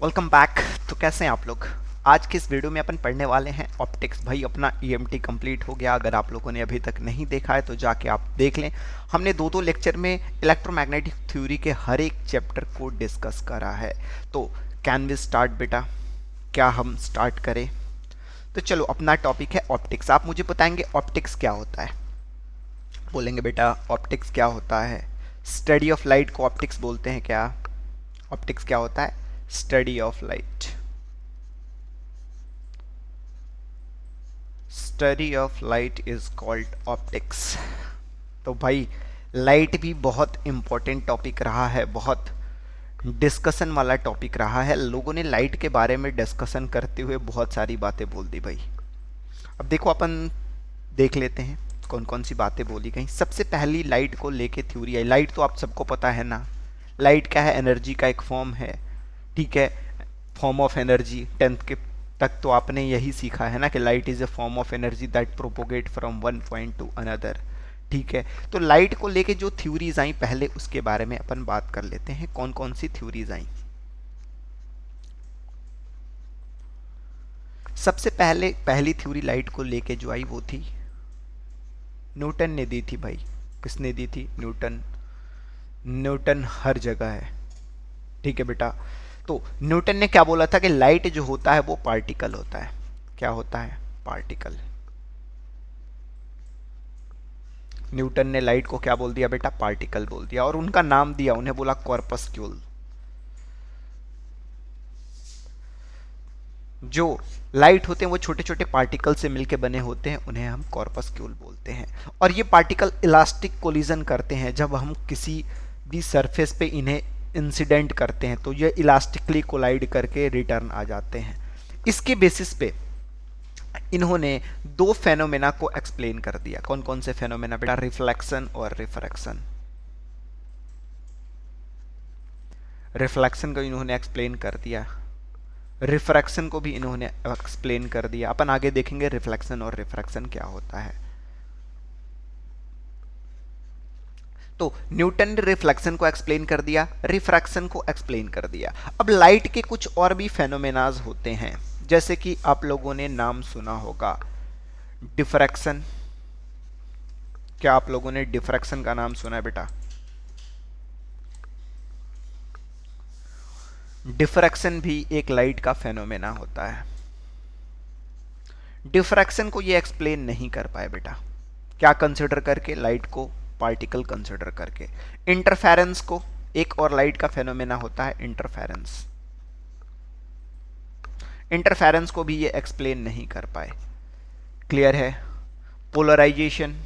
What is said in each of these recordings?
Welcome back. तो कैसे हैं आप लोग? आज के इस वीडियो में अपन पढ़ने वाले हैं ऑप्टिक्स। भाई अपना ईएमटी कंप्लीट हो गया। अगर आप लोगों ने अभी तक नहीं देखा है तो जाके आप देख लें। हमने दो लेक्चर में इलेक्ट्रोमैग्नेटिक थ्योरी के हर एक चैप्टर को डिस्कस करा है। तो कैन वी स्टार्ट बेटा? क्या हम स्टार्ट करें? तो चलो, अपना टॉपिक है ऑप्टिक्स। आप मुझे बताएंगे ऑप्टिक्स क्या होता है? बोलेंगे बेटा ऑप्टिक्स क्या होता है? स्टडी ऑफ लाइट को ऑप्टिक्स बोलते हैं क्या? ऑप्टिक्स क्या होता है? Study of light. Study of light is called optics. तो भाई लाइट भी बहुत इंपॉर्टेंट टॉपिक रहा है, बहुत डिस्कशन वाला टॉपिक रहा है। लोगों ने लाइट के बारे में डिस्कशन करते हुए बहुत सारी बातें बोल दी भाई। अब देखो, अपन देख लेते हैं कौन कौन सी बातें बोली गई। सबसे पहली लाइट को लेके थ्योरी आई। लाइट तो आप सबको पता है ना, लाइट क्या है? एनर्जी का एक फॉर्म है, ठीक है, फॉर्म ऑफ एनर्जी। टेंथ के तक तो आपने यही सीखा है ना कि light is a form of energy that propagate from one point two another. ठीक है, तो लाइट को लेके जो थ्योरीज आई पहले उसके बारे में अपन बात कर लेते हैं। कौन कौन सी थ्योरीज आई? सबसे पहले पहली थ्योरी लाइट को लेके जो आई वो थी न्यूटन ने दी थी भाई। किसने दी थी? न्यूटन। न्यूटन हर जगह है, ठीक है बेटा। तो न्यूटन ने क्या बोला था कि लाइट जो होता है वो पार्टिकल होता है। क्या होता है? पार्टिकल। न्यूटन ने लाइट को क्या बोल दिया बेटा? पार्टिकल बोल दिया। और उनका नाम दिया, उन्हें बोला कॉर्पस्क्यूल। जो लाइट होते हैं वो छोटे छोटे पार्टिकल से मिलकर बने होते हैं, उन्हें हम कॉर्पस्क्यूल बोलते हैं। और ये पार्टिकल इलास्टिक कोलिजन करते हैं। जब हम किसी भी सरफेस पे इन्हें इंसिडेंट करते हैं तो ये इलास्टिकली कोलाइड करके रिटर्न आ जाते हैं। इसके बेसिस पे इन्होंने दो फेनोमेना को एक्सप्लेन कर दिया। कौन कौन से फेनोमेना बेटा? रिफ्लेक्शन और रिफ्रैक्शन। रिफ्लेक्शन को इन्होंने एक्सप्लेन कर दिया, रिफ्रैक्शन को भी इन्होंने एक्सप्लेन कर दिया। अपन आगे देखेंगे रिफ्लेक्शन और रिफ्रैक्शन क्या होता है। तो न्यूटन ने रिफ्लेक्शन को एक्सप्लेन कर दिया, रिफ्रैक्शन को एक्सप्लेन कर दिया। अब लाइट के कुछ और भी फेनोमेनाज होते हैं, जैसे कि आप लोगों ने नाम सुना होगा डिफ्रैक्शन। क्या आप लोगों ने डिफ्रैक्शन का नाम सुना है बेटा? डिफ्रैक्शन भी एक लाइट का फेनोमेना होता है। डिफ्रैक्शन को ये एक्सप्लेन नहीं कर पाए बेटा। क्या कंसिडर करके? लाइट को पार्टिकल कंसिडर करके। इंटरफेरेंस को, एक और लाइट का फेनोमेना होता है इंटरफेरेंस। इंटरफेरेंस को भी ये एक्सप्लेन नहीं कर पाए। क्लियर है? पोलराइजेशन,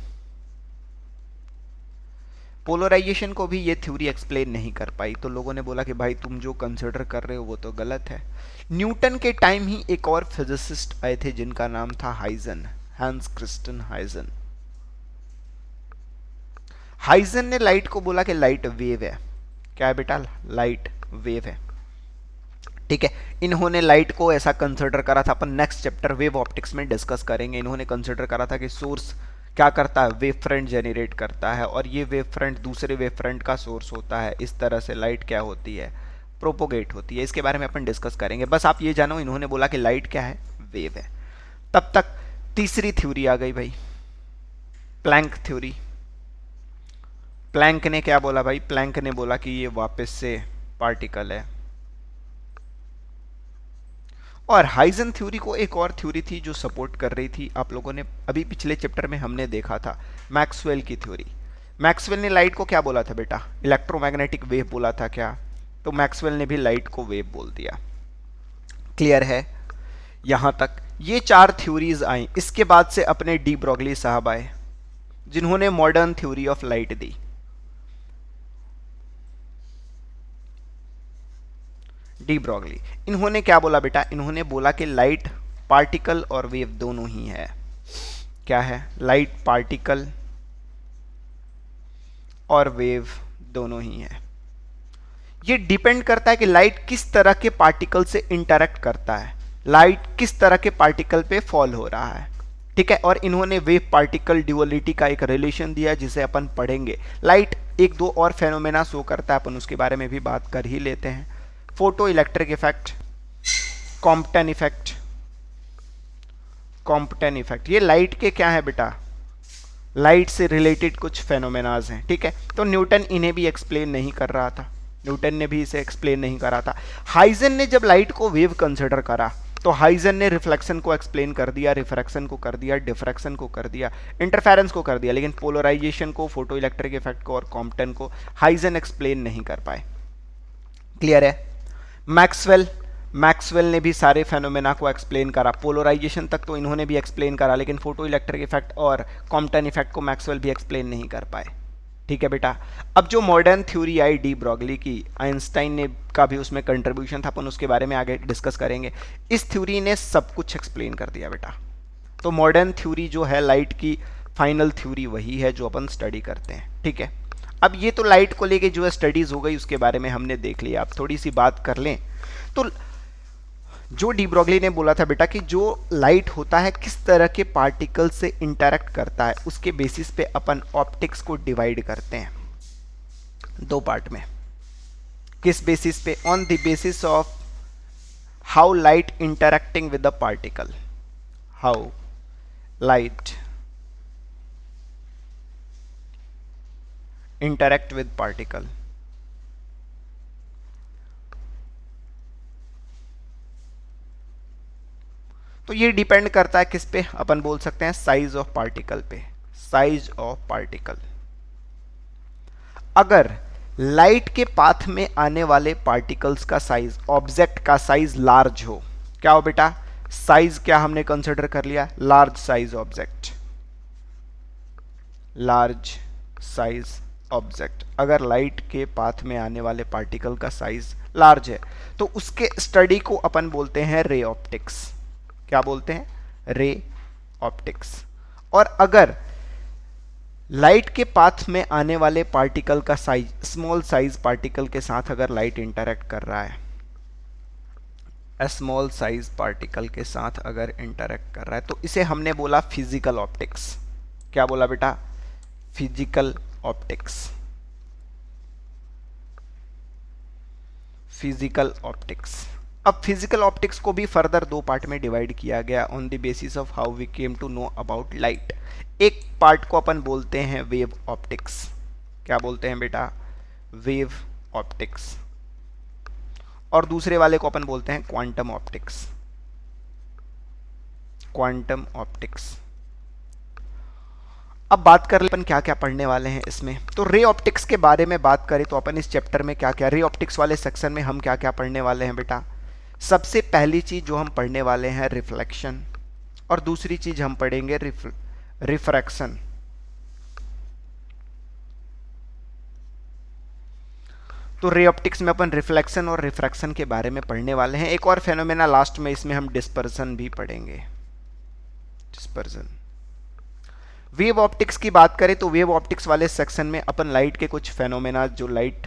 पोलराइजेशन को भी ये थ्योरी एक्सप्लेन नहीं कर पाई। तो लोगों ने बोला कि भाई तुम जो कंसिडर कर रहे हो वो तो गलत है। न्यूटन के टाइम ही एक और फिजिसिस्ट आए थे जिनका नाम था Huygens, Hans Christian Huygens. Huygens ने लाइट को बोला कि लाइट वेव है। क्या है बेटा? लाइट वेव है, ठीक है। इन्होंने लाइट को ऐसा कंसिडर करा था, अपन नेक्स्ट चैप्टर वेव ऑप्टिक्स में डिस्कस करेंगे। इन्होंने कंसिडर करा था कि सोर्स क्या करता है? वेव फ्रंट जेनरेट करता है, और ये वेव फ्रंट दूसरे वेव फ्रंट का सोर्स होता है। इस तरह से लाइट क्या होती है? प्रोपोगेट होती है। इसके बारे में अपन डिस्कस करेंगे। बस आप ये जानो, इन्होंने बोला कि लाइट क्या है? वेव है। तब तक तीसरी थ्योरी आ गई भाई, प्लैंक थ्योरी। प्लैंक ने क्या बोला भाई? प्लैंक ने बोला कि ये वापस से पार्टिकल है। और हाइजन थ्योरी को एक और थ्योरी थी जो सपोर्ट कर रही थी, आप लोगों ने अभी पिछले चैप्टर में हमने देखा था, मैक्सवेल की थ्योरी। मैक्सवेल ने लाइट को क्या बोला था बेटा? इलेक्ट्रोमैग्नेटिक वेव बोला था क्या? तो मैक्सवेल ने भी लाइट को वेव बोल दिया। क्लियर है यहां तक? ये चार थ्योरीज आई। इसके बाद से अपने डी ब्रॉगली साहब आए जिन्होंने modern theory of light the. De Broglie, इन्होंने क्या बोला बेटा? इन्होंने बोला कि लाइट पार्टिकल और वेव दोनों ही है। क्या है? लाइट पार्टिकल और वेव दोनों ही है। ये डिपेंड करता है कि लाइट किस तरह के पार्टिकल से इंटरेक्ट करता है, लाइट किस तरह के पार्टिकल पे फॉल हो रहा है, ठीक है। और इन्होंने वेव पार्टिकल ड्यूअलिटी का एक रिलेशन दिया जिसे अपन पढ़ेंगे। लाइट एक दो और फेनोमेना शो करता है, अपन उसके बारे में भी बात कर ही लेते हैं। Photo electric effect, Compton effect, Compton effect, ये लाइट के क्या है बेटा, लाइट से रिलेटेड कुछ फेनोमेनाज हैं, ठीक है। तो न्यूटन इन्हें भी एक्सप्लेन नहीं कर रहा था, न्यूटन ने भी इसे एक्सप्लेन नहीं करा था। हाइजन ने जब लाइट को वेव कंसिडर करा तो हाइजन ने रिफ्लेक्शन को एक्सप्लेन कर दिया, रिफ्रैक्शन को कर दिया, डिफ्रैक्शन को कर दिया, इंटरफेरेंस को कर दिया, लेकिन पोलराइजेशन को, फोटो इलेक्ट्रिक इफेक्ट को और कॉम्पटन को हाइजन एक्सप्लेन नहीं कर पाए। क्लियर है। मैक्सवेल, मैक्सवेल ने भी सारे फेनोमेना को एक्सप्लेन करा, पोलराइजेशन तक तो इन्होंने भी एक्सप्लेन करा, लेकिन फोटो इलेक्ट्रिक इफेक्ट और कॉम्पटन इफेक्ट को मैक्सवेल भी एक्सप्लेन नहीं कर पाए, ठीक है बेटा। अब जो modern theory I de Broglie की, आइंस्टाइन ने का भी उसमें कंट्रीब्यूशन था, अपन उसके बारे में आगे डिस्कस करेंगे। इस थ्योरी ने सब कुछ एक्सप्लेन कर दिया बेटा। तो मॉडर्न थ्योरी जो है लाइट की फाइनल थ्योरी वही है जो अपन स्टडी करते हैं, ठीक है। अब ये तो लाइट को लेके जो है स्टडीज हो गई, उसके बारे में हमने देख लिया। अब थोड़ी सी बात कर लें तो जो डी ब्रॉगली ने बोला था बेटा कि जो लाइट होता है किस तरह के पार्टिकल से इंटरेक्ट करता है, उसके बेसिस पे अपन ऑप्टिक्स को डिवाइड करते हैं दो पार्ट में। किस बेसिस पे? On the basis of how light interacting with the particle, how light interact with particle. तो ये डिपेंड करता है किस पे? अपन बोल सकते हैं साइज ऑफ पार्टिकल पे, साइज ऑफ पार्टिकल। अगर लाइट के पाथ में आने वाले पार्टिकल्स का साइज, ऑब्जेक्ट का साइज लार्ज हो, क्या हो बेटा? साइज क्या हमने कंसिडर कर लिया? Large size object, large size object. अगर लाइट के पाथ में आने वाले पार्टिकल का साइज लार्ज है तो उसके स्टडी को अपन बोलते हैं रे ऑप्टिक्स। क्या बोलते हैं? Ray optics. और अगर लाइट के पाथ में आने वाले पार्टिकल का साइज, स्मॉल साइज पार्टिकल के साथ अगर लाइट इंटरेक्ट कर रहा है, स्मॉल साइज पार्टिकल के साथ अगर इंटरेक्ट कर रहा है, तो इसे हमने बोला फिजिकल ऑप्टिक्स। क्या बोला बेटा? Physical optics, physical optics. अब फिजिकल ऑप्टिक्स को भी फर्दर दो पार्ट में डिवाइड किया गया on the basis of how we came to know about light. एक पार्ट को अपन बोलते हैं वेव ऑप्टिक्स। क्या बोलते हैं बेटा? Wave optics. और दूसरे वाले को अपन बोलते हैं क्वांटम ऑप्टिक्स, क्वांटम ऑप्टिक्स। अब बात कर ले अपन क्या क्या पढ़ने वाले हैं इसमें। तो रे ऑप्टिक्स के बारे में बात करें तो अपन इस चैप्टर में क्या क्या, रे ऑप्टिक्स वाले सेक्शन में हम क्या क्या पढ़ने वाले हैं बेटा? सबसे पहली चीज जो हम पढ़ने वाले हैं रिफ्लेक्शन, और दूसरी चीज हम पढ़ेंगे रिफ्रैक्शन। तो रे ऑप्टिक्स में अपन रिफ्लेक्शन और रिफ्रैक्शन के बारे में पढ़ने वाले हैं। एक और फेनोमेना लास्ट में इसमें हम डिस्पर्जन भी पढ़ेंगे, डिस्पर्जन। वेव ऑप्टिक्स की बात करें तो वेव ऑप्टिक्स वाले सेक्शन में अपन लाइट के कुछ फेनोमेना जो लाइट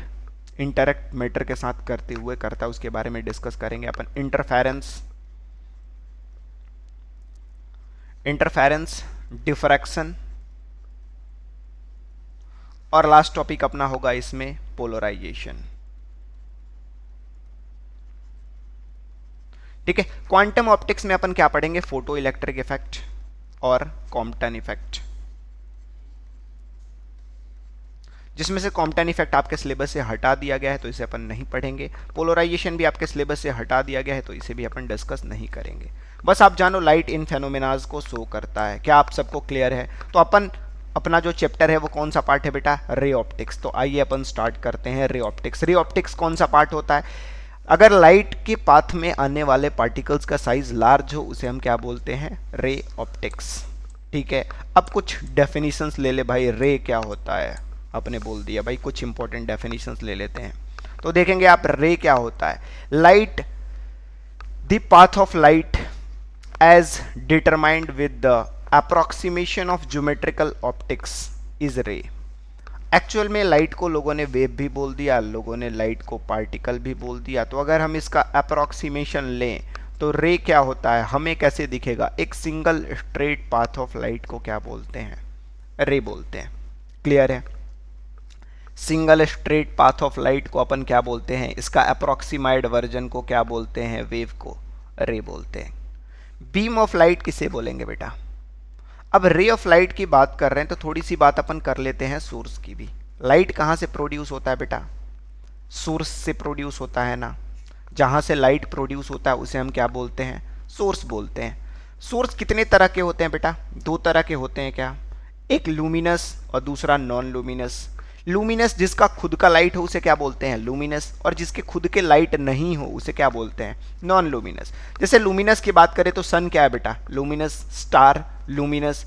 इंटरेक्ट मैटर के साथ करते हुए करता है उसके बारे में डिस्कस करेंगे अपन। इंटरफेरेंस, इंटरफेरेंस, डिफ्रैक्शन, और लास्ट टॉपिक अपना होगा इसमें पोलराइजेशन। ठीक है। क्वांटम ऑप्टिक्स में अपन क्या पढ़ेंगे? फोटो इलेक्ट्रिक इफेक्ट और कॉम्पटन इफेक्ट, जिसमें से कॉम्पटन इफेक्ट आपके सिलेबस से हटा दिया गया है तो इसे अपन नहीं पढ़ेंगे। पोलराइजेशन भी आपके सिलेबस से हटा दिया गया है तो इसे भी अपन डिस्कस नहीं करेंगे। बस आप जानो लाइट इन फेनोमेनाज को शो करता है। क्या आप सबको क्लियर है? तो अपन अपना जो चैप्टर है वो कौन सा पार्ट है बेटा? Ray optics. तो आइए अपन स्टार्ट करते हैं रे ऑप्टिक्स। रे ऑप्टिक्स कौन सा पार्ट होता है? अगर लाइट के पाथ में आने वाले पार्टिकल्स का साइज लार्ज हो उसे हम क्या बोलते हैं? Ray optics. ठीक है। अब कुछ डेफिनेशंस ले ले भाई, रे क्या होता है? आपने बोल दिया भाई, कुछ इंपॉर्टेंट डेफिनेशंस ले लेते हैं तो देखेंगे आप रे क्या होता है। Light, the path of light as determined with the approximation of geometrical optics is ray. Actual में लाइट को लोगों ने वेव भी बोल दिया, लोगों ने लाइट को पार्टिकल भी बोल दिया। तो अगर हम इसका अप्रोक्सीमेशन लें तो रे क्या होता है, हमें कैसे दिखेगा? एक single straight path of light को क्या बोलते हैं? रे बोलते हैं। क्लियर है? Single straight path of light को अपन क्या बोलते हैं? इसका अप्रोक्सीमाइड वर्जन को क्या बोलते हैं? वेव को रे बोलते हैं। बीम ऑफ लाइट किसे बोलेंगे बेटा? अब रे ऑफ लाइट की बात कर रहे हैं तो थोड़ी सी बात अपन कर लेते हैं सोर्स की भी। लाइट कहाँ से प्रोड्यूस होता है बेटा? सोर्स से प्रोड्यूस होता है ना। जहाँ से लाइट प्रोड्यूस होता है उसे हम क्या बोलते हैं? सोर्स बोलते हैं। सोर्स कितने तरह के होते हैं बेटा? दो तरह के होते हैं क्या? एक लूमिनस और दूसरा नॉन लूमिनस। लूमिनस जिसका खुद का लाइट हो उसे क्या बोलते हैं? लूमिनस। और जिसके खुद के लाइट नहीं हो उसे क्या बोलते हैं? Non luminous. जैसे लूमिनस की बात करें तो सन क्या है बेटा? लूमिनस। Star luminous.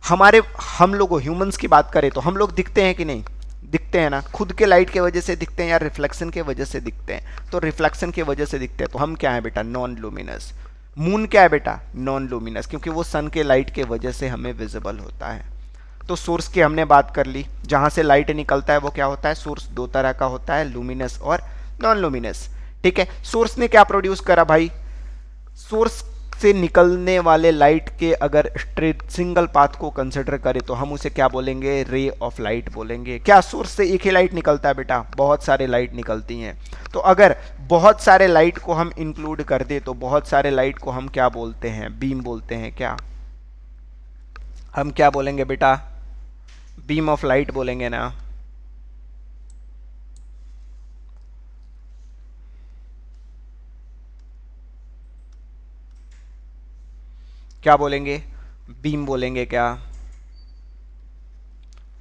हम लोगों ह्यूमंस की बात करें तो हम लोग दिखते हैं कि नहीं? दिखते हैं ना। खुद के लाइट की वजह से दिखते हैं या रिफ्लेक्शन के वजह से दिखते हैं? तो रिफ्लेक्शन की वजह से दिखते हैं, तो हम क्या है बेटा? Non luminous. मून क्या है बेटा? नॉन लूमिनस, क्योंकि वो सन के लाइट के वजह से हमें विजिबल होता है। तो सोर्स की हमने बात कर ली, जहां से लाइट निकलता है वो क्या होता है? सोर्स। दो तरह का होता है, लूमिनस और नॉन लूमिनस। ठीक है। सोर्स ने क्या प्रोड्यूस करा भाई? सोर्स से निकलने वाले लाइट के अगर स्ट्रेट सिंगल पाथ को कंसिडर करें तो हम उसे क्या बोलेंगे? रे ऑफ लाइट बोलेंगे। क्या सोर्स से एक ही लाइट निकलता है बेटा? बहुत सारे लाइट निकलती हैं। तो अगर बहुत सारे लाइट को हम इंक्लूड कर दे तो बहुत सारे लाइट को हम क्या बोलते हैं? बीम बोलते हैं। क्या हम क्या बोलेंगे बेटा? बीम ऑफ लाइट बोलेंगे ना। क्या बोलेंगे? बीम बोलेंगे। क्या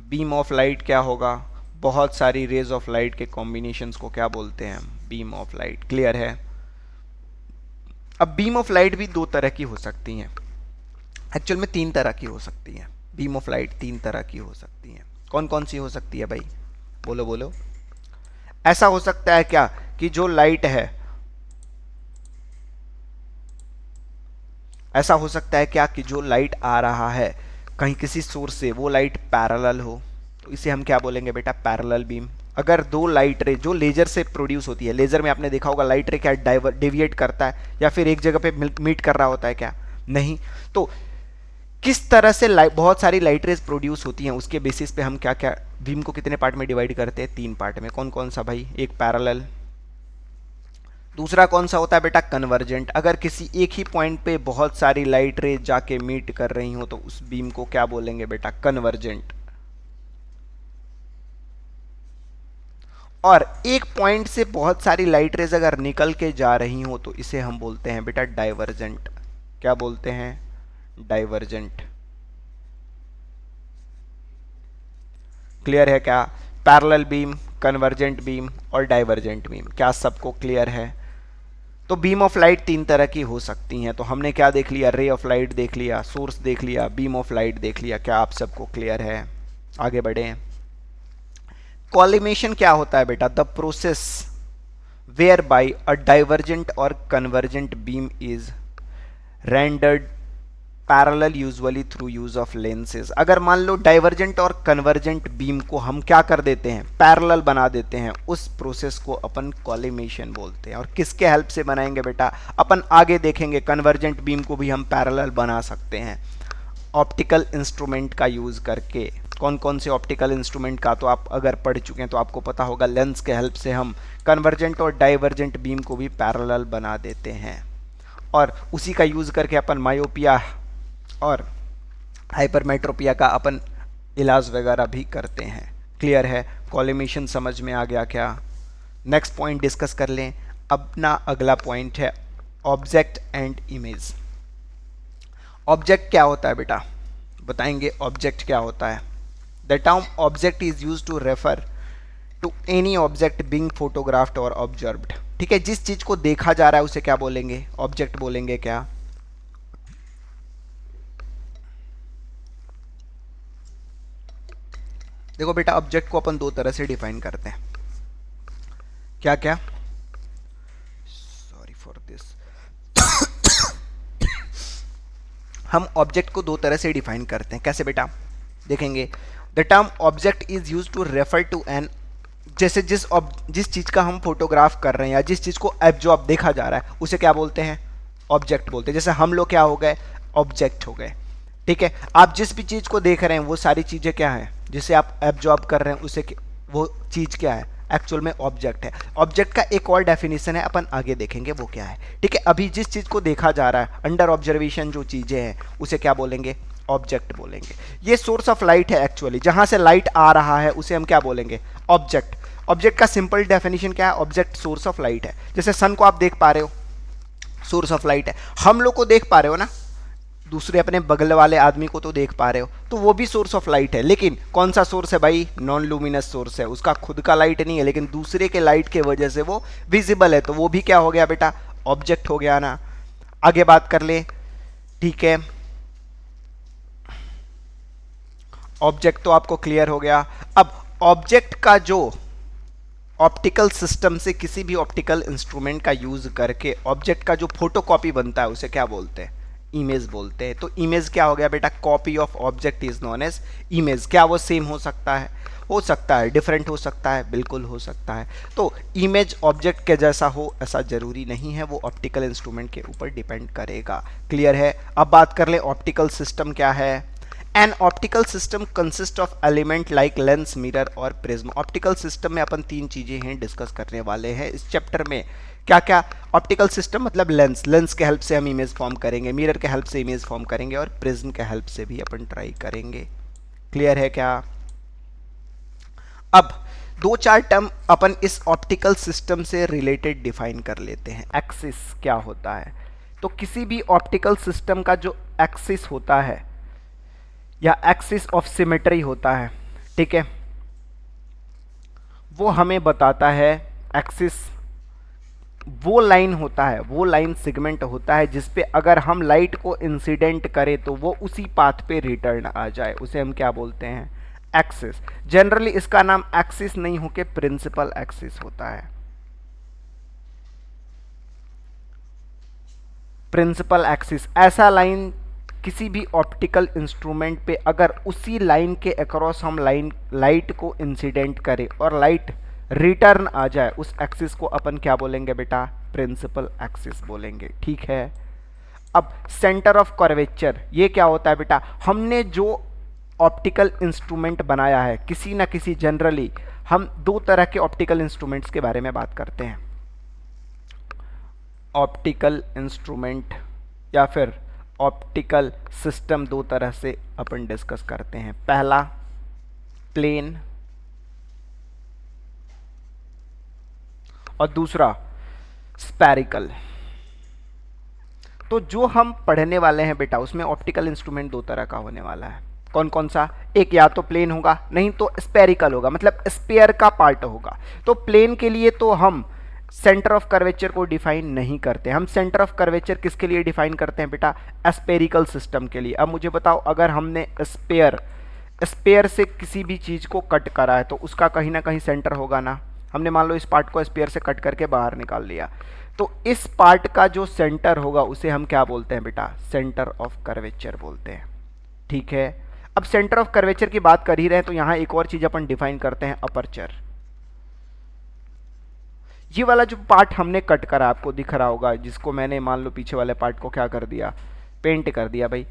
बीम ऑफ लाइट क्या होगा? बहुत सारी रेज ऑफ लाइट के कॉम्बिनेशंस को क्या बोलते हैं? Beam of light. क्लियर है? अब बीम ऑफ लाइट भी दो तरह की हो सकती हैं, एक्चुअल में तीन तरह की हो सकती हैं। बीम ऑफ लाइट तीन तरह की हो सकती हैं। कौन कौन सी हो सकती है भाई? बोलो बोलो। ऐसा हो सकता है क्या कि जो लाइट है, ऐसा हो सकता है क्या कि जो लाइट आ रहा है कहीं किसी सोर्स से, वो लाइट पैरेलल हो, तो इसे हम क्या बोलेंगे बेटा? Parallel beam. अगर दो लाइट रे जो लेजर से प्रोड्यूस होती है, लेजर में आपने देखा होगा लाइट रे क्या डेविएट करता है या फिर एक जगह पे मीट कर रहा होता है क्या? नहीं। तो किस तरह से बहुत सारी लाइट रेज प्रोड्यूस होती हैं उसके बेसिस पे हम क्या क्या बीम को कितने पार्ट में डिवाइड करते हैं? तीन पार्ट में। कौन कौन सा भाई? एक पैरेलल, दूसरा कौन सा होता है बेटा? कन्वर्जेंट। अगर किसी एक ही पॉइंट पे बहुत सारी लाइट रेज जाके मीट कर रही हो तो उस बीम को क्या बोलेंगे बेटा? कन्वर्जेंट। और एक पॉइंट से बहुत सारी लाइट रेज अगर निकल के जा रही हो तो इसे हम बोलते हैं बेटा डाइवर्जेंट। क्या बोलते हैं? डाइवर्जेंट। क्लियर है क्या? पैरेलल बीम, कन्वर्जेंट बीम और डाइवर्जेंट बीम। क्या सबको क्लियर है? तो बीम ऑफ लाइट तीन तरह की हो सकती हैं। तो हमने क्या देख लिया? रे ऑफ लाइट देख लिया, सोर्स देख लिया, बीम ऑफ लाइट देख लिया। क्या आप सबको क्लियर है? आगे बढ़े। कॉलिमेशन क्या होता है बेटा? The process whereby a divergent और convergent beam is rendered parallel usually through use of lenses. अगर मान लो डाइवर्जेंट और कन्वर्जेंट बीम को हम क्या कर देते हैं? पैरेलल बना देते हैं, उस प्रोसेस को अपन कॉलिमेशन बोलते हैं। और किसके हेल्प से बनाएंगे बेटा? अपन आगे देखेंगे कन्वर्जेंट बीम को भी हम पैरेलल बना सकते हैं ऑप्टिकल इंस्ट्रूमेंट का यूज करके। कौन कौन से ऑप्टिकल इंस्ट्रूमेंट का तो आप अगर पढ़ चुके हैं तो आपको पता होगा। लेंस के हेल्प से हम कन्वर्जेंट और डाइवर्जेंट बीम को भी पैरेलल बना देते हैं और उसी का यूज करके अपन मायोपिया और हाइपरमेट्रोपिया का अपन इलाज वगैरह भी करते हैं। क्लियर है? कॉलिमेशन समझ में आ गया क्या? नेक्स्ट पॉइंट डिस्कस कर लें। अपना अगला पॉइंट है ऑब्जेक्ट एंड इमेज। ऑब्जेक्ट क्या होता है बेटा? बताएंगे ऑब्जेक्ट क्या होता है। The term object is used to refer to any object being photographed और ऑब्जर्व्ड। ठीक है, जिस चीज को देखा जा रहा है उसे क्या बोलेंगे? ऑब्जेक्ट बोलेंगे। क्या देखो बेटा, ऑब्जेक्ट को अपन दो तरह से डिफाइन करते हैं। क्या क्या? Sorry for this. हम ऑब्जेक्ट को दो तरह से डिफाइन करते हैं। कैसे बेटा? देखेंगे। The term object is use to refer to an, जैसे जिस चीज का हम फोटोग्राफ कर रहे हैं या जिस चीज को एब्जॉर्ब देखा जा रहा है उसे क्या बोलते हैं? ऑब्जेक्ट बोलते हैं। जैसे हम लोग क्या हो गए? ऑब्जेक्ट हो गए। ठीक है, आप जिस भी चीज को देख रहे हैं वो सारी चीजें क्या है जिसे आप एब्जॉर्ब कर रहे हैं उसे वो चीज क्या है? एक्चुअल में ऑब्जेक्ट है। ऑब्जेक्ट का एक और डेफिनेशन है, अपन आगे देखेंगे वो क्या है। ठीक है, अभी जिस चीज़ को देखा जा रहा है, अंडर ऑब्जर्वेशन जो चीज़ें हैं, उसे क्या बोलेंगे? ऑब्जेक्ट बोलेंगे। ये सोर्स ऑफ लाइट है एक्चुअली, जहाँ से लाइट आ रहा है उसे हम क्या बोलेंगे? ऑब्जेक्ट। ऑब्जेक्ट का सिंपल डेफिनेशन क्या है? ऑब्जेक्ट सोर्स ऑफ लाइट है। जैसे सन को आप देख पा रहे हो, सोर्स ऑफ लाइट है। हम लोग को देख पा रहे हो ना, दूसरे अपने बगल वाले आदमी को तो देख पा रहे हो, तो वो भी सोर्स ऑफ लाइट है। लेकिन कौन सा सोर्स है भाई? नॉन लूमिनस सोर्स है, उसका खुद का लाइट नहीं है, लेकिन दूसरे के लाइट के वजह से वो विजिबल है, तो वो भी क्या हो गया बेटा? ऑब्जेक्ट हो गया ना। आगे बात कर ले। ठीक है, ऑब्जेक्ट तो आपको क्लियर हो गया। अब ऑब्जेक्ट का जो ऑप्टिकल सिस्टम से किसी भी ऑप्टिकल इंस्ट्रूमेंट का यूज करके ऑब्जेक्ट का जो फोटोकॉपी बनता है उसे क्या बोलते हैं? इमेज बोलते हैं। तो इमेज क्या हो गया बेटा? Copy of object is known as image. क्या वो सेम हो सकता है? हो सकता है। डिफरेंट हो सकता है? बिल्कुल हो सकता है। तो इमेज ऑब्जेक्ट के जैसा हो ऐसा जरूरी नहीं है, वो ऑप्टिकल इंस्ट्रूमेंट के ऊपर डिपेंड करेगा। क्लियर है? अब बात कर ले ऑप्टिकल सिस्टम क्या है। An optical system consist of element like lens, mirror और प्रिज्म। ऑप्टिकल सिस्टम में अपन तीन चीजें हैं डिस्कस करने वाले हैं इस चैप्टर में। क्या क्या? ऑप्टिकल सिस्टम मतलब लेंस, लेंस के हेल्प से हम इमेज फॉर्म करेंगे, मिरर के हेल्प से इमेज फॉर्म करेंगे, और प्रिज्म के हेल्प से भी अपन ट्राई करेंगे। क्लियर है क्या? अब दो चार टर्म अपन इस ऑप्टिकल सिस्टम से रिलेटेड डिफाइन कर लेते हैं। एक्सिस क्या होता है? तो किसी भी ऑप्टिकल सिस्टम का जो एक्सिस होता है या एक्सिस ऑफ सिमेट्री होता है, ठीक है, वो हमें बताता है, एक्सिस वो लाइन होता है, वो लाइन सेगमेंट होता है जिस पे अगर हम लाइट को इंसिडेंट करें तो वो उसी पाथ पे रिटर्न आ जाए, उसे हम क्या बोलते हैं? एक्सिस। जनरली इसका नाम एक्सिस नहीं होके प्रिंसिपल एक्सिस होता है। प्रिंसिपल एक्सिस ऐसा लाइन किसी भी ऑप्टिकल इंस्ट्रूमेंट पे अगर उसी लाइन के अक्रॉस हम लाइट को इंसिडेंट करें और लाइट रिटर्न आ जाए, उस एक्सिस को अपन क्या बोलेंगे बेटा? प्रिंसिपल एक्सिस बोलेंगे। ठीक है, अब सेंटर ऑफ कर्वेचर ये क्या होता है बेटा? हमने जो ऑप्टिकल इंस्ट्रूमेंट बनाया है, किसी ना किसी, जनरली हम दो तरह के ऑप्टिकल इंस्ट्रूमेंट्स के बारे में बात करते हैं। ऑप्टिकल इंस्ट्रूमेंट या फिर ऑप्टिकल सिस्टम दो तरह से अपन डिस्कस करते हैं। पहला प्लेन और दूसरा स्फेरिकल। तो जो हम पढ़ने वाले हैं बेटा उसमें ऑप्टिकल इंस्ट्रूमेंट दो तरह का होने वाला है। कौन कौन सा? एक या तो प्लेन होगा, नहीं तो स्फेरिकल होगा, मतलब स्फीयर का पार्ट होगा। तो प्लेन के लिए तो हम सेंटर ऑफ कर्वेचर को डिफाइन नहीं करते। हम सेंटर ऑफ कर्वेचर किसके लिए डिफाइन करते हैं बेटा? स्फेरिकल सिस्टम के लिए। अब मुझे बताओ, अगर हमने स्पेयर से किसी भी चीज को कट करा है तो उसका कहीं ना कहीं सेंटर होगा ना। हमने मान लो इस पार्ट को स्पेयर से कट करके बाहर निकाल लिया, तो इस पार्ट का जो सेंटर होगा उसे हम क्या बोलते हैं बेटा? सेंटर ऑफ कर्वेचर बोलते हैं। ठीक है, अब सेंटर ऑफ कर्वेचर की बात कर ही रहे हैं तो यहां एक और चीज अपन डिफाइन करते हैं, अपर्चर। ये वाला जो पार्ट हमने कट करा आपको दिख रहा होगा, जिसको मैंने मान लो पीछे वाले पार्ट को क्या कर दिया? पेंट कर दिया भाई।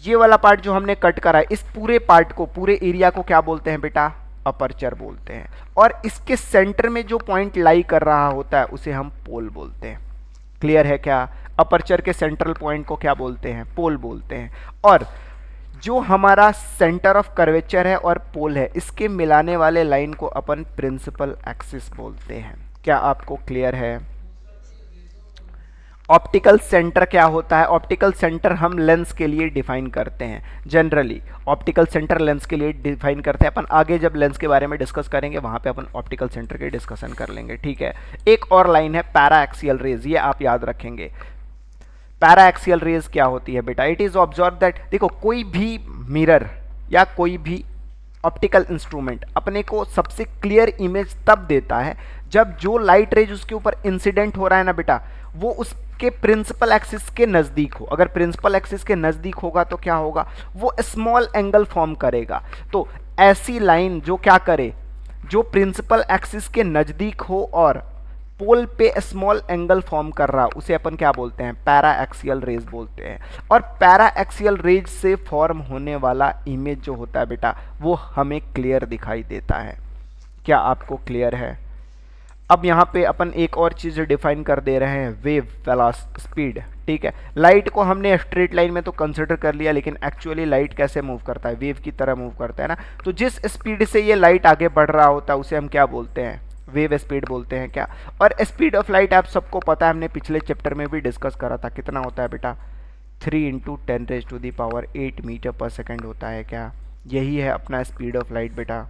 ये वाला पार्ट जो हमने कट करा है, इस पूरे पार्ट को, पूरे एरिया को क्या बोलते हैं बेटा? अपर्चर बोलते हैं। और इसके सेंटर में जो पॉइंट लाई कर रहा होता है उसे हम पोल बोलते हैं। क्लियर है क्या? अपर्चर के सेंट्रल पॉइंट को क्या बोलते हैं? पोल बोलते हैं। और जो हमारा सेंटर ऑफ कर्वेचर है और पोल है, इसके मिलाने वाले लाइन को अपन प्रिंसिपल एक्सिस बोलते हैं। क्या आपको क्लियर है? ऑप्टिकल सेंटर क्या होता है? ऑप्टिकल सेंटर हम लेंस के लिए डिफाइन करते हैं। जनरली ऑप्टिकल सेंटर लेंस के लिए डिफाइन करते हैं। अपन आगे जब लेंस के बारे में डिस्कस करेंगे वहां पे अपन ऑप्टिकल सेंटर के डिस्कशन कर लेंगे। ठीक है, एक और लाइन है पैरा एक्सियल रेज, ये आप याद रखेंगे। पैरा एक्सियल रेज क्या होती है बेटा? इट इज ऑब्जर्व दैट, देखो कोई भी मिरर या कोई भी ऑप्टिकल इंस्ट्रूमेंट अपने को सबसे क्लियर इमेज तब देता है जब जो लाइट रेज उसके ऊपर इंसिडेंट हो रहा है ना बेटा, वो उसके प्रिंसिपल एक्सिस के नजदीक हो। अगर प्रिंसिपल एक्सिस के नजदीक होगा तो क्या होगा? वो स्मॉल एंगल फॉर्म करेगा। तो ऐसी लाइन जो क्या करे, जो प्रिंसिपल एक्सिस के नजदीक हो और पोल पे स्मॉल एंगल फॉर्म कर रहा, उसे अपन क्या बोलते हैं? पैरा एक्सियल रेज बोलते हैं। और पैरा एक्सियल रेज से फॉर्म होने वाला इमेज जो होता है बेटा, वो हमें क्लियर दिखाई देता है। क्या आपको क्लियर है? अब यहाँ पे अपन एक और चीज़ डिफाइन कर दे रहे हैं, वेव वेलोसिटी स्पीड। ठीक है, लाइट को हमने स्ट्रेट लाइन में तो कंसिडर कर लिया, लेकिन एक्चुअली लाइट कैसे मूव करता है, वेव की तरह मूव करता है ना। तो जिस स्पीड से ये लाइट आगे बढ़ रहा होता है उसे हम क्या बोलते हैं, वेव स्पीड बोलते हैं क्या। और स्पीड ऑफ लाइट आप सबको पता है, हमने पिछले चैप्टर में भी डिस्कस करा था, कितना होता है बेटा, 3 × 10⁸ मीटर पर सेकेंड होता है क्या। यही है अपना स्पीड ऑफ लाइट बेटा,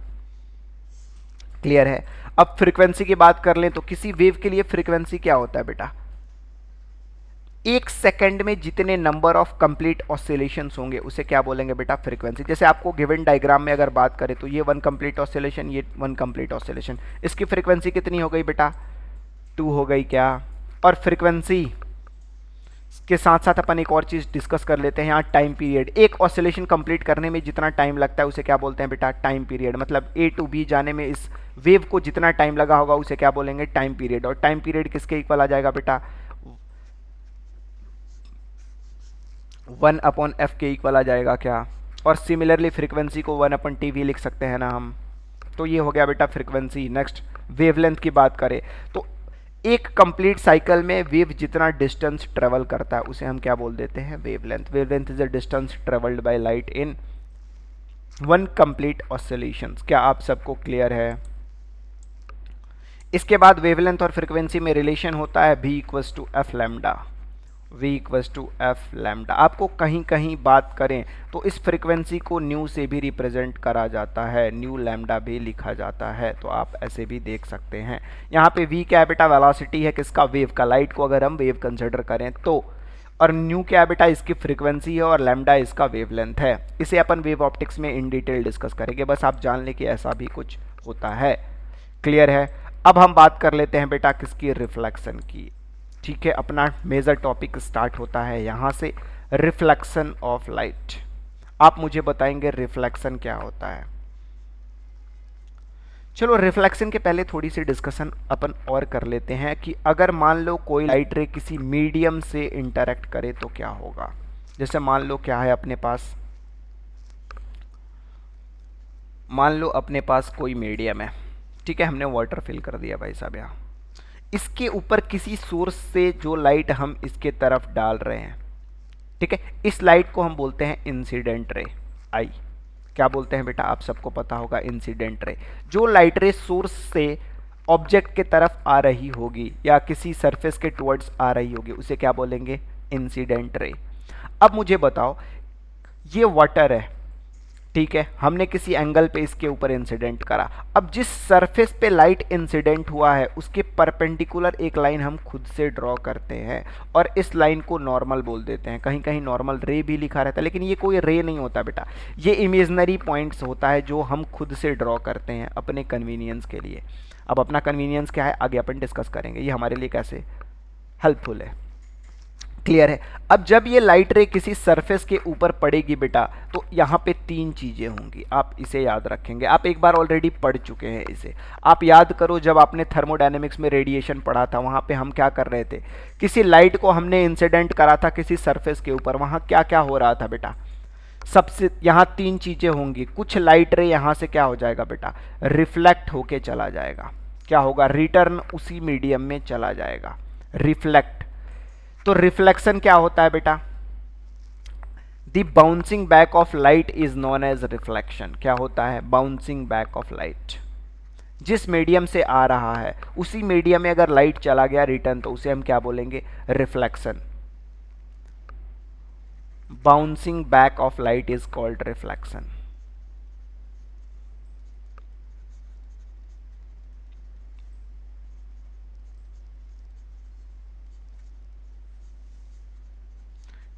क्लियर है। अब फ्रीक्वेंसी की बात कर लें तो किसी वेव के लिए फ्रीक्वेंसी क्या होता है बेटा, एक सेकंड में जितने नंबर ऑफ कंप्लीट ऑसिलेशंस होंगे उसे क्या बोलेंगे बेटा, फ्रीक्वेंसी। जैसे आपको गिवन डायग्राम में अगर बात करें तो ये 1 कंप्लीट ऑसिलेशन, ये 1 कंप्लीट ऑसिलेशन, इसकी फ्रीक्वेंसी कितनी हो गई बेटा, 2 हो गई क्या। और फ्रीक्वेंसी के साथ साथ अपन एक और चीज़ डिस्कस कर लेते हैं यहाँ, टाइम पीरियड। एक ऑसिलेशन कंप्लीट करने में जितना टाइम लगता है उसे क्या बोलते हैं बेटा, टाइम पीरियड। मतलब A to B जाने में इस वेव को जितना टाइम लगा होगा उसे क्या बोलेंगे, टाइम पीरियड। और टाइम पीरियड किसके इक्वल आ जाएगा बेटा, 1/f के इक्वल आ जाएगा क्या। और सिमिलरली फ्रीक्वेंसी को 1/TV लिख सकते हैं ना हम। तो ये हो गया बेटा फ्रीक्वेंसी। नेक्स्ट वेवलेंथ की बात करें तो एक कंप्लीट साइकिल में वेव जितना डिस्टेंस ट्रेवल करता है उसे हम क्या बोल देते हैं, wavelength. Wavelength is the distance travelled by light in 1 complete oscillations. क्या आप सबको क्लियर है। इसके बाद वेवलेंथ और फ्रीक्वेंसी में रिलेशन होता है v = f lambda, v = f lambda. आपको कहीं कहीं बात करें तो इस फ्रीक्वेंसी को न्यू से भी रिप्रेजेंट करा जाता है, न्यू लैम्डा भी लिखा जाता है, तो आप ऐसे भी देख सकते हैं। यहाँ पे v क्या है बेटा, वेलोसिटी है किसका, वेव का, लाइट को अगर हम वेव कंसिडर करें तो। और न्यू क्या है बेटा, इसकी फ्रीक्वेंसी है, और लैम्डा इसका वेवलेंथ है। इसे अपन वेव ऑप्टिक्स में इन डिटेल डिस्कस करेंगे, बस आप जान लें कि ऐसा भी कुछ होता है, क्लियर है। अब हम बात कर लेते हैं बेटा किसकी, रिफ्लेक्शन की। ठीक है, अपना मेजर टॉपिक स्टार्ट होता है यहाँ से, रिफ्लेक्शन ऑफ लाइट। आप मुझे बताएंगे रिफ्लेक्शन क्या होता है। चलो रिफ्लेक्शन के पहले थोड़ी सी डिस्कशन अपन और कर लेते हैं कि अगर मान लो कोई लाइट रे किसी मीडियम से इंटरेक्ट करे तो क्या होगा। जैसे मान लो क्या है अपने पास, मान लो अपने पास कोई मीडियम है, ठीक है, हमने वाटर फिल कर दिया भाई साहब यहाँ। इसके ऊपर किसी सोर्स से जो लाइट हम इसके तरफ डाल रहे हैं, ठीक है, इस लाइट को हम बोलते हैं इंसिडेंट रे, आई। क्या बोलते हैं बेटा, आप सबको पता होगा, इंसिडेंट रे। जो लाइट रे सोर्स से ऑब्जेक्ट के तरफ आ रही होगी या किसी सरफेस के टुवर्ड्स आ रही होगी उसे क्या बोलेंगे, इंसिडेंट रे। अब मुझे बताओ, ये वाटर है, ठीक है, हमने किसी एंगल पे इसके ऊपर इंसिडेंट करा। अब जिस सरफेस पे लाइट इंसिडेंट हुआ है उसके परपेंडिकुलर एक लाइन हम खुद से ड्रॉ करते हैं और इस लाइन को नॉर्मल बोल देते हैं। कहीं कहीं नॉर्मल रे भी लिखा रहता है, लेकिन ये कोई रे नहीं होता बेटा, ये इमेजनरी पॉइंट्स होता है जो हम खुद से ड्रॉ करते हैं अपने कन्वीनियंस के लिए। अब अपना कन्वीनियंस क्या है आगे अपन डिस्कस करेंगे, ये हमारे लिए कैसे हेल्पफुल है, क्लियर है। अब जब ये लाइट रे किसी सरफेस के ऊपर पड़ेगी बेटा तो यहाँ पे 3 चीज़ें होंगी, आप इसे याद रखेंगे। आप एक बार ऑलरेडी पढ़ चुके हैं इसे, आप याद करो जब आपने थर्मोडायनेमिक्स में रेडिएशन पढ़ा था, वहाँ पे हम क्या कर रहे थे, किसी लाइट को हमने इंसिडेंट करा था किसी सरफेस के ऊपर, वहाँ क्या क्या हो रहा था बेटा, सबसे यहाँ 3 चीज़ें होंगी। कुछ लाइट रे यहाँ से क्या हो जाएगा बेटा, रिफ्लेक्ट होके चला जाएगा, क्या होगा, रिटर्न उसी मीडियम में चला जाएगा, रिफ्लेक्ट। तो रिफ्लेक्शन क्या होता है बेटा, the bouncing back of light is known as reflection. क्या होता है, बाउंसिंग बैक ऑफ लाइट। जिस मीडियम से आ रहा है उसी मीडियम में अगर लाइट चला गया रिटर्न तो उसे हम क्या बोलेंगे, reflection. Bouncing back of light is called reflection.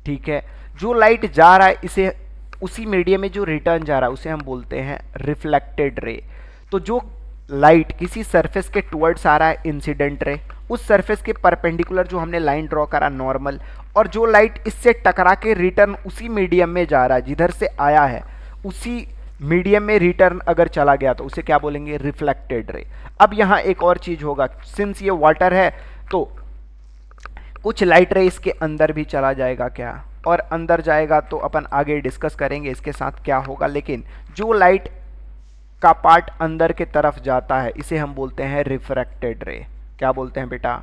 ठीक है, जो लाइट जा रहा है इसे उसी मीडियम में जो रिटर्न जा रहा है उसे हम बोलते हैं रिफ्लेक्टेड रे। तो जो लाइट किसी सरफेस के टुवर्ड्स आ रहा है इंसिडेंट रे, उस सरफेस के परपेंडिकुलर जो हमने लाइन ड्रॉ करा नॉर्मल, और जो लाइट इससे टकरा के रिटर्न उसी मीडियम में जा रहा है जिधर से आया है, उसी मीडियम में रिटर्न अगर चला गया तो उसे क्या बोलेंगे, रिफ्लेक्टेड रे। अब यहाँ एक और चीज होगा, सिंस ये वाटर है तो कुछ लाइट रे इसके अंदर भी चला जाएगा क्या, और अंदर जाएगा तो अपन आगे डिस्कस करेंगे इसके साथ क्या होगा। लेकिन जो लाइट का पार्ट अंदर के तरफ जाता है इसे हम बोलते हैं रिफ्रैक्टेड रे। क्या बोलते हैं बेटा?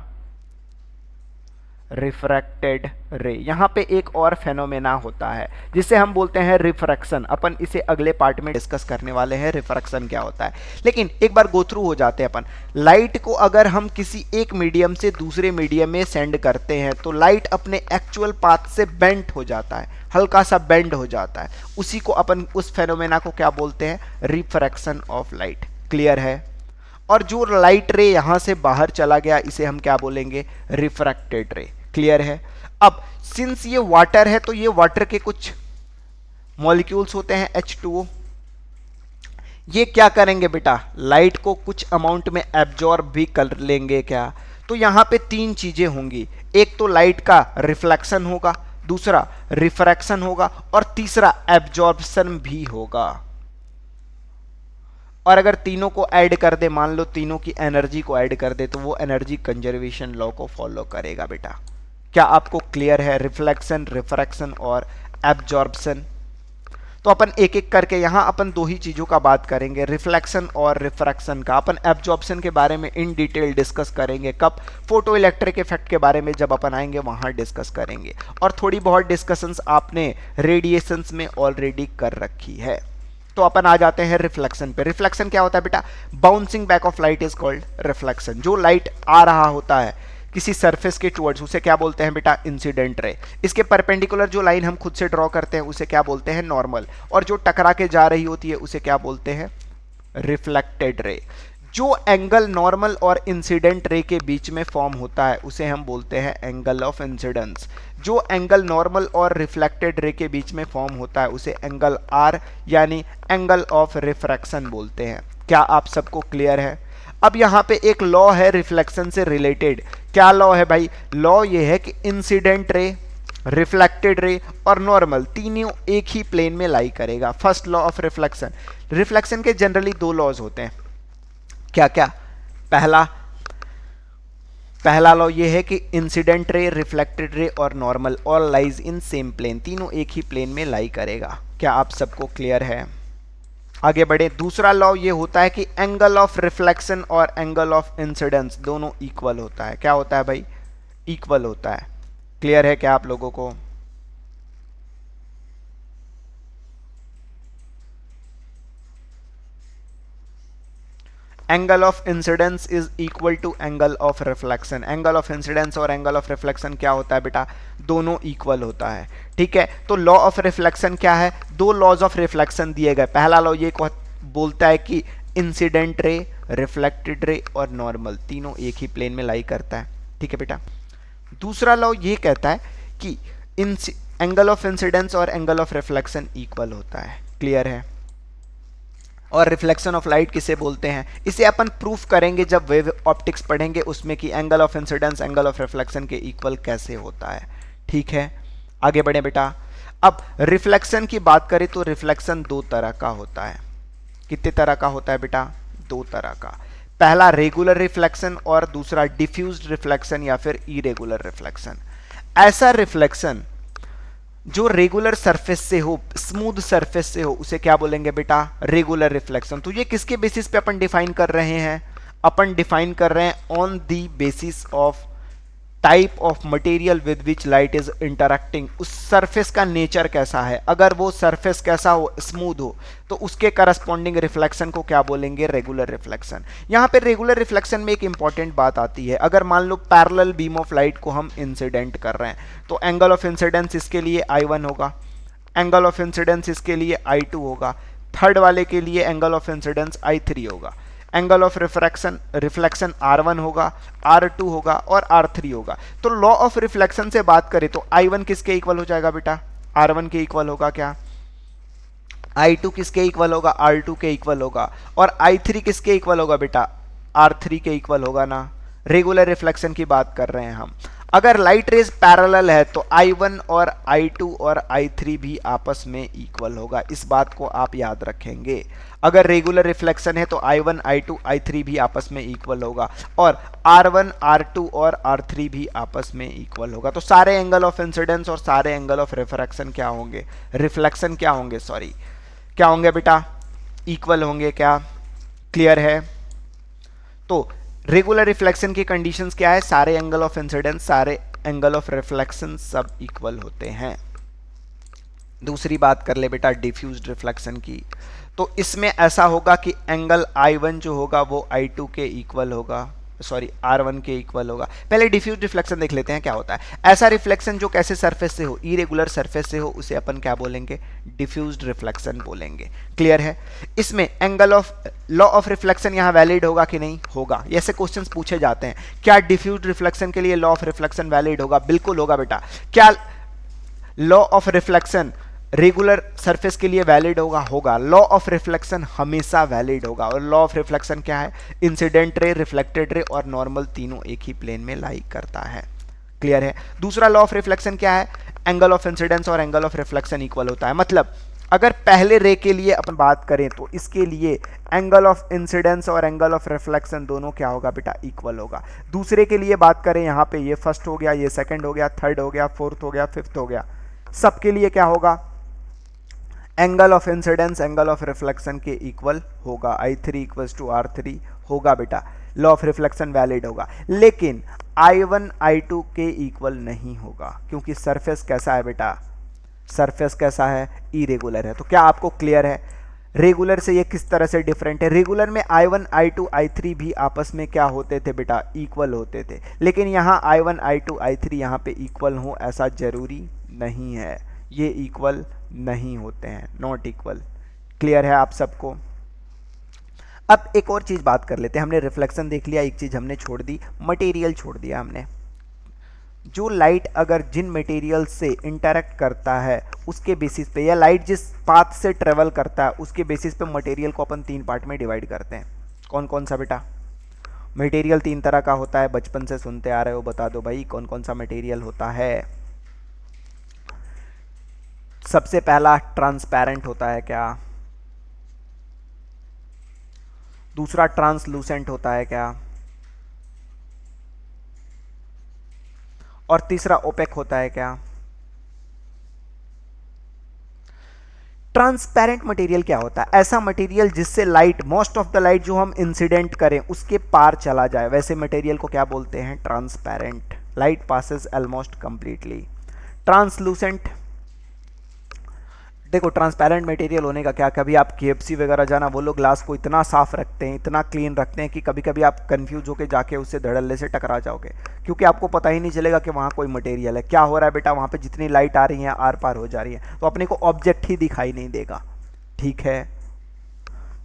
रिफ्रैक्टेड रे। यहाँ पे एक और फेनोमेना होता है जिसे हम बोलते हैं रिफ्रैक्शन। अपन इसे अगले पार्ट में डिस्कस करने वाले हैं, रिफ्रैक्शन क्या होता है। लेकिन एक बार गो थ्रू हो जाते हैं अपन। लाइट को अगर हम किसी एक मीडियम से दूसरे मीडियम में सेंड करते हैं तो लाइट अपने एक्चुअल पाथ से बेंड हो जाता है, हल्का सा बेंड हो जाता है। उसी को अपन, उस फेनोमेना को क्या बोलते हैं? Refraction of light. क्लियर है? और जो लाइट रे यहां से बाहर चला गया इसे हम क्या बोलेंगे? रिफ्रैक्टेड रे। क्लियर है? अब सिंस ये वाटर है तो ये वाटर के कुछ मॉलिक्यूल्स होते हैं H2O। ये क्या करेंगे बेटा? लाइट को कुछ अमाउंट में एब्जॉर्ब भी कर लेंगे क्या? तो यहां पे तीन चीजें होंगी। एक तो लाइट का रिफ्लेक्शन होगा, दूसरा रिफ्रैक्शन होगा और तीसरा एब्जॉर्प्शन भी होगा। और अगर तीनों को ऐड कर दे, मान लो तीनों की एनर्जी को ऐड कर दे, तो वो एनर्जी कंजर्वेशन लॉ को फॉलो करेगा बेटा। क्या आपको क्लियर है? रिफ्लेक्शन, रिफ्रैक्शन और एब्जॉर्प्शन। तो अपन एक एक करके यहां अपन दो ही चीजों का बात करेंगे, रिफ्लेक्शन और रिफ्रैक्शन का। अपन एब्जॉर्प्शन के बारे में इन डिटेल डिस्कस करेंगे कब? फोटो इलेक्ट्रिक इफेक्ट के बारे में जब अपन आएंगे वहां डिस्कस करेंगे। और थोड़ी बहुत डिस्कशंस आपने रेडिएशंस में ऑलरेडी कर रखी है। तो अपन आ जाते हैं रिफ्लेक्शन पे। रिफ्लेक्शन क्या होता है बेटा? Bouncing back of light is called reflection. जो लाइट आ रहा होता है किसी सरफेस के टुवर्ड्स, उसे क्या बोलते हैं बेटा? Incident ray. इसके परपेंडिकुलर जो लाइन हम खुद से ड्रॉ करते हैं उसे क्या बोलते हैं? नॉर्मल। और जो टकरा के जा रही होती है उसे क्या बोलते हैं? Reflected ray. जो एंगल नॉर्मल और इंसिडेंट रे के बीच में फॉर्म होता है उसे हम बोलते हैं एंगल ऑफ इंसिडेंस। जो एंगल नॉर्मल और रिफ्लेक्टेड रे के बीच में फॉर्म होता है उसे एंगल आर यानी एंगल ऑफ रिफ्रैक्शन बोलते हैं। क्या आप सबको क्लियर है? अब यहाँ पे एक लॉ है रिफ्लेक्शन से रिलेटेड। क्या लॉ है भाई? लॉ ये है कि इंसिडेंट रे, रिफ्लेक्टेड रे और नॉर्मल तीनों एक ही प्लेन में लाई करेगा। First law of reflection. Reflection के जनरली दो लॉज होते हैं। क्या क्या? पहला लॉ ये है कि इंसिडेंट रे, रिफ्लेक्टेड रे और normal all lies in same plane. तीनों एक ही प्लेन में लाई करेगा। क्या आप सबको क्लियर है? आगे बढ़े। दूसरा लॉ ये होता है कि एंगल ऑफ रिफ्लेक्शन और एंगल ऑफ इंसिडेंस दोनों इक्वल होता है। क्या होता है भाई? इक्वल होता है। क्लियर है क्या आप लोगों को? Angle of incidence is equal to angle of reflection. Angle of incidence और एंगल ऑफ रिफ्लेक्शन क्या होता है बेटा? दोनों इक्वल होता है। ठीक है, तो लॉ ऑफ रिफ्लेक्शन क्या है? दो लॉज ऑफ रिफ्लेक्शन दिए गए। पहला लॉ ये बोलता है कि इंसिडेंट रे, रिफ्लेक्टेड रे और नॉर्मल तीनों एक ही प्लेन में लाई करता है। ठीक है बेटा। दूसरा लॉ ये कहता है कि एंगल ऑफ इंसिडेंस और एंगल ऑफ रिफ्लेक्शन इक्वल होता है। क्लियर है? और रिफ्लेक्शन ऑफ लाइट किसे बोलते हैं? इसे अपन प्रूफ करेंगे जब वेव ऑप्टिक्स पढ़ेंगे उसमें कि angle of incidence angle of reflection के इक्वल कैसे होता है। ठीक है, आगे बढ़े बेटा। अब रिफ्लेक्शन की बात करें तो रिफ्लेक्शन दो तरह का होता है। कितने तरह का होता है बेटा? दो तरह का। पहला रेगुलर रिफ्लेक्शन और दूसरा डिफ्यूज्ड रिफ्लेक्शन या फिर इरेगुलर रिफ्लेक्शन। ऐसा रिफ्लेक्शन जो रेगुलर सरफेस से हो, स्मूथ सरफेस से हो, उसे क्या बोलेंगे बेटा? Regular reflection. तो ये किसके बेसिस पे अपन डिफाइन कर रहे हैं? अपन डिफाइन कर रहे हैं on the basis of type of material with which light is interacting. उस सरफेस का नेचर कैसा है। अगर वो सरफेस कैसा हो, स्मूथ हो, तो उसके करस्पॉन्डिंग रिफ्लेक्शन को क्या बोलेंगे? Regular reflection. यहां पे रेगुलर रिफ्लेक्शन में एक इंपॉर्टेंट बात आती है। अगर मान लो पैरेलल बीम ऑफ लाइट को हम इंसिडेंट कर रहे हैं तो एंगल ऑफ इंसिडेंस इसके लिए I1 होगा, एंगल ऑफ इंसिडेंस इसके लिए I2 होगा, थर्ड वाले के लिए एंगल ऑफ इंसिडेंस I3 होगा, एंगल ऑफ रिफ्लेक्शन R1 होगा, R2 होगा और R3 होगा। तो लॉ ऑफ रिफ्लेक्शन से बात करें तो I1 किसके इक्वल हो जाएगा बेटा? R1 के इक्वल होगा। क्या I2 किसके इक्वल होगा? R2 के इक्वल होगा। और I3 किसके इक्वल होगा बेटा? R3 के इक्वल होगा ना। रेगुलर रिफ्लेक्शन की बात कर रहे हैं हम। अगर लाइट रेज पैरेलल है तो I1 और I2 और I3 भी आपस में इक्वल होगा। इस बात को आप याद रखेंगे। अगर रेगुलर रिफ्लेक्शन है तो I1, I2, I3 भी आपस में इक्वल होगा और R1, R2 और R3 भी आपस में इक्वल होगा। तो सारे एंगल ऑफ इंसिडेंस और सारे एंगल ऑफ रिफ्रैक्शन क्या होंगे? रिफ्लेक्शन क्या होंगे? सॉरी, क्या होंगे बेटा? इक्वल होंगे। क्या क्लियर है? तो रेगुलर रिफ्लेक्शन की कंडीशंस क्या है, सारे एंगल ऑफ इंसिडेंस सारे एंगल ऑफ रिफ्लेक्शन सब इक्वल होते हैं। दूसरी बात कर ले बेटा डिफ्यूज्ड रिफ्लेक्शन की, तो इसमें ऐसा होगा कि एंगल I1 जो होगा वो I2 के इक्वल होगा, सॉरी R1 के इक्वल होगा। पहले डिफ्यूज रिफ्लेक्शन देख लेते हैं क्या होता है। ऐसा रिफ्लेक्शन जो कैसे सरफेस से हो, इरेगुलर सरफेस से हो, उसे अपन क्या बोलेंगे, डिफ्यूज्ड रिफ्लेक्शन बोलेंगे। क्लियर है। इसमें angle of law of reflection यहाँ वैलिड होगा कि नहीं होगा, ऐसे क्वेश्चंस पूछे जाते हैं। क्या डिफ्यूज्ड रिफ्लेक्शन के लिए लॉ ऑफ रिफ्लेक्शन वैलिड होगा, बिल्कुल होगा बेटा। क्या law of reflection regular surface के लिए वैलिड होगा। लॉ ऑफ रिफ्लेक्शन हमेशा वैलिड होगा। और लॉ ऑफ रिफ्लेक्शन क्या है, इंसिडेंट रे, रिफ्लेक्टेड रे और नॉर्मल तीनों एक ही प्लेन में लाई करता है। क्लियर है। दूसरा लॉ ऑफ रिफ्लेक्शन क्या है, एंगल ऑफ इंसिडेंस और एंगल ऑफ रिफ्लेक्शन इक्वल होता है। मतलब अगर पहले रे के लिए अपन बात करें तो इसके लिए एंगल ऑफ इंसिडेंस और एंगल ऑफ रिफ्लेक्शन दोनों क्या होगा बेटा, इक्वल होगा। दूसरे के लिए बात करें, यहाँ पे ये फर्स्ट हो गया, ये सेकंड हो गया, थर्ड हो गया, फोर्थ हो गया, फिफ्थ हो गया, सबके लिए क्या होगा, angle of incidence angle of reflection के इक्वल होगा। I3 इक्वल्स टू R3 होगा बेटा, लॉ ऑफ रिफ्लेक्शन वैलिड होगा। लेकिन I1 I2 के इक्वल नहीं होगा, क्योंकि सरफेस कैसा है बेटा, सरफेस कैसा है, इरेगुलर है। तो क्या आपको क्लियर है, रेगुलर से ये किस तरह से डिफरेंट है। रेगुलर में I1 I2 I3 भी आपस में क्या होते थे बेटा, इक्वल होते थे। लेकिन यहाँ I1 I2 I3 यहाँ पे इक्वल हो ऐसा जरूरी नहीं है, ये इक्वल नहीं होते हैं, नॉट इक्वल। क्लियर है आप सबको। अब एक और चीज बात कर लेते हैं। हमने रिफ्लेक्शन देख लिया, एक चीज हमने छोड़ दी, मटेरियल छोड़ दिया हमने। जो लाइट अगर जिन मटेरियल से इंटरेक्ट करता है उसके बेसिस पे, या लाइट जिस पाथ से ट्रेवल करता है उसके बेसिस पे मटेरियल को अपन तीन पार्ट में डिवाइड करते हैं। कौन कौन सा बेटा, मटेरियल तीन तरह का होता है, बचपन से सुनते आ रहे हो, बता दो भाई कौन कौन सा मटेरियल होता है। सबसे पहला ट्रांसपेरेंट होता है क्या, दूसरा ट्रांसलूसेंट होता है क्या, और तीसरा ओपेक होता है क्या। ट्रांसपेरेंट मटेरियल क्या होता है, ऐसा मटेरियल जिससे light, most of the light जो हम इंसिडेंट करें उसके पार चला जाए, वैसे मटेरियल को क्या बोलते हैं, transparent. Light passes almost completely. Translucent, देखो ट्रांसपेरेंट मटेरियल होने का क्या, कभी आप KFC वगैरह जाना, वो लोग ग्लास को इतना साफ रखते हैं, इतना क्लीन रखते हैं कि कभी कभी आप कंफ्यूज होकर जाके उससे धड़ल्ले से टकरा जाओगे, क्योंकि आपको पता ही नहीं चलेगा कि वहाँ कोई मटेरियल है। क्या हो रहा है बेटा, वहाँ पे जितनी लाइट आ रही है आर पार हो जा रही है, तो अपने को ऑब्जेक्ट ही दिखाई नहीं देगा। ठीक है।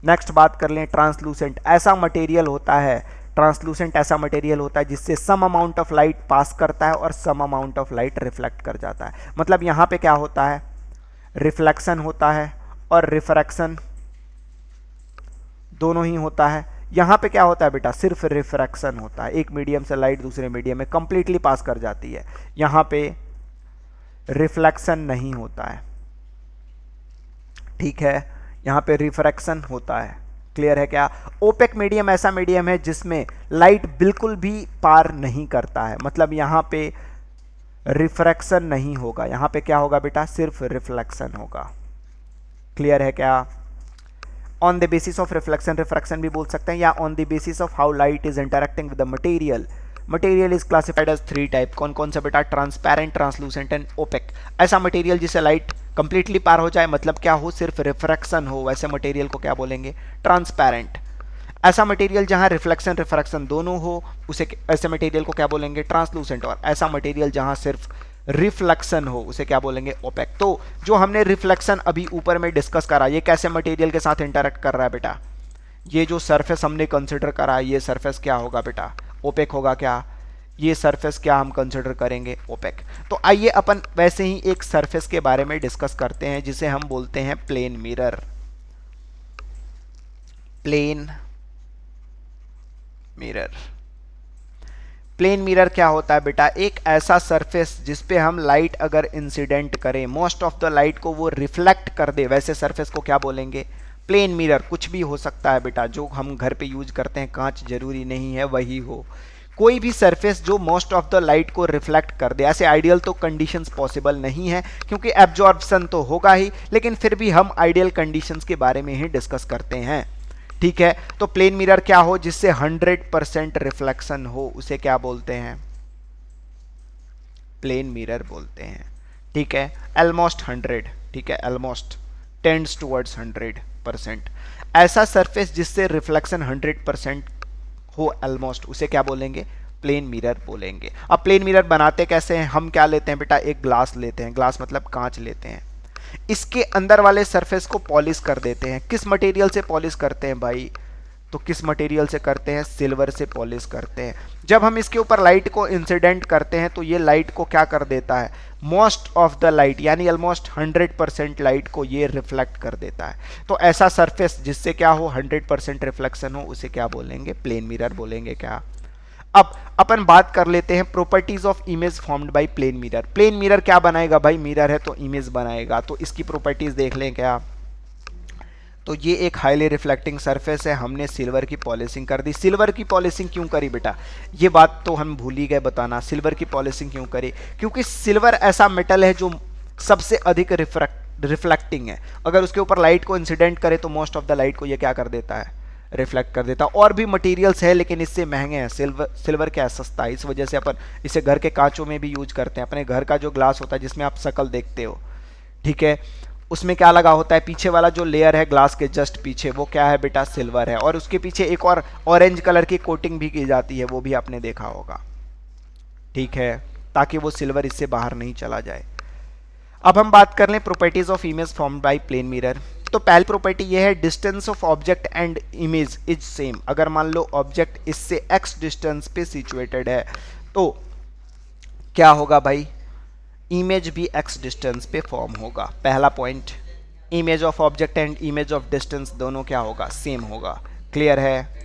नेक्स्ट बात कर लें, ट्रांसलूसेंट। ऐसा मटेरियल होता है, ट्रांसलूसेंट ऐसा मटेरियल होता है जिससे some amount of light pass करता है और some amount of light reflect कर जाता है। मतलब यहाँ पे क्या होता है, रिफ्लेक्शन होता है और रिफ्रैक्शन दोनों ही होता है। यहां पे क्या होता है बेटा, सिर्फ रिफ्रैक्शन होता है, एक मीडियम से लाइट दूसरे मीडियम में कंप्लीटली पास कर जाती है। यहां पे रिफ्लेक्शन नहीं होता है। ठीक है, यहां पे रिफ्रैक्शन होता है। क्लियर है क्या। ओपेक मीडियम ऐसा मीडियम है जिसमें लाइट बिल्कुल भी पार नहीं करता है, मतलब यहां पे रिफ्रैक्शन नहीं होगा, यहां पे क्या होगा बेटा, सिर्फ रिफ्लेक्शन होगा। क्लियर है क्या। On the basis of reflection, refraction भी बोल सकते हैं, या on the basis of how light is interacting with the material. Material is classified as 3 type. कौन कौन सा बेटा, ट्रांसपेरेंट, ट्रांसलूसेंट एंड ओपेक। ऐसा मटेरियल जिसे लाइट कंप्लीटली पार हो जाए, मतलब क्या हो, सिर्फ रिफ्रैक्शन हो, वैसे मटेरियल को क्या बोलेंगे, ट्रांसपेरेंट। ऐसा मटेरियल जहां रिफ्लेक्शन रिफ्रैक्शन दोनों हो, उसे ऐसे मटेरियल को क्या बोलेंगे, ट्रांसलूसेंट। और ऐसा मटेरियल जहां सिर्फ रिफ्लेक्शन हो उसे क्या बोलेंगे, ओपेक। तो जो हमने रिफ्लेक्शन अभी ऊपर में डिस्कस करा, ये कैसे मटेरियल के साथ इंटरेक्ट कर रहा है बेटा, ये जो सरफेस हमने कंसिडर करा, ये सरफेस क्या होगा बेटा, ओपेक होगा क्या। ये सरफेस क्या हम कंसिडर करेंगे, ओपेक। तो आइए अपन वैसे ही एक सरफेस के बारे में डिस्कस करते हैं जिसे हम बोलते हैं plane mirror. Plane mirror, plane mirror क्या होता है बेटा, एक ऐसा सरफेस जिस पे हम लाइट अगर इंसिडेंट करें, मोस्ट ऑफ द लाइट को वो रिफ्लेक्ट कर दे, वैसे सरफेस को क्या बोलेंगे, प्लेन मिरर। कुछ भी हो सकता है बेटा, जो हम घर पे यूज करते हैं, कांच जरूरी नहीं है वही हो, कोई भी सरफेस जो मोस्ट ऑफ द लाइट को रिफ्लेक्ट कर दे। ऐसे आइडियल तो कंडीशंस पॉसिबल नहीं है, क्योंकि एब्जॉर्प्शन तो होगा ही, लेकिन फिर भी हम आइडियल कंडीशंस के बारे में ही डिस्कस करते हैं। ठीक है, तो प्लेन मिरर क्या हो, जिससे 100% रिफ्लेक्शन हो, उसे क्या बोलते हैं, प्लेन मिरर बोलते हैं। ठीक है, ऑलमोस्ट 100, ठीक है, ऑलमोस्ट टेंड्स टुवर्ड्स 100%। ऐसा सरफेस जिससे रिफ्लेक्शन 100% हो ऑलमोस्ट, उसे क्या बोलेंगे, प्लेन मिरर बोलेंगे। अब प्लेन मिरर बनाते कैसे हैं, हम क्या लेते हैं बेटा, एक ग्लास लेते हैं, ग्लास मतलब कांच लेते हैं, इसके अंदर वाले सरफेस को पॉलिश कर देते हैं। किस मटेरियल से पॉलिश करते हैं भाई, तो किस मटेरियल से करते हैं, सिल्वर से पॉलिश करते हैं। जब हम इसके ऊपर लाइट को इंसिडेंट करते हैं तो ये लाइट को क्या कर देता है, मोस्ट ऑफ द लाइट यानी ऑलमोस्ट 100% लाइट को ये रिफ्लेक्ट कर देता है। तो ऐसा सरफेस जिससे क्या हो, 100% रिफ्लेक्शन हो, उसे क्या बोलेंगे, प्लेन मिरर बोलेंगे। क्या, अब अपन बात कर लेते हैं properties of image formed by plane mirror. Plane mirror क्या बनाएगा भाई, मिरर है तो इमेज बनाएगा, तो इसकी प्रॉपर्टीज देख लें क्या। तो ये एक हाईली रिफ्लेक्टिंग सरफेस है, हमने सिल्वर की पॉलिशिंग कर दी। सिल्वर की पॉलिशिंग क्यों करी बेटा, ये बात तो हम भूल ही गए बताना, सिल्वर की पॉलिशिंग क्यों करी, क्योंकि सिल्वर ऐसा मेटल है जो सबसे अधिक रिफ्लेक्टिंग है। अगर उसके ऊपर लाइट को इंसिडेंट करे तो मोस्ट ऑफ द लाइट को ये क्या कर देता है, रिफ्लेक्ट कर देता। और भी मटेरियल्स है लेकिन इससे महंगे हैं, सिल्वर क्या है, सस्ता है, इस वजह से अपन इसे घर के कांचों में भी यूज करते हैं। अपने घर का जो ग्लास होता है जिसमें आप शक्ल देखते हो, ठीक है, उसमें क्या लगा होता है, पीछे वाला जो लेयर है ग्लास के जस्ट पीछे, वो क्या है बेटा, सिल्वर है। और उसके पीछे एक और ऑरेंज कलर की कोटिंग भी की जाती है, वो भी आपने देखा होगा, ठीक है, ताकि वो सिल्वर इससे बाहर नहीं चला जाए। अब हम बात कर लें properties of image formed by plane mirror. तो पहली प्रॉपर्टी ये है, distance of object and image is same. अगर मान लो ऑब्जेक्ट इससे x डिस्टेंस पे सिचुएटेड है तो क्या होगा भाई, इमेज भी x डिस्टेंस पे फॉर्म होगा। पहला point, image of object and image of distance दोनों क्या होगा, सेम होगा। क्लियर है।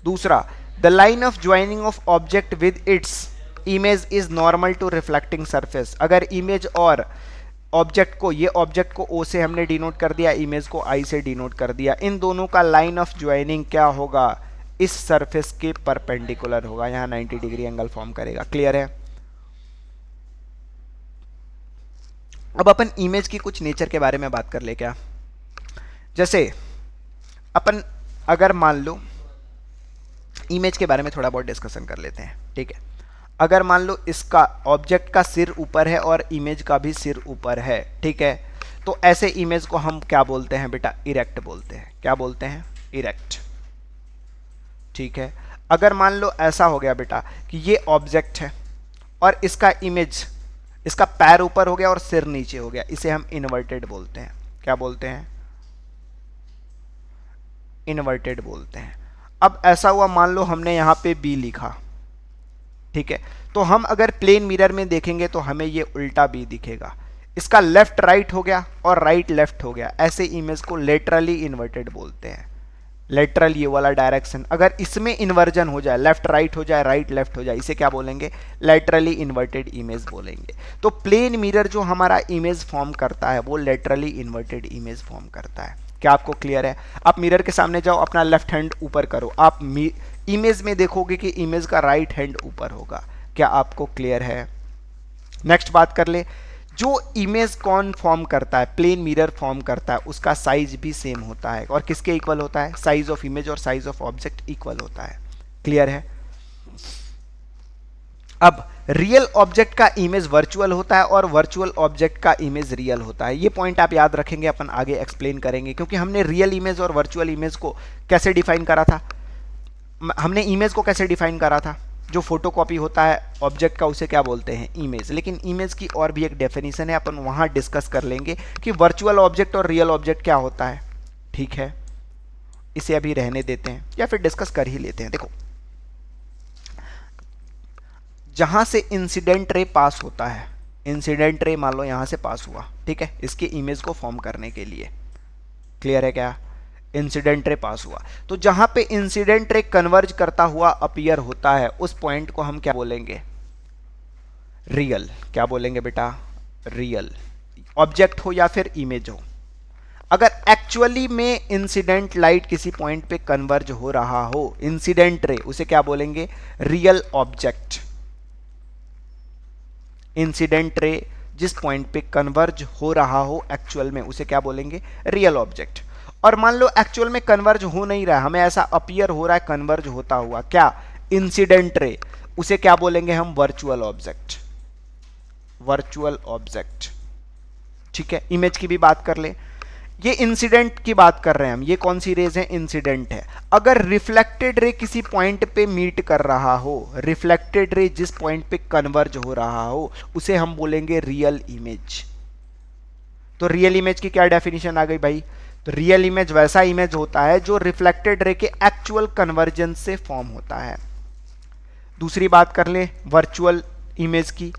दूसरा, the line of joining of object with its image is normal to reflecting surface. अगर इमेज और ऑब्जेक्ट को, ये ऑब्जेक्ट को O से हमने डिनोट कर दिया, इमेज को I से डिनोट कर दिया, इन दोनों का लाइन ऑफ ज्वाइनिंग क्या होगा, इस सरफेस के परपेंडिकुलर होगा, यहां 90 डिग्री एंगल फॉर्म करेगा। क्लियर है। अब अपन इमेज की कुछ नेचर के बारे में बात कर ले क्या, जैसे अपन अगर मान लो इमेज के बारे में थोड़ा बहुत डिस्कशन कर लेते हैं, ठीक है। अगर मान लो इसका ऑब्जेक्ट का सिर ऊपर है और इमेज का भी सिर ऊपर है, ठीक है, तो ऐसे इमेज को हम क्या बोलते हैं बेटा, इरेक्ट बोलते हैं। क्या बोलते हैं, इरेक्ट, ठीक है। अगर मान लो ऐसा हो गया बेटा कि ये ऑब्जेक्ट है और इसका इमेज, इसका पैर ऊपर हो गया और सिर नीचे हो गया, इसे हम इन्वर्टेड बोलते हैं। क्या बोलते हैं, इन्वर्टेड बोलते हैं। अब ऐसा हुआ, मान लो हमने यहां पे बी लिखा, ठीक है, तो हम अगर प्लेन मिरर में देखेंगे तो हमें ये उल्टा बी दिखेगा, इसका लेफ्ट राइट हो गया और राइट लेफ्ट हो गया। ऐसे इमेज को लेटरली इन्वर्टेड बोलते हैं। लेटरल ये वाला डायरेक्शन, अगर इसमें इन्वर्जन हो जाए, लेफ्ट राइट हो जाए, राइट लेफ्ट हो जाए, इसे क्या बोलेंगे, लेटरली इन्वर्टेड इमेज बोलेंगे। तो प्लेन मिरर जो हमारा इमेज फॉर्म करता है वो लेटरली इन्वर्टेड इमेज फॉर्म करता है। क्या आपको क्लियर है। आप मिरर के सामने जाओ, अपना लेफ्ट हैंड ऊपर करो, आप इमेज में देखोगे कि इमेज का राइट हैंड ऊपर होगा। क्या आपको क्लियर है। नेक्स्ट बात कर ले, जो इमेज कौन फॉर्म करता है, प्लेन मिरर फॉर्म करता है, उसका साइज भी सेम होता है। और किसके इक्वल होता है, साइज ऑफ इमेज और साइज ऑफ ऑब्जेक्ट इक्वल होता है। क्लियर है। अब रियल ऑब्जेक्ट का इमेज वर्चुअल होता है और वर्चुअल ऑब्जेक्ट का इमेज रियल होता है। ये पॉइंट आप याद रखेंगे, अपन आगे एक्सप्लेन करेंगे, क्योंकि हमने रियल इमेज और वर्चुअल इमेज को कैसे डिफाइन करा था, हमने इमेज को कैसे डिफाइन करा था, जो फोटोकॉपी होता है ऑब्जेक्ट का उसे क्या बोलते हैं, इमेज। लेकिन इमेज की और भी एक डेफिनेशन है, अपन वहां डिस्कस कर लेंगे कि वर्चुअल ऑब्जेक्ट और रियल ऑब्जेक्ट क्या होता है। ठीक है, इसे अभी रहने देते हैं या फिर डिस्कस कर ही लेते हैं। देखो, जहां से इंसिडेंट रे पास होता है, इंसिडेंट रे मान लो यहां से पास हुआ, ठीक है, इसके इमेज को फॉर्म करने के लिए। क्लियर है क्या, इंसिडेंट रे पास हुआ, तो जहां पे इंसिडेंट रे कन्वर्ज करता हुआ अपीयर होता है, उस पॉइंट को हम क्या बोलेंगे, रियल। क्या बोलेंगे बेटा, रियल। ऑब्जेक्ट हो या फिर इमेज हो, अगर एक्चुअली में इंसिडेंट लाइट किसी पॉइंट पे कन्वर्ज हो रहा हो, इंसिडेंट रे, उसे क्या बोलेंगे, रियल ऑब्जेक्ट। इंसिडेंट रे जिस पॉइंट पे कन्वर्ज हो रहा हो एक्चुअल में, उसे क्या बोलेंगे, रियल ऑब्जेक्ट। और मान लो एक्चुअल में कन्वर्ज हो नहीं रहा है, हमें ऐसा अपीयर हो रहा है कन्वर्ज होता हुआ, क्या, इंसिडेंट रे, उसे क्या बोलेंगे हम, वर्चुअल ऑब्जेक्ट, वर्चुअल ऑब्जेक्ट। ठीक है, इमेज की भी बात कर ले, ये इंसिडेंट की बात कर रहे हैं हम, ये कौन सी रेज है, इंसिडेंट है। अगर रिफ्लेक्टेड रे किसी पॉइंट पे मीट कर रहा हो, रिफ्लेक्टेड रे जिस पॉइंट पे कन्वर्ज हो रहा हो, उसे हम बोलेंगे रियल इमेज। तो रियल इमेज की क्या डेफिनेशन आ गई भाई, तो रियल इमेज वैसा इमेज होता है जो रिफ्लेक्टेड रे के एक्चुअल कन्वर्जेंस से फॉर्म होता है। दूसरी बात कर ले वर्चुअल इमेज की,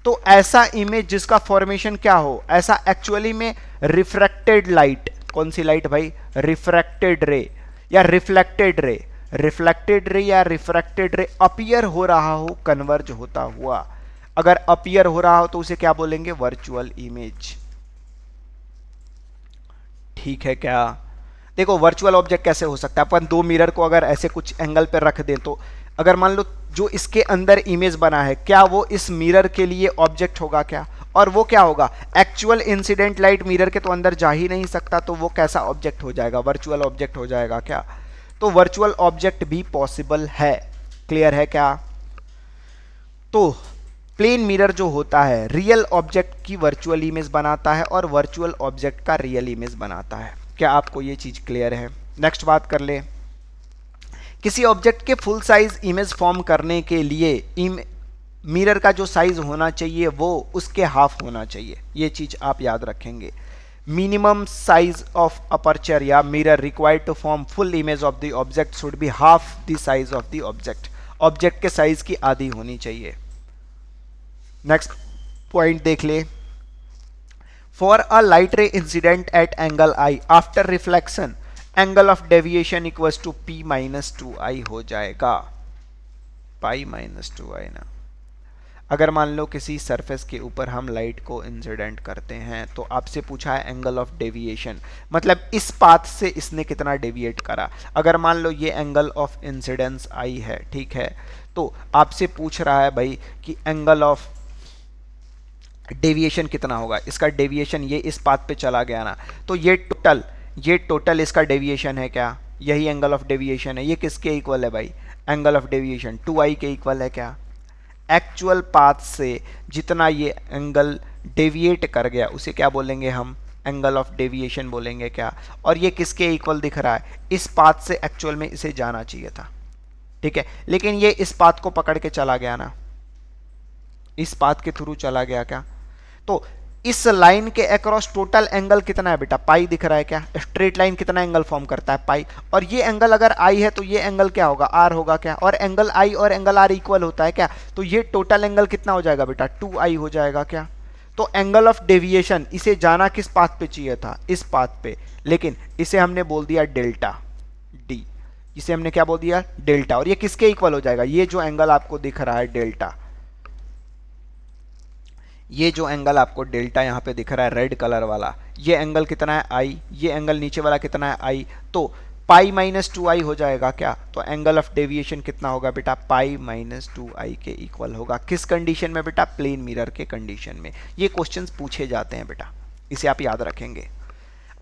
तो ऐसा इमेज जिसका फॉर्मेशन क्या हो, ऐसा एक्चुअली में रिफ्रैक्टेड लाइट, कौन सी लाइट भाई, रिफ्रैक्टेड रे या रिफ्लेक्टेड रे, रिफ्लेक्टेड रे या रिफ्रैक्टेड रे अपीयर हो रहा हो कन्वर्ज होता हुआ। अगर अपीयर हो रहा हो तो उसे क्या बोलेंगे, वर्चुअल इमेज। ठीक है क्या, देखो वर्चुअल ऑब्जेक्ट कैसे हो सकता है, अपन दो मिरर को अगर ऐसे कुछ एंगल पर रख दें, तो अगर मान लो जो इसके अंदर इमेज बना है, क्या वो इस मिरर के लिए ऑब्जेक्ट होगा क्या, और वो क्या होगा, एक्चुअल इंसिडेंट लाइट मिरर के तो अंदर जा ही नहीं सकता, तो वो कैसा ऑब्जेक्ट हो जाएगा, वर्चुअल ऑब्जेक्ट हो जाएगा क्या। तो वर्चुअल ऑब्जेक्ट भी पॉसिबल है, क्लियर है क्या। तो प्लेन मिरर जो होता है रियल ऑब्जेक्ट की वर्चुअल इमेज बनाता है और वर्चुअल ऑब्जेक्ट का रियल इमेज बनाता है। क्या आपको ये चीज क्लियर है। नेक्स्ट बात कर ले, किसी ऑब्जेक्ट के फुल साइज इमेज फॉर्म करने के लिए मिरर का जो साइज होना चाहिए वो उसके हाफ होना चाहिए, ये चीज आप याद रखेंगे। मिनिमम साइज ऑफ अपर्चर या mirror required to form full image of the object should be half the size of the object, object के साइज की आधी होनी चाहिए। नेक्स्ट पॉइंट देख ले, for a light ray incident at angle i after reflection angle of deviation equals to p minus 2i हो जाएगा, pi minus 2i ना। अगर मान लो किसी सरफेस के ऊपर हम लाइट को इंसिडेंट करते हैं, तो आपसे पूछा है एंगल ऑफ डेविएशन, मतलब इस पाथ से इसने कितना डेविएट करा। अगर मान लो ये एंगल ऑफ इंसिडेंस आई है, ठीक है, तो आपसे पूछ रहा है भाई कि एंगल ऑफ डेविएशन कितना होगा। इसका डेविएशन ये इस पाथ पे चला गया ना, तो ये टोटल इसका डेविएशन है क्या, यही एंगल ऑफ डेविएशन है। ये किसके इक्वल है भाई, एंगल ऑफ डेविएशन 2i के इक्वल है क्या। एक्चुअल पाथ से जितना ये एंगल डेविएट कर गया उसे क्या बोलेंगे हम, एंगल ऑफ डेविएशन बोलेंगे क्या। और ये किसके इक्वल दिख रहा है, इस पाथ से एक्चुअल में इसे जाना चाहिए था, ठीक है, लेकिन ये इस पाथ को पकड़ के चला गया ना, इस पाथ के थ्रू चला गया क्या। तो इस लाइन के अक्रॉस टोटल एंगल कितना है बेटा, पाई दिख रहा है क्या। स्ट्रेट लाइन कितना एंगल फॉर्म करता है, पाई। और ये एंगल अगर आई है तो ये एंगल क्या होगा, आर होगा क्या। और एंगल आई और एंगल आर इक्वल होता है क्या, तो ये टोटल एंगल कितना हो जाएगा बेटा, 2i हो जाएगा क्या। तो एंगल ऑफ डेविएशन इसे जाना किस पाथ पे चाहिए था, इस पाथ पे, लेकिन इसे हमने बोल दिया डेल्टा डी, इसे हमने क्या बोल दिया, डेल्टा। और ये किसके इक्वल हो जाएगा, ये जो एंगल आपको दिख रहा है डेल्टा, ये जो एंगल आपको डेल्टा यहाँ पे दिख रहा है रेड कलर वाला, ये एंगल कितना है आई, ये एंगल नीचे वाला कितना है आई, तो पाई माइनस 2i हो जाएगा क्या। तो एंगल ऑफ डेविएशन कितना होगा बेटा, पाई माइनस 2i के इक्वल होगा। किस कंडीशन में बेटा, प्लेन मिरर के कंडीशन में। ये क्वेश्चंस पूछे जाते हैं बेटा, इसे आप याद रखेंगे।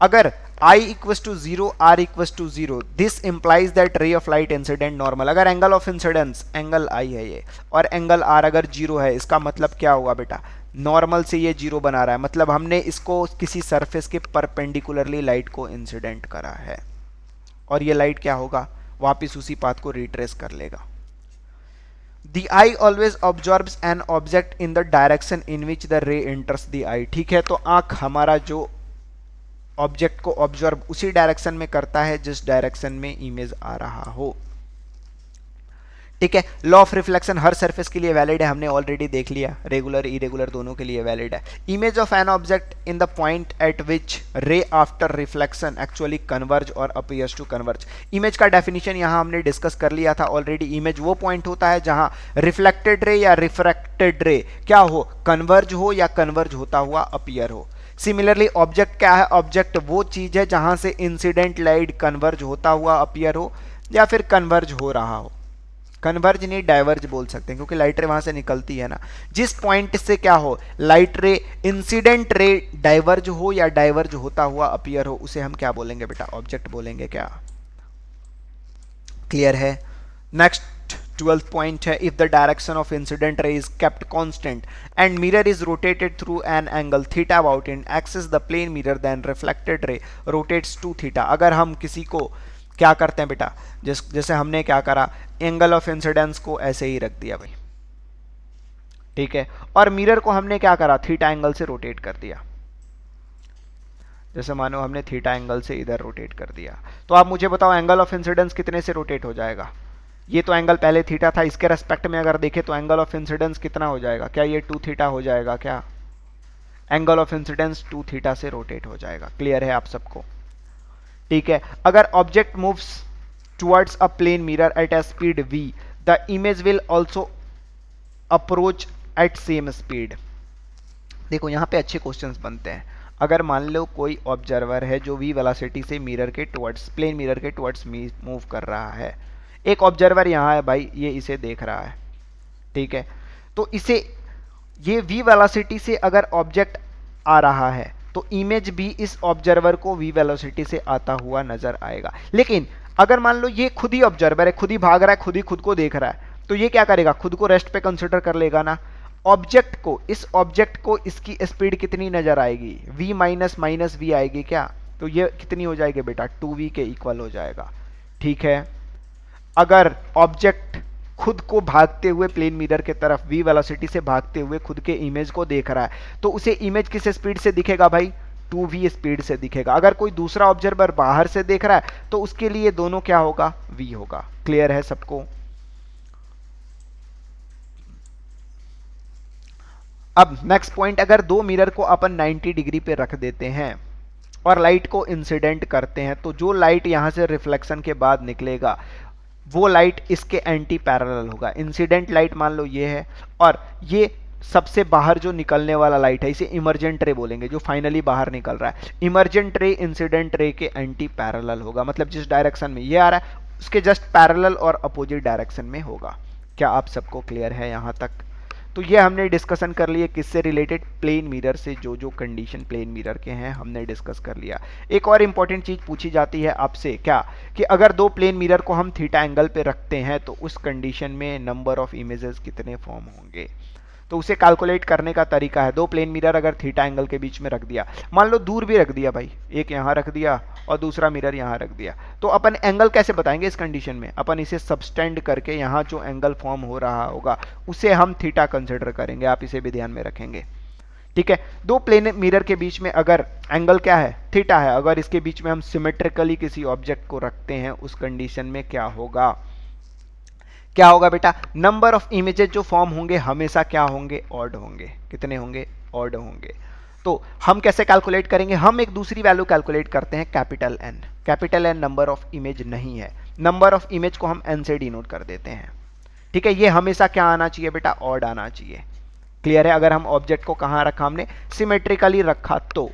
अगर I equals to 0 R equals to 0 this implies that ray of light incident normal. अगर angle of incidence angle I है ये और एंगल R अगर 0 है, इसका मतलब क्या हुआ बेटा, नॉर्मल से ये 0 बना रहा है, मतलब हमने इसको किसी सरफेस के परपेंडिकुलरली लाइट को इंसिडेंट करा है और ये लाइट क्या होगा, वापिस उसी पाथ को रिट्रेस कर लेगा। The eye always absorbs an object in the direction in which the ray enters the eye। ठीक है, तो आंख हमारा जो ऑब्जेक्ट को ऑब्जर्व उसी डायरेक्शन में करता है जिस डायरेक्शन में इमेज आ रहा हो। ठीक है, law of reflection her surface के लिए वैलिड है, हमने ऑलरेडी देख लिया, रेगुलर इरेगुलर दोनों के लिए वैलिड है। Image of an object in the point eight विच रे आफ्टर रिफ्लेक्शन एक्चुअली कन्वर्ज और अपीयर्स टू कन्वर्ज। इमेज का डेफिनेशन यहाँ हमने डिस्कस कर लिया था ऑलरेडी। इमेज वो पॉइंट होता है जहां रिफ्लेक्टेड रे या रिफ्रैक्टेड रे क्या हो, कन्वर्ज हो या कन्वर्ज होता हुआ अपीयर हो। सिमिलरली ऑब्जेक्ट क्या है, ऑब्जेक्ट वो चीज है जहां से इंसिडेंट लाइट कन्वर्ज होता हुआ अपीयर हो या फिर कन्वर्ज हो रहा हो। कन्वर्ज नहीं डाइवर्ज बोल सकते हैं, क्योंकि लाइट रे वहां से निकलती है ना। जिस पॉइंट से क्या हो, light ray incident ray diverge हो या डाइवर्ज होता हुआ अपीयर हो, उसे हम क्या बोलेंगे बेटा, ऑब्जेक्ट बोलेंगे। क्या क्लियर है? नेक्स्ट 12th पॉइंट है, if the direction of incident ray is kept constant and mirror is rotated through an angle theta about in axis the plane mirror, then reflected ray rotates two theta. अगर हम किसी को क्या करते हैं बेटा, जैसे हमने क्या करा, एंगल ऑफ इंसिडेंस को ऐसे ही रख दिया भाई, ठीक है, और मिरर को हमने क्या करा, थीटा एंगल से रोटेट कर दिया। जैसे मानो हमने थीटा एंगल से इधर रोटेट कर दिया, तो आप मुझे बताओ एंगल ऑफ इंसिडेंस कितने से रोटेट हो जाएगा? ये तो एंगल पहले थीटा था, इसके रेस्पेक्ट में अगर देखें तो एंगल ऑफ इंसिडेंस कितना हो जाएगा? क्या ये 2 थीटा हो जाएगा? क्या एंगल ऑफ इंसिडेंस 2 थीटा से रोटेट हो जाएगा। क्लियर है आप सबको? ठीक है, अगर object moves towards a plane mirror at a speed v, the image will also approach at same speed. देखो यहाँ पे अच्छे क्वेश्चंस बनते हैं। अगर मान लो कोई ऑब्जर्वर है जो v वेलोसिटी से मिरर के टुवर्ड्स, प्लेन मिरर के टुवर्ड्स मूव कर रहा है, एक ऑब्जर्वर यहाँ है भाई, ये इसे देख रहा है, ठीक है, तो इसे ये v वेलोसिटी से अगर ऑब्जेक्ट आ रहा है तो इमेज भी इस ऑब्जर्वर को v वेलोसिटी से आता हुआ नजर आएगा। लेकिन अगर मान लो ये खुद ही ऑब्जर्वर है, खुद ही भाग रहा है, खुद ही खुद को देख रहा है, तो ये क्या करेगा, खुद को रेस्ट पे कंसिडर कर लेगा ना। ऑब्जेक्ट को, इस ऑब्जेक्ट को इसकी स्पीड कितनी नजर आएगी, v माइनस माइनस वी आएगी। क्या, तो ये कितनी हो जाएगी बेटा, 2v के इक्वल हो जाएगा। ठीक है, अगर ऑब्जेक्ट खुद को भागते हुए प्लेन मिरर के तरफ v वेलोसिटी से भागते हुए खुद के इमेज को देख रहा है, तो उसे इमेज किस स्पीड से दिखेगा भाई, 2v स्पीड से दिखेगा। अगर कोई दूसरा ऑब्जर्वर बाहर से देख रहा है तो उसके लिए दोनों क्या होगा, v होगा। क्लियर है सबको? अब नेक्स्ट पॉइंट, अगर दो मिरर को अपन 90 डिग्री पे रख देते हैं और लाइट को इंसिडेंट करते हैं, तो जो लाइट यहां से रिफ्लेक्शन के बाद निकलेगा वो लाइट इसके एंटी पैरेलल होगा। इंसिडेंट लाइट मान लो ये है, और ये सबसे बाहर जो निकलने वाला लाइट है इसे इमर्जेंट रे बोलेंगे, जो फाइनली बाहर निकल रहा है। इमर्जेंट रे इंसिडेंट रे के एंटी पैरेलल होगा, मतलब जिस डायरेक्शन में ये आ रहा है उसके जस्ट पैरेलल और अपोजिट डायरेक्शन में होगा। क्या आप सबको क्लियर है यहाँ तक? तो ये हमने डिस्कशन कर लिए किससे रिलेटेड, प्लेन मिरर से, जो जो कंडीशन प्लेन मिरर के हैं हमने डिस्कस कर लिया। एक और इंपॉर्टेंट चीज पूछी जाती है आपसे, क्या कि अगर दो प्लेन मिरर को हम थीटा एंगल पे रखते हैं तो उस कंडीशन में नंबर ऑफ इमेजेस कितने फॉर्म होंगे। तो उसे कैलकुलेट करने का तरीका है, दो प्लेन मिरर अगर थीटा एंगल के बीच में रख दिया, मान लो दूर भी रख दिया भाई, एक यहाँ रख दिया और दूसरा मिरर यहाँ रख दिया, तो अपन एंगल कैसे बताएंगे इस कंडीशन में, अपन इसे सबस्टेंड करके यहाँ जो एंगल फॉर्म हो रहा होगा उसे हम थीटा कंसिडर करेंगे। आप इसे भी ध्यान में रखेंगे, ठीक है। दो प्लेन मिरर के बीच में अगर एंगल क्या है, थीटा है, अगर इसके बीच में हम सिमेट्रिकली किसी ऑब्जेक्ट को रखते हैं उस कंडीशन में क्या होगा, क्या होगा बेटा, नंबर ऑफ इमेजेस जो फॉर्म होंगे हमेशा क्या होंगे, ऑड होंगे। कितने होंगे, ऑड होंगे। तो हम कैसे कैलकुलेट करेंगे, हम एक दूसरी वैल्यू कैलकुलेट करते हैं, capital N. Capital N number of image नहीं है, नंबर ऑफ इमेज को हम एन से डिनोट कर देते हैं, ठीक है। ये हमेशा क्या आना चाहिए बेटा, ऑड आना चाहिए। क्लियर है? अगर हम ऑब्जेक्ट को कहां रखा, हमने सिमेट्रिकली रखा तो,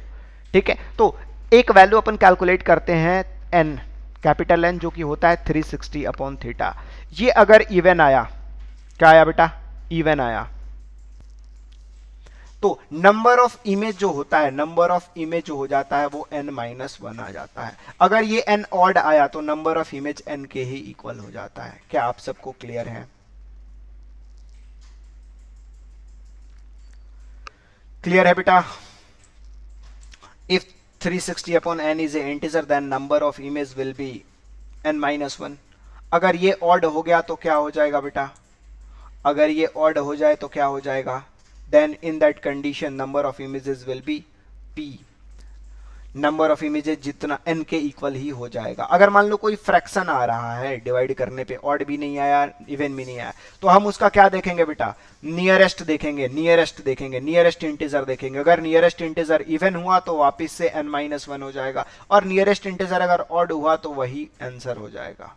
ठीक है। तो एक वैल्यू अपन कैलकुलेट करते हैं एन, कैपिटल एन, जो कि होता है 360 अपॉन थीटा। ये अगर इवन आया, क्या आया बेटा, इवन आया, तो नंबर ऑफ इमेज जो होता है, नंबर ऑफ इमेज जो हो जाता है वो n माइनस 1 आ जाता है। अगर ये n ऑड आया तो नंबर ऑफ इमेज n के ही इक्वल हो जाता है। क्या आप सबको क्लियर है? क्लियर है बेटा? If 360 upon n is a integer then number of image will be n minus 1। अगर ये ऑड हो गया तो क्या हो जाएगा बेटा, अगर ये ऑड हो जाए तो क्या हो जाएगा, then in that condition number of images will be p। Number of images जितना n के इक्वल ही हो जाएगा। अगर मान लो कोई फ्रैक्शन आ रहा है डिवाइड करने पे, ऑड भी नहीं आया इवन भी नहीं आया, तो हम उसका क्या देखेंगे बेटा, नियरेस्ट देखेंगे, नियरेस्ट देखेंगे, नियरेस्ट इंटीजर देखेंगे। अगर नियरेस्ट इंटीजर इवन हुआ तो वापस से n माइनस 1 हो जाएगा, और नियरेस्ट इंटीजर अगर ऑड हुआ तो वही आंसर हो जाएगा,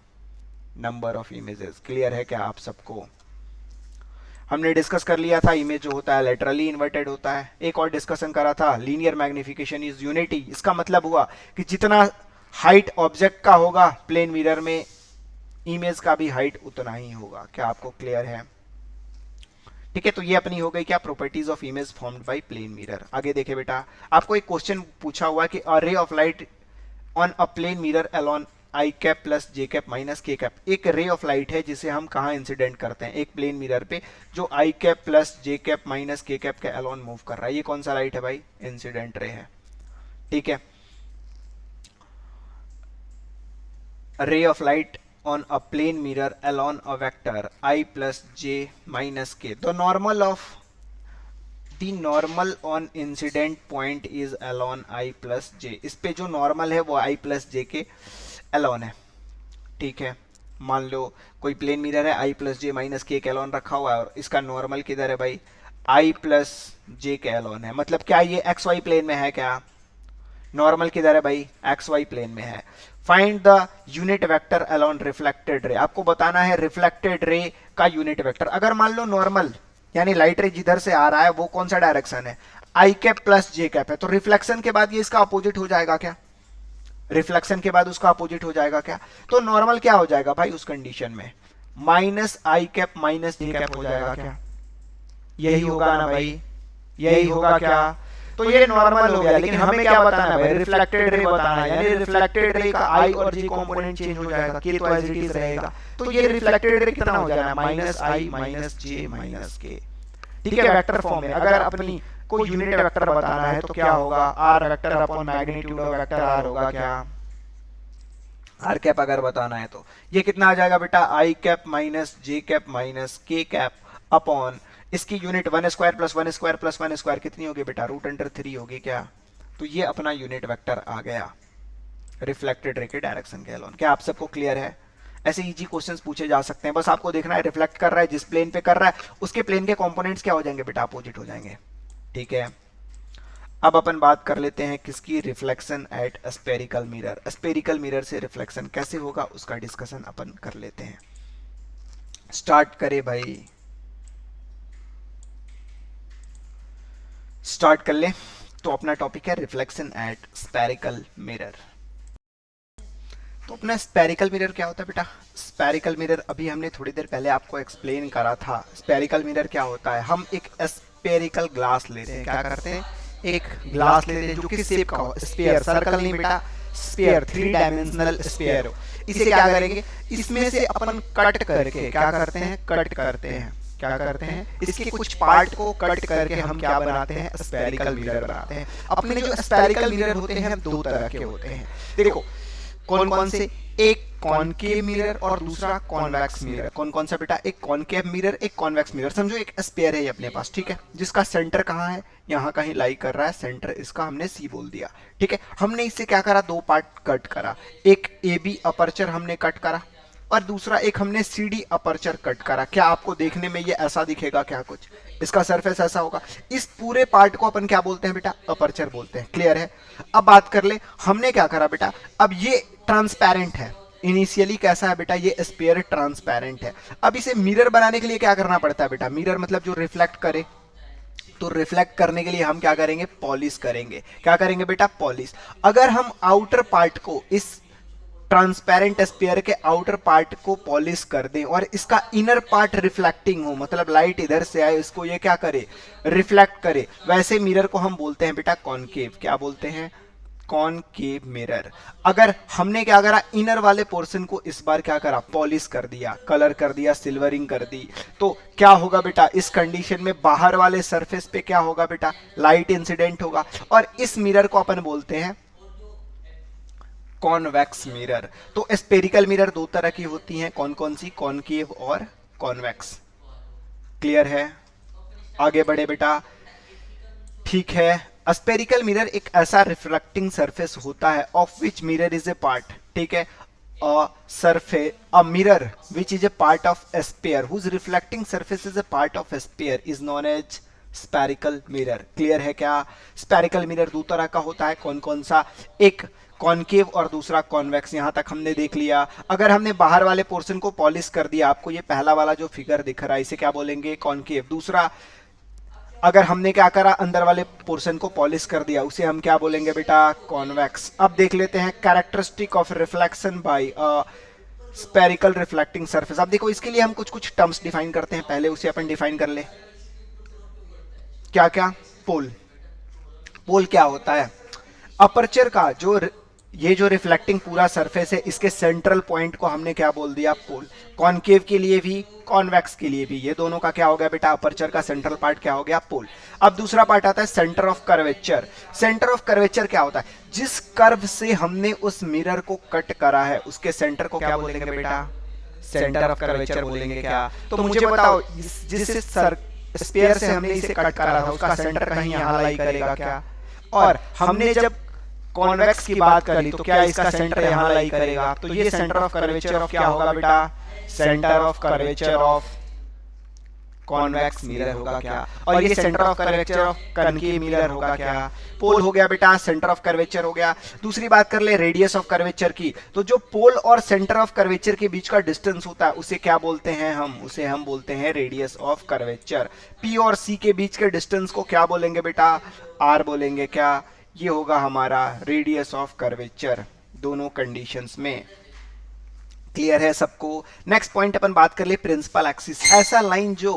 नंबर ऑफ इमेजेस। क्लियर है क्या आप सबको? हमने डिस्कस कर लिया था इमेज जो होता है लेटरली इन्वर्टेड होता है। एक और डिस्कशन करा था, लीनियर मैग्निफिकेशन इज यूनिटी। इसका मतलब हुआ कि जितना हाइट ऑब्जेक्ट का होगा प्लेन मिरर में, इमेज का भी हाइट उतना ही होगा। क्या आपको क्लियर है? ठीक है, तो ये अपनी हो गई क्या, properties of image formed by plane mirror. आगे देखे बेटा, आपको एक क्वेश्चन पूछा हुआ कि a ray of light on a plane mirror along i cap plus j cap minus k cap. एक रे ऑफ लाइट है जिसे हम कहाँ इंसिडेंट करते हैं, एक प्लेन मिरर पे, जो आई cap plus j cap minus k cap के अलॉन मूव कर रहा है। ये कौन सा लाइट है भाई? इंसिडेंट रे है। ठीक है, ray of light on a plane mirror along a vector I plus j minus k. The normal on incident point is along I plus j. इस पे जो नॉर्मल है वो I plus j के along है। ठीक है, मान लो कोई प्लेन मिरर है, I plus j माइनस के along रखा हुआ है और इसका नॉर्मल किधर है भाई? I plus j के along है। मतलब क्या ये एक्स वाई प्लेन में है? क्या नॉर्मल किधर है भाई? एक्स वाई प्लेन में है। Find the unit vector alone reflected ray. आपको बताना है रिफ्लेक्टेड रे का यूनिट वेक्टर। अगर मान लो नॉर्मल यानी लाइट रे जिधर से आ रहा है वो कौन सा डायरेक्शन है? आई कैप प्लस जे कैप है, तो रिफ्लेक्शन के बाद ये इसका अपोजिट हो जाएगा क्या? रिफ्लेक्शन के बाद उसका अपोजिट हो जाएगा क्या? तो नॉर्मल क्या हो जाएगा भाई उस कंडीशन में? माइनस आई कैप माइनस जे कैप हो जाएगा क्या? यही होगा ना भाई? यही होगा क्या? तो ये नॉर्मल हो गया, लेकिन हमें क्या बताना है भाई? रिफ्लेक्टेड रे बताना है, यानी रिफ्लेक्टेड रे का आई और जे कंपोनेंट चेंज हो जाएगा, के तो एज इट इज रहेगा। तो ये रिफ्लेक्टेड रे कितना हो जाना है? माइनस आई माइनस जे माइनस के। ठीक है, वेक्टर फॉर्म में। अगर अपनी को यूनिट वेक्टर बताना है तो क्या होगा? R vector upon magnitude of vector R होगा क्या? आर कैप अगर बताना है तो ये कितना आ जाएगा बेटा? आई कैप माइनस जे cap minus k cap upon इसकी unit one square plus one square plus one square कितनी होगी बेटा? रूट अंडर 3 होगी क्या? तो ये अपना यूनिट वेक्टर आ गया रिफ्लेक्टेड रे के डायरेक्शन के अलोन। क्या आप सबको क्लियर है? ऐसे इजी क्वेश्चंस पूछे जा सकते हैं, बस आपको देखना है रिफ्लेक्ट कर रहा है जिस प्लेन पे कर रहा है उसके प्लेन के कंपोनेंट्स क्या हो जाएंगे बेटा? अपोजिट हो जाएंगे। ठीक है, अब अपन बात कर लेते हैं किसकी? Reflection eight spherical mirror. Spherical mirror से रिफ्लेक्शन कैसे होगा उसका डिस्कशन अपन कर लेते हैं। स्टार्ट करे भाई, स्टार्ट कर ले। तो अपना टॉपिक है रिफ्लेक्शन एट स्पेरिकल मिरर। तो अपना स्पेरिकल मिरर क्या होता है बेटा? स्पेरिकल मिरर अभी हमने थोड़ी देर पहले आपको एक्सप्लेन करा था। स्पेरिकल मिरर क्या होता है? हम एक स्पेरिकल ग्लास लेते हैं। क्या करते हैं? एक ग्लास लेते हैं जो किस शेप का हो? स्फीयर, सर्कल नहीं बेटा, स्फीयर, 3 डायमेंशनल स्फीयर हो। इसे क्या करेंगे? इसमें से अपन कट करके क्या करते हैं? कट करते हैं। क्या करते हैं? इसके कुछ पार्ट को कट करके हम क्या बनाते हैं? स्पेरिकल मिरर बनाते हैं। अपने जो स्पेरिकल मिरर होते हैं दो तरह के होते हैं। देखो कौन कौन से? एक कॉनकेव मिरर और दूसरा कॉन्वेक्स मिरर। कौन कौन सा बेटा? एक कॉनकेव मिरर, एक कॉन्वेक्स मिरर। समझो एक स्फीयर है ये अपने पास, ठीक है, जिसका सेंटर कहाँ है? यहाँ कहीं लाई कर रहा है, सेंटर इसका हमने सी बोल दिया। ठीक है, हमने इससे क्या करा? दो पार्ट कट करा। एक ए बी अपर्चर हमने कट करा और दूसरा एक हमने सीडी अपर्चर कट करा। क्या आपको देखने में ये ऐसा दिखेगा क्या? कुछ इसका सरफेस ऐसा होगा। इस पूरे पार्ट को अपन क्या बोलते हैं बेटा? अपर्चर बोलते हैं। क्लियर है? अब बात कर ले हमने क्या करा बेटा। अब ये ट्रांसपेरेंट है। इनिशियली कैसा है बेटा? ये स्फीयर ट्रांसपेरेंट है। अब इसे मिरर बनाने के लिए क्या करना पड़ता है बेटा? मिरर मतलब जो रिफ्लेक्ट करे। तो रिफ्लेक्ट करने के लिए हम क्या करेंगे? पॉलिश करेंगे। क्या करेंगे बेटा? पॉलिश। अगर हम आउटर पार्ट को, इस ट्रांसपेरेंट स्फीयर के आउटर पार्ट को पॉलिश कर दें और इसका इनर पार्ट रिफ्लेक्टिंग हो, मतलब लाइट इधर से आए, इसको ये क्या करे? रिफ्लेक्ट करे, वैसे मिरर को हम बोलते हैं बेटा कॉनकेव। क्या बोलते हैं? Concave mirror. अगर हमने क्या करा? इनर वाले पोर्शन को इस बार क्या करा? पॉलिश कर दिया, कलर कर दिया, सिल्वरिंग कर दी, तो क्या होगा बेटा? इस कंडीशन में बाहर वाले सरफेस पे क्या होगा बेटा? लाइट इंसिडेंट होगा और इस मिरर को अपन बोलते हैं कॉन्वेक्स मिरर। तो स्पेरिकल मिरर दो तरह की होती हैं। कौन कौन सी? कॉनकेव और कॉन्वेक्स। क्लियर है? आगे बढ़े बेटा। ठीक है, स्पेरिकल मिरर एक ऐसा रिफ्लेक्टिंग सरफेस होता है of which mirror is a part. ठीक है, a mirror which is a part of a sphere whose reflecting surface is a part of a sphere is known as spherical mirror। Clear है क्या? Spherical mirror दो तरह का होता है। कौन कौन सा? एक कॉनकेव और दूसरा कॉन्वेक्स। यहां तक हमने देख लिया। अगर हमने बाहर वाले पोर्शन को पॉलिश कर दिया, आपको ये पहला वाला जो फिगर दिख रहा है इसे क्या बोलेंगे? कॉनकेव। दूसरा अगर हमने क्या करा? अंदर वाले पोर्शन को पॉलिश कर दिया, उसे हम क्या बोलेंगे बेटा? कॉन्वेक्स। अब देख लेते हैं characteristic of reflection by spherical reflecting surface. अब देखो इसके लिए हम कुछ कुछ टर्म्स डिफाइन करते हैं, पहले उसे अपन डिफाइन कर ले। क्या क्या? पोल। पोल क्या होता है? अपर्चर का जो ये जो रिफ्लेक्टिंग पूरा सरफेस है, इसके सेंट्रल पॉइंट को हमने क्या बोल दिया? पोल। कॉनकेव के लिए भी, कॉन्वेक्स के लिए भी, ये दोनों का क्या हो गया बेटा? अपर्चर का सेंट्रल पार्ट क्या हो गया? पोल। अब दूसरा पार्ट आता है centre of curvature. Centre of curvature क्या होता है? जिस कर्व से हमने उस मिरर को कट करा है, उसके सेंटर को क्या बोलेंगे बेटा? सेंटर ऑफ कर्वेचर बोलेंगे। क्या? तो मुझे बताओ, जिस स्पेयर से हमने इसे कट करा था, उसका सेंटर कहीं यहां लाई करेगा क्या? और हमने जब कॉन्वेक्स की बात करी तो क्या इसका सेंटर यहां लाई करेगा? तो ये सेंटर ऑफ कर्वेचर ऑफ क्या होगा बेटा? Centre of curvature of convex mirror होगा। क्या? और ये centre of curvature of concave mirror होगा। क्या? पोल हो गया बेटा, सेंटर ऑफ कर्वेचर हो गया। दूसरी बात कर ले रेडियस ऑफ कर्वेचर की, तो जो पोल और सेंटर ऑफ कर्वेचर के बीच का डिस्टेंस होता है उसे क्या बोलते हैं हम? उसे हम बोलते हैं रेडियस ऑफ कर्वेचर। पी और सी के बीच के डिस्टेंस को क्या बोलेंगे बेटा? आर बोलेंगे। क्या? ये होगा हमारा रेडियस ऑफ कर्वेचर दोनों कंडीशंस में। क्लियर है सबको? नेक्स्ट पॉइंट अपन बात कर ले प्रिंसिपल एक्सिस। ऐसा लाइन जो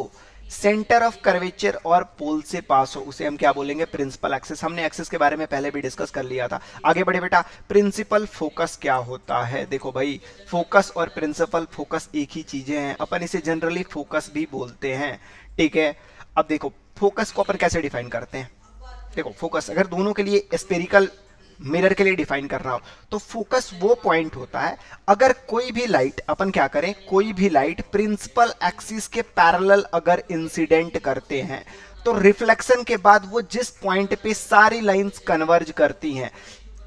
सेंटर ऑफ कर्वेचर और पोल से पास हो उसे हम क्या बोलेंगे? Principal axis. हमने एक्सिस के बारे में पहले भी डिस्कस कर लिया था। आगे बढ़े बेटा। प्रिंसिपल फोकस क्या होता है? देखो भाई, फोकस और प्रिंसिपल फोकस एक ही चीजें हैं, अपन इसे जनरली फोकस भी बोलते हैं। ठीक है, अब देखो फोकस को अपन कैसे डिफाइन करते हैं। देखो फोकस अगर दोनों के लिए स्पेरिकल मिरर के लिए डिफाइन कर रहा हो तो फोकस वो पॉइंट होता है अगर कोई भी लाइट, अपन क्या करें, कोई भी लाइट प्रिंसिपल एक्सिस के पैरेलल अगर इंसिडेंट करते हैं तो रिफ्लेक्शन के बाद वो जिस पॉइंट पे सारी लाइंस कन्वर्ज करती हैं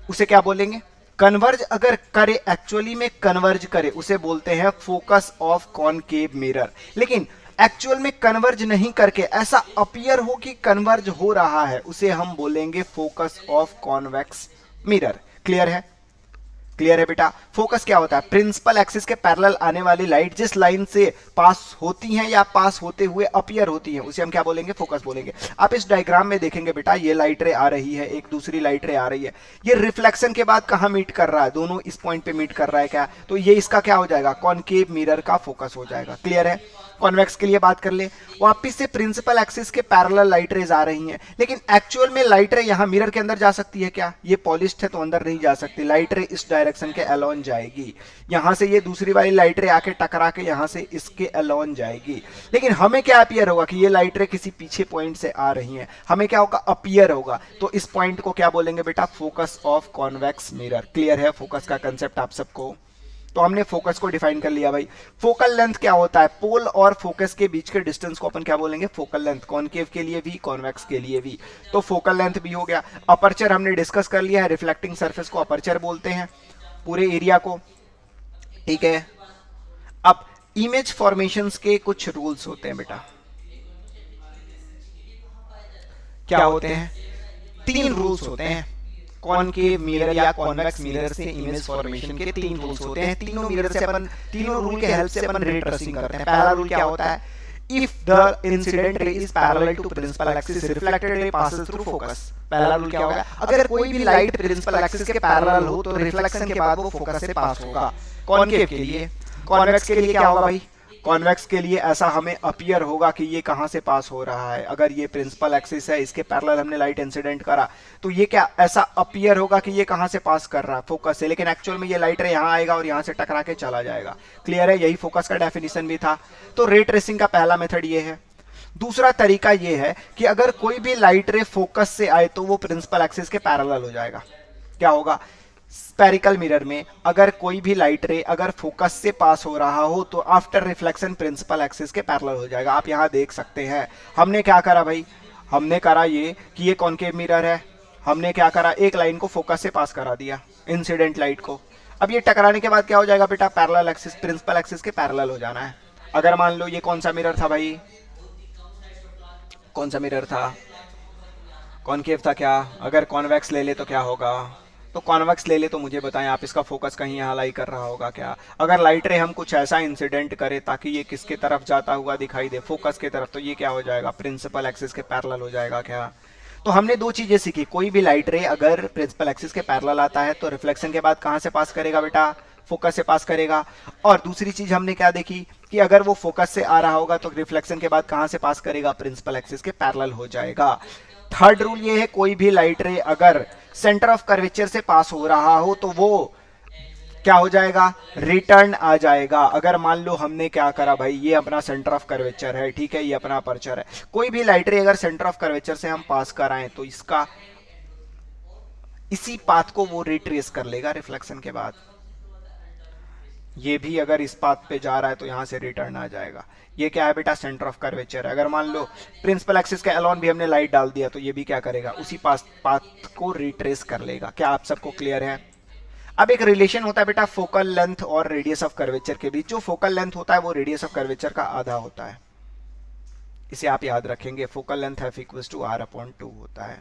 उसे क्या बोलेंगे? कन्वर्ज अगर करे, एक्चुअली में कन्वर्ज करे उसे बोलते हैं फोकस ऑफ कॉनकेव मिरर। लेकिन एक्चुअल में कन्वर्ज नहीं करके ऐसा अपीयर हो कि कन्वर्ज हो रहा है उसे हम बोलेंगे focus of convex mirror. Clear है? क्लियर है बेटा? फोकस क्या होता है? प्रिंसिपल एक्सिस के पैरेलल आने वाली लाइट जिस लाइन से पास होती हैं या पास होते हुए अपीयर होती हैं उसे हम क्या बोलेंगे? फोकस बोलेंगे। आप इस डायग्राम में देखेंगे बेटा, ये लाइट रे आ रही है, एक दूसरी लाइट रे आ रही है, ये रिफ्लेक्शन के बाद कहां मीट कर रहा है? दोनों इस पॉइंट पे मीट कर रहा है। क्या? तो ये इसका क्या हो जाएगा? कॉनकेव मिरर का फोकस हो जाएगा। क्लियर है? कॉन्वेक्स के लिए बात कर ले, वापिस से प्रिंसिपल एक्सिस के पैरेलल लाइट रेज आ रही हैं, लेकिन एक्चुअल में लाइट रे यहां मिरर के अंदर जा सकती है क्या? ये पॉलिश्ड है तो अंदर नहीं जा सकती, लाइट रे इस डायरेक्शन के अलोन जाएगी। यहां से ये दूसरी वाली लाइट रे आके टकरा के यहां से इसके अलोन जाएगी। लेकिन हमें क्या अपीयर होगा कि ये लाइट रे किसी पीछे पॉइंट से आ रही हैं, हमें क्या होगा? अपीयर होगा। तो इस पॉइंट को क्या बोलेंगे बेटा? Focus of convex mirror. Clear है फोकस का कंसेप्ट आप सबको? तो हमने फोकस को डिफाइन कर लिया भाई। फोकल लेंथ क्या होता है? पोल और फोकस के बीच के डिस्टेंस को अपन क्या बोलेंगे? Focal length. कॉनकेव के लिए भी, कॉन्वेक्स के लिए भी। तो फोकल लेंथ भी हो गया। अपर्चर हमने डिस्कस कर लिया है, रिफ्लेक्टिंग सरफेस को अपर्चर बोलते हैं, पूरे एरिया को। ठीक है, अब इमेज फॉर्मेशंस के कुछ रूल्स होते हैं बेटा। क्या होते हैं? 3 रूल्स होते हैं कॉनकेव मिरर या कॉन्वेक्स मिरर से इमेज फॉर्मेशन के। 3 रूल्स होते हैं। तीनों मिरर से अपन, तीनों रूल के हेल्प से अपन रे ट्रेसिंग करते हैं। पहला रूल क्या होता है? If the incident ray is parallel to principal axis, reflected ray passes through focus. पहला रूल क्या होगा? अगर कोई भी लाइट प्रिंसिपल एक्सिस के पैरेलल हो तो रिफ्लेक्शन के बाद वो फोकस से पास होगा। कॉनकेव के लिए। कॉन्वेक्स के लिए क्या होगा भाई? कॉन्वेक्स के लिए ऐसा हमें अपीयर होगा कि ये कहां से पास हो रहा है। अगर ये प्रिंसिपल एक्सिस है, इसके पैरेलल हमने लाइट इंसिडेंट करा तो ये क्या ऐसा अपीयर होगा कि ये कहां से पास कर रहा है? फोकस से। लेकिन एक्चुअल में ये लाइट रे यहां आएगा और यहां से टकरा के चला जाएगा। क्लियर है? यही फोकस का डेफिनेशन भी था। तो रे ट्रेसिंग का पहला मेथड ये है। दूसरा तरीका ये है कि अगर कोई भी लाइट रे फोकस से आए तो वो प्रिंसिपल एक्सिस के पैरेलल हो जाएगा। क्या होगा? स्पेरिकल मिरर में अगर कोई भी लाइट रे अगर फोकस से पास हो रहा हो तो आफ्टर रिफ्लेक्शन प्रिंसिपल एक्सिस के पैरेलल हो जाएगा। आप यहां देख सकते हैं हमने क्या करा भाई? हमने करा ये कि ये कॉनकेव मिरर है, हमने क्या करा? एक लाइन को फोकस से पास करा दिया, इंसिडेंट लाइट को। अब ये टकराने के बाद क्या हो जाएगा बेटा? पैरेलल एक्सिस, प्रिंसिपल एक्सिस के पैरेलल हो जाना है। अगर मान लो ये कौन सा मिरर था भाई? कौन सा मिरर था? कॉनकेव था क्या? अगर कॉन्वेक्स ले ले तो क्या होगा? तो कॉन्वेक्स ले ले तो मुझे बताएं आप, इसका फोकस कहीं यहाँ लाई कर रहा होगा क्या? अगर लाइट रे हम कुछ ऐसा इंसिडेंट करें ताकि ये किसके तरफ जाता हुआ दिखाई दे? फोकस के तरफ, तो ये क्या हो जाएगा? प्रिंसिपल एक्सिस के पैरेलल हो जाएगा। क्या? तो हमने 2 चीजें सीखी। कोई भी लाइट रे अगर प्रिंसिपल एक्सिस के पैरेलल आता है तो रिफ्लेक्शन के बाद कहां से पास करेगा बेटा? फोकस से पास करेगा। और दूसरी चीज हमने क्या देखी कि अगर वो फोकस से आ रहा होगा तो रिफ्लेक्शन के बाद कहां से पास करेगा, प्रिंसिपल एक्सिस के पैरेलल हो जाएगा। थर्ड रूल ये है, कोई भी लाइट रे अगर सेंटर ऑफ कर्वेचर से पास हो रहा हो तो वो क्या हो जाएगा, रिटर्न आ जाएगा। अगर मान लो हमने क्या करा भाई, ये अपना सेंटर ऑफ कर्वेचर है, ठीक है, ये अपना अपर्चर है, कोई भी लाइट रे अगर सेंटर ऑफ कर्वेचर से हम पास कराएं तो इसका इसी पाथ को वो रिट्रेस कर लेगा रिफ्लेक्शन के बाद। ये भी अगर इस पाथ पे जा रहा है तो यहां से रिटर्न आ जाएगा। ये क्या है बेटा, सेंटर ऑफ कर्वेचर है। अगर मान लो प्रिंसिपल एक्सिस के अलोन भी हमने लाइट डाल दिया तो ये भी क्या करेगा, उसी पाथ को रिट्रेस कर लेगा। क्या आप सबको क्लियर है? अब एक रिलेशन होता है बेटा फोकल लेंथ और रेडियस ऑफ कर्वेचर के बीच। जो फोकल लेंथ होता है वो रेडियस ऑफ कर्वेचर का आधा होता है, इसे आप याद रखेंगे। Focal length F equals to R upon 2 होता है,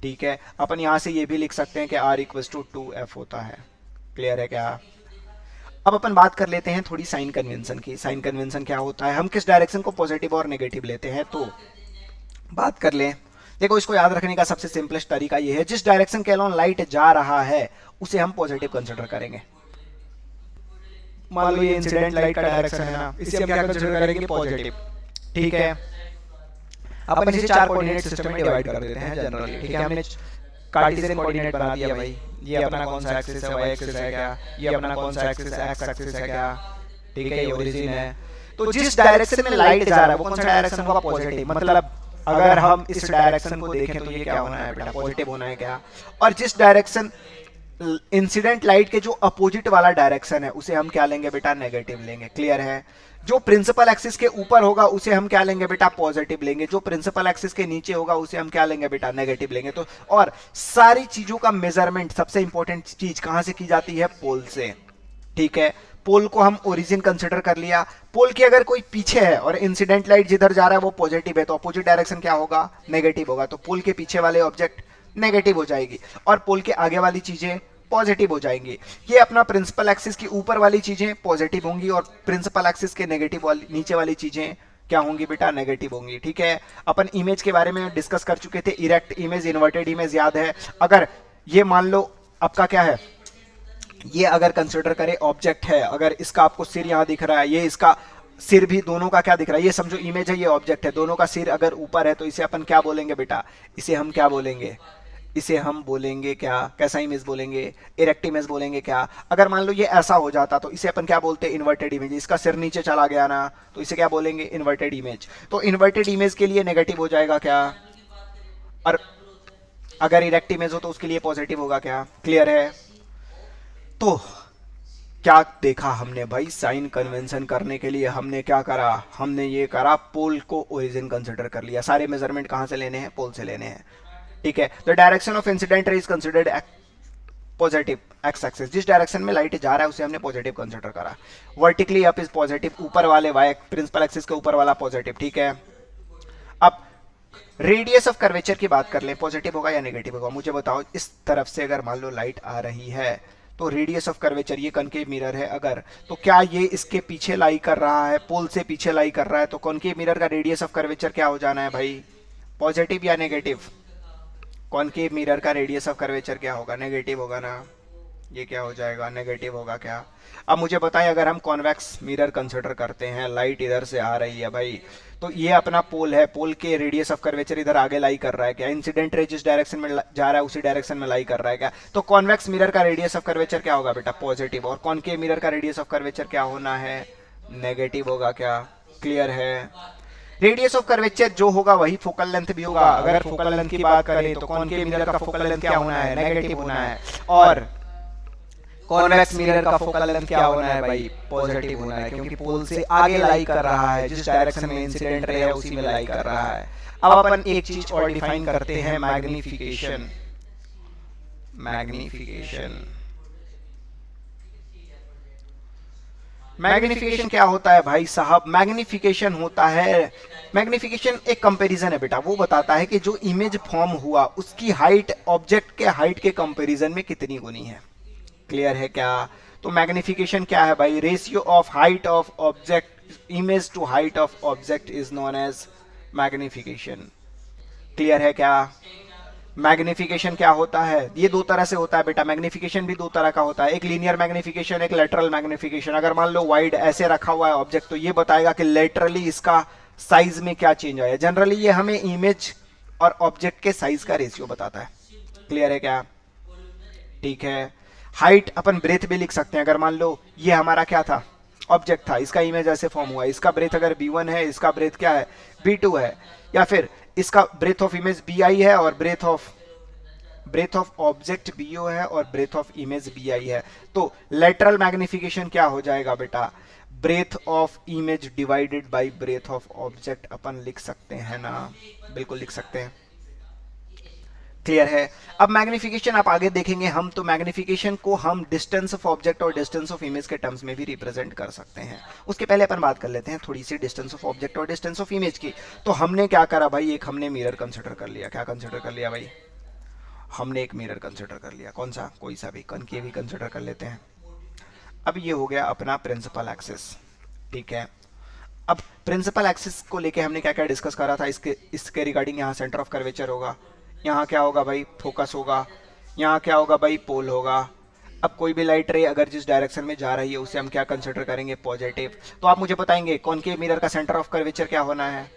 ठीक है। अपन यहां से ये भी लिख सकते हैं कि आर इक्वल्स टू 2f होता है। क्लियर है क्या? अब अपन बात कर लेते हैं थोड़ी साइन कन्वेंशन की। साइन कन्वेंशन क्या होता है, हम किस डायरेक्शन को पॉजिटिव और नेगेटिव लेते हैं, तो बात कर लें। देखो, इसको याद रखने का सबसे सिंपलेस्ट तरीका ये है, जिस डायरेक्शन के अलोन लाइट जा रहा है उसे हम पॉजिटिव कंसिडर करेंगे। मान लो ये इंसिडेंट लाइट का डायरेक्शन है ना, इसे हम क्या कंसिडर करेंगे, पॉजिटिव, ठीक है। अपन इसे 4 कोऑर्डिनेट सिस्टम में डिवाइड कर देते हैं जनरली, ठीक है। हमने कार्टेशियन कोऑर्डिनेट बना दिया भाई, ये अपना कौन सा एक्सिस है, वाई एक्सिस है क्या, ये अपना कौन सा एक्सिस है, एक्स एक्सिस है क्या, ठीक है, ये ओरिजिन है। तो जिस डायरेक्शन में लाइट जा रहा है वो कौन सा डायरेक्शन होगा, पॉजिटिव। मतलब अगर हम इस डायरेक्शन को देखें तो ये क्या होना है बेटा, पॉजिटिव होना है क्या। और जिस डायरेक्शन इंसिडेंट लाइट के जो अपोजिट वाला डायरेक्शन है उसे हम क्या लेंगे बेटा, नेगेटिव लेंगे। क्लियर है? जो प्रिंसिपल एक्सिस के ऊपर होगा उसे हम क्या लेंगे बेटा, पॉजिटिव लेंगे। जो प्रिंसिपल एक्सिस के नीचे होगा उसे हम क्या लेंगे बेटा, नेगेटिव लेंगे। तो और सारी चीजों का मेजरमेंट, सबसे इंपॉर्टेंट चीज कहां से की जाती है, पोल से, ठीक है। पोल को हम ओरिजिन कंसिडर कर लिया। पोल की अगर कोई पीछे है और इंसिडेंट लाइट जिधर जा रहा है वो पॉजिटिव है तो अपोजिट डायरेक्शन क्या होगा, नेगेटिव होगा। तो पोल के पीछे वाले ऑब्जेक्ट नेगेटिव हो जाएगी और पोल के आगे वाली चीजें पॉजिटिव हो जाएंगी। ये अपना प्रिंसिपल एक्सिस की ऊपर वाली चीजें पॉजिटिव होंगी और प्रिंसिपल एक्सिस के नेगेटिव वाली नीचे वाली चीजें क्या होंगी बेटा, नेगेटिव होंगी, ठीक है। अपन इमेज के बारे में डिस्कस कर चुके थे, इरेक्ट इमेज, इन्वर्टेड इमेज, याद है। अगर ये मान लो आपका क्या है, ये अगर कंसिडर करें ऑब्जेक्ट है, अगर इसका आपको सिर यहां दिख रहा है, ये इसका सिर भी, दोनों का क्या दिख रहा है, ये समझो इमेज है, ये ऑब्जेक्ट है, दोनों का सिर अगर ऊपर है तो इसे अपन क्या बोलेंगे बेटा, इसे हम क्या बोलेंगे, इसे हम बोलेंगे क्या, कैसा इमेज बोलेंगे, इरेक्ट इमेज बोलेंगे क्या। अगर मान लो ये ऐसा हो जाता तो इसे अपन क्या बोलते हैं, इन्वर्टेड इमेज। इसका सिर नीचे चला गया ना तो इसे क्या बोलेंगे, इन्वर्टेड इमेज। तो इन्वर्टेड इमेज के लिए नेगेटिव हो जाएगा क्या, और अगर इरेक्ट इमेज हो तो उसके लिए पॉजिटिव होगा क्या। क्लियर है? तो क्या देखा हमने भाई, साइन कन्वेंशन करने के लिए हमने क्या करा, हमने ये करा, पोल को ओरिजिन कंसिडर कर लिया। सारे मेजरमेंट कहां से लेने हैं, पोल से लेने हैं, ठीक है। The direction of incident ray is considered positive, x axis. जिस डायरेक्शन में लाइट जा रहा है उसे हमने पॉजिटिव कंसिडर करा। वर्टिकली अप इज पॉजिटिव, ऊपर वाले वाई प्रिंसिपल एक्सिस के ऊपर वाला पॉजिटिव, ठीक है। अब रेडियस ऑफ कर्वेचर की बात कर लें, पॉजिटिव होगा या नेगेटिव होगा, मुझे बताओ। इस तरफ से अगर मान लो लाइट आ रही है तो रेडियस ऑफ कर्वेचर, ये कॉनकेव मिरर है अगर, तो क्या ये इसके पीछे लाई कर रहा है, पोल से पीछे लाई कर रहा है, तो कॉनकेव मिरर का रेडियस ऑफ कर्वेचर क्या हो जाना है भाई, पॉजिटिव या नेगेटिव। कॉनकेव मिरर का रेडियस ऑफ कर्वेचर क्या होगा, नेगेटिव होगा ना। ये क्या हो जाएगा, नेगेटिव होगा क्या। अब मुझे बताएं, अगर हम कॉन्वेक्स मिरर कंसिडर करते हैं, लाइट इधर से आ रही है भाई, तो ये अपना पोल है, पोल के रेडियस ऑफ कर्वेचर इधर आगे लाई कर रहा है क्या, इंसिडेंट रे जिस डायरेक्शन में जा रहा है उसी डायरेक्शन में लाई कर रहा है क्या। तो कॉन्वेक्स मिरर का रेडियस ऑफ कर्वेचर क्या होगा बेटा, पॉजिटिव। और कॉनकेव मिरर का रेडियस ऑफ कर्वेचर क्या होना है, नेगेटिव होगा क्या। क्लियर है? रेडियस ऑफ कर्वेचर जो होगा वही फोकल लेंथ भी होगा। अगर फोकल लेंथ की बात करें तो कॉनकेव मिरर का फोकल लेंथ क्या होना है, नेगेटिव होना है। और कॉन्वेक्स मिरर का फोकल लेंथ क्या होना है भाई, पॉजिटिव होना है, क्योंकि पोल से आगे लाई कर रहा है, जिस डायरेक्शन में इंसिडेंट रे है उसी में लाई कर रहा है। अब अपन एक चीज और डिफाइन करते हैं, मैग्निफिकेशन। मैग्निफिकेशन, मैग्निफिकेशन क्या होता है भाई साहब, मैग्निफिकेशन होता है, मैग्निफिकेशन एक कंपैरिजन है बेटा। वो बताता है कि जो इमेज फॉर्म हुआ उसकी हाइट ऑब्जेक्ट के हाइट के कंपैरिजन में कितनी गुनी है। क्लियर है क्या? तो मैग्निफिकेशन क्या है भाई, ratio of height of object, image to height of object is known as magnification. Clear है क्या? मैग्निफिकेशन क्या होता है, ये दो तरह से होता है बेटा, मैग्निफिकेशन भी दो तरह का होता है, एक लीनियर मैग्निफिकेशन, एक लेटरल मैग्निफिकेशन। अगर मान लो वाइड ऐसे रखा हुआ है ऑब्जेक्ट, तो ये बताएगा कि लेटरली इसका साइज में क्या चेंज आया। जनरली ये हमें इमेज और ऑब्जेक्ट के साइज का रेशियो बताता है। क्लियर है क्या? ठीक है। हाइट अपन ब्रेथ भी लिख सकते हैं। अगर मान लो ये हमारा क्या था, ऑब्जेक्ट था, इसका इमेज ऐसे फॉर्म हुआ है, इसका ब्रेथ अगर b1 है, इसका ब्रेथ क्या है, b2 है, या फिर इसका ब्रेथ ऑफ इमेज bi है और ब्रेथ ऑफ ऑब्जेक्ट bo है और ब्रेथ ऑफ इमेज bi है। तो लेटरल मैग्निफिकेशन क्या हो जाएगा बेटा, breadth of image divided by breadth of object अपन लिख सकते हैं ना, बिल्कुल लिख सकते हैं। क्लियर है? अब मैग्निफिकेशन आप आगे देखेंगे हम, तो मैग्निफिकेशन को हम डिस्टेंस ऑफ ऑब्जेक्ट और डिस्टेंस ऑफ इमेज के टर्म्स में भी रिप्रेजेंट कर सकते हैं। उसके पहले अपन बात कर लेते हैं थोड़ी सी डिस्टेंस ऑफ ऑब्जेक्ट और डिस्टेंस ऑफ इमेज की। तो हमने क्या करा भाई, एक हमने मिरर कंसिडर कर लिया। क्या कंसिडर कर लिया भाई? हमने एक मिरर कंसिडर कर लिया। कौन सा? कोई सा भी, कनकेव ही कंसिडर कर लेते हैं। अब ये हो गया अपना प्रिंसिपल एक्सिस। ठीक है। अब प्रिंसिपल एक्सिस को लेके हमने क्या क्या डिस्कस करा था, इसके रिगार्डिंग यहाँ सेंटर ऑफ कर्वेचर होगा, यहाँ क्या होगा भाई, फोकस होगा, यहाँ क्या होगा भाई, पोल होगा। अब कोई भी लाइट रे अगर जिस डायरेक्शन में जा रही है उसे हम क्या कंसिडर करेंगे, पॉजिटिव। तो आप मुझे बताएंगे कॉनकेव मिरर का सेंटर ऑफ कर्वेचर क्या होना है,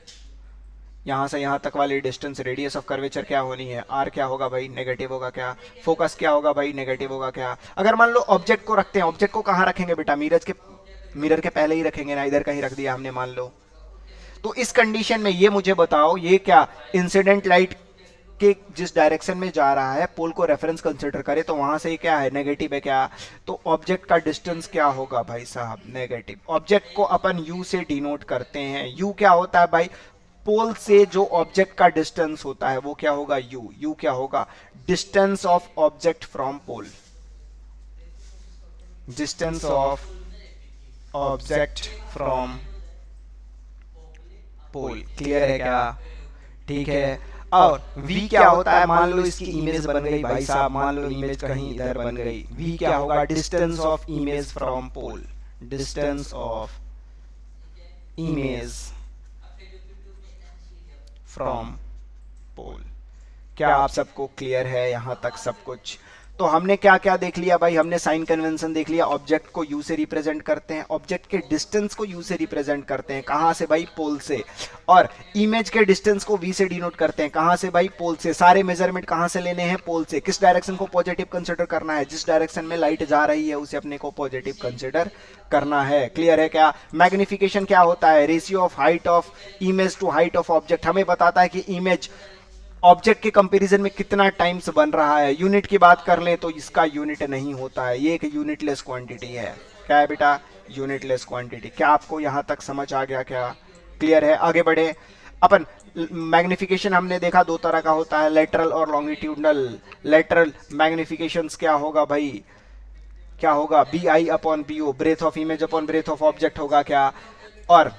यहाँ से यहाँ तक वाली डिस्टेंस रेडियस ऑफ कर्वेचर क्या होनी है, आर क्या होगा भाई, नेगेटिव होगा क्या, फोकस क्या होगा भाई, नेगेटिव होगा क्या। अगर मान लो ऑब्जेक्ट को रखते हैं, ऑब्जेक्ट को कहाँ रखेंगे बेटा, मिरर के पहले ही रखेंगे ना, इधर कहीं रख दिया हमने मान लो। तो इस कंडीशन में ये मुझे बताओ, ये क्या इंसिडेंट लाइट के जिस डायरेक्शन में जा रहा है, पोल को रेफरेंस कंसिडर करें तो वहां से क्या है, नेगेटिव है क्या। तो ऑब्जेक्ट का डिस्टेंस क्या होगा भाई साहब, नेगेटिव। ऑब्जेक्ट को अपन यू से डिनोट करते हैं। यू क्या होता है भाई, पोल से जो ऑब्जेक्ट का डिस्टेंस होता है वो क्या होगा, यू। यू क्या होगा, distance of object from pole, distance of object from pole. Clear है क्या? ठीक है। और v क्या होता है, मान लो इसकी इमेज बन गई भाई साहब, मान लो इमेज कहीं इधर बन गई, v क्या होगा, distance of image from pole, distance of image from pole. क्या आप सबको क्लियर है यहां तक सब कुछ? तो हमने क्या क्या देख लिया भाई, हमने साइन कन्वेंशन देख लिया, ऑब्जेक्ट को यू से रिप्रेजेंट करते हैं, ऑब्जेक्ट के डिस्टेंस को यू से रिप्रेजेंट करते हैं, कहां से भाई, पोल से। और इमेज के डिस्टेंस को वी से डिनोट करते हैं, कहां से भाई, पोल से। सारे मेजरमेंट कहां से लेने हैं, पोल से। किस डायरेक्शन को पॉजिटिव कंसिडर करना है, जिस डायरेक्शन में लाइट जा रही है उसे अपने को पॉजिटिव कंसिडर करना है। क्लियर है क्या? मैग्निफिकेशन क्या होता है, ratio of height of image to height of object. हमें बताता है कि इमेज ऑब्जेक्ट के कंपैरिजन में कितना टाइम्स बन रहा है। यूनिट की बात कर लें तो इसका यूनिट नहीं होता है, ये एक यूनिटलेस क्वांटिटी है। क्या है बेटा, यूनिटलेस क्वांटिटी। क्या आपको यहां तक समझ आ गया क्या? क्लियर है? आगे बढ़े अपन। मैग्निफिकेशन हमने देखा दो तरह का होता है, लेटरल और लॉन्गिट्यूडनल। लेटरल मैग्निफिकेशन क्या होगा भाई, क्या होगा, B I upon B O, breadth of image upon breadth of object होगा क्या, और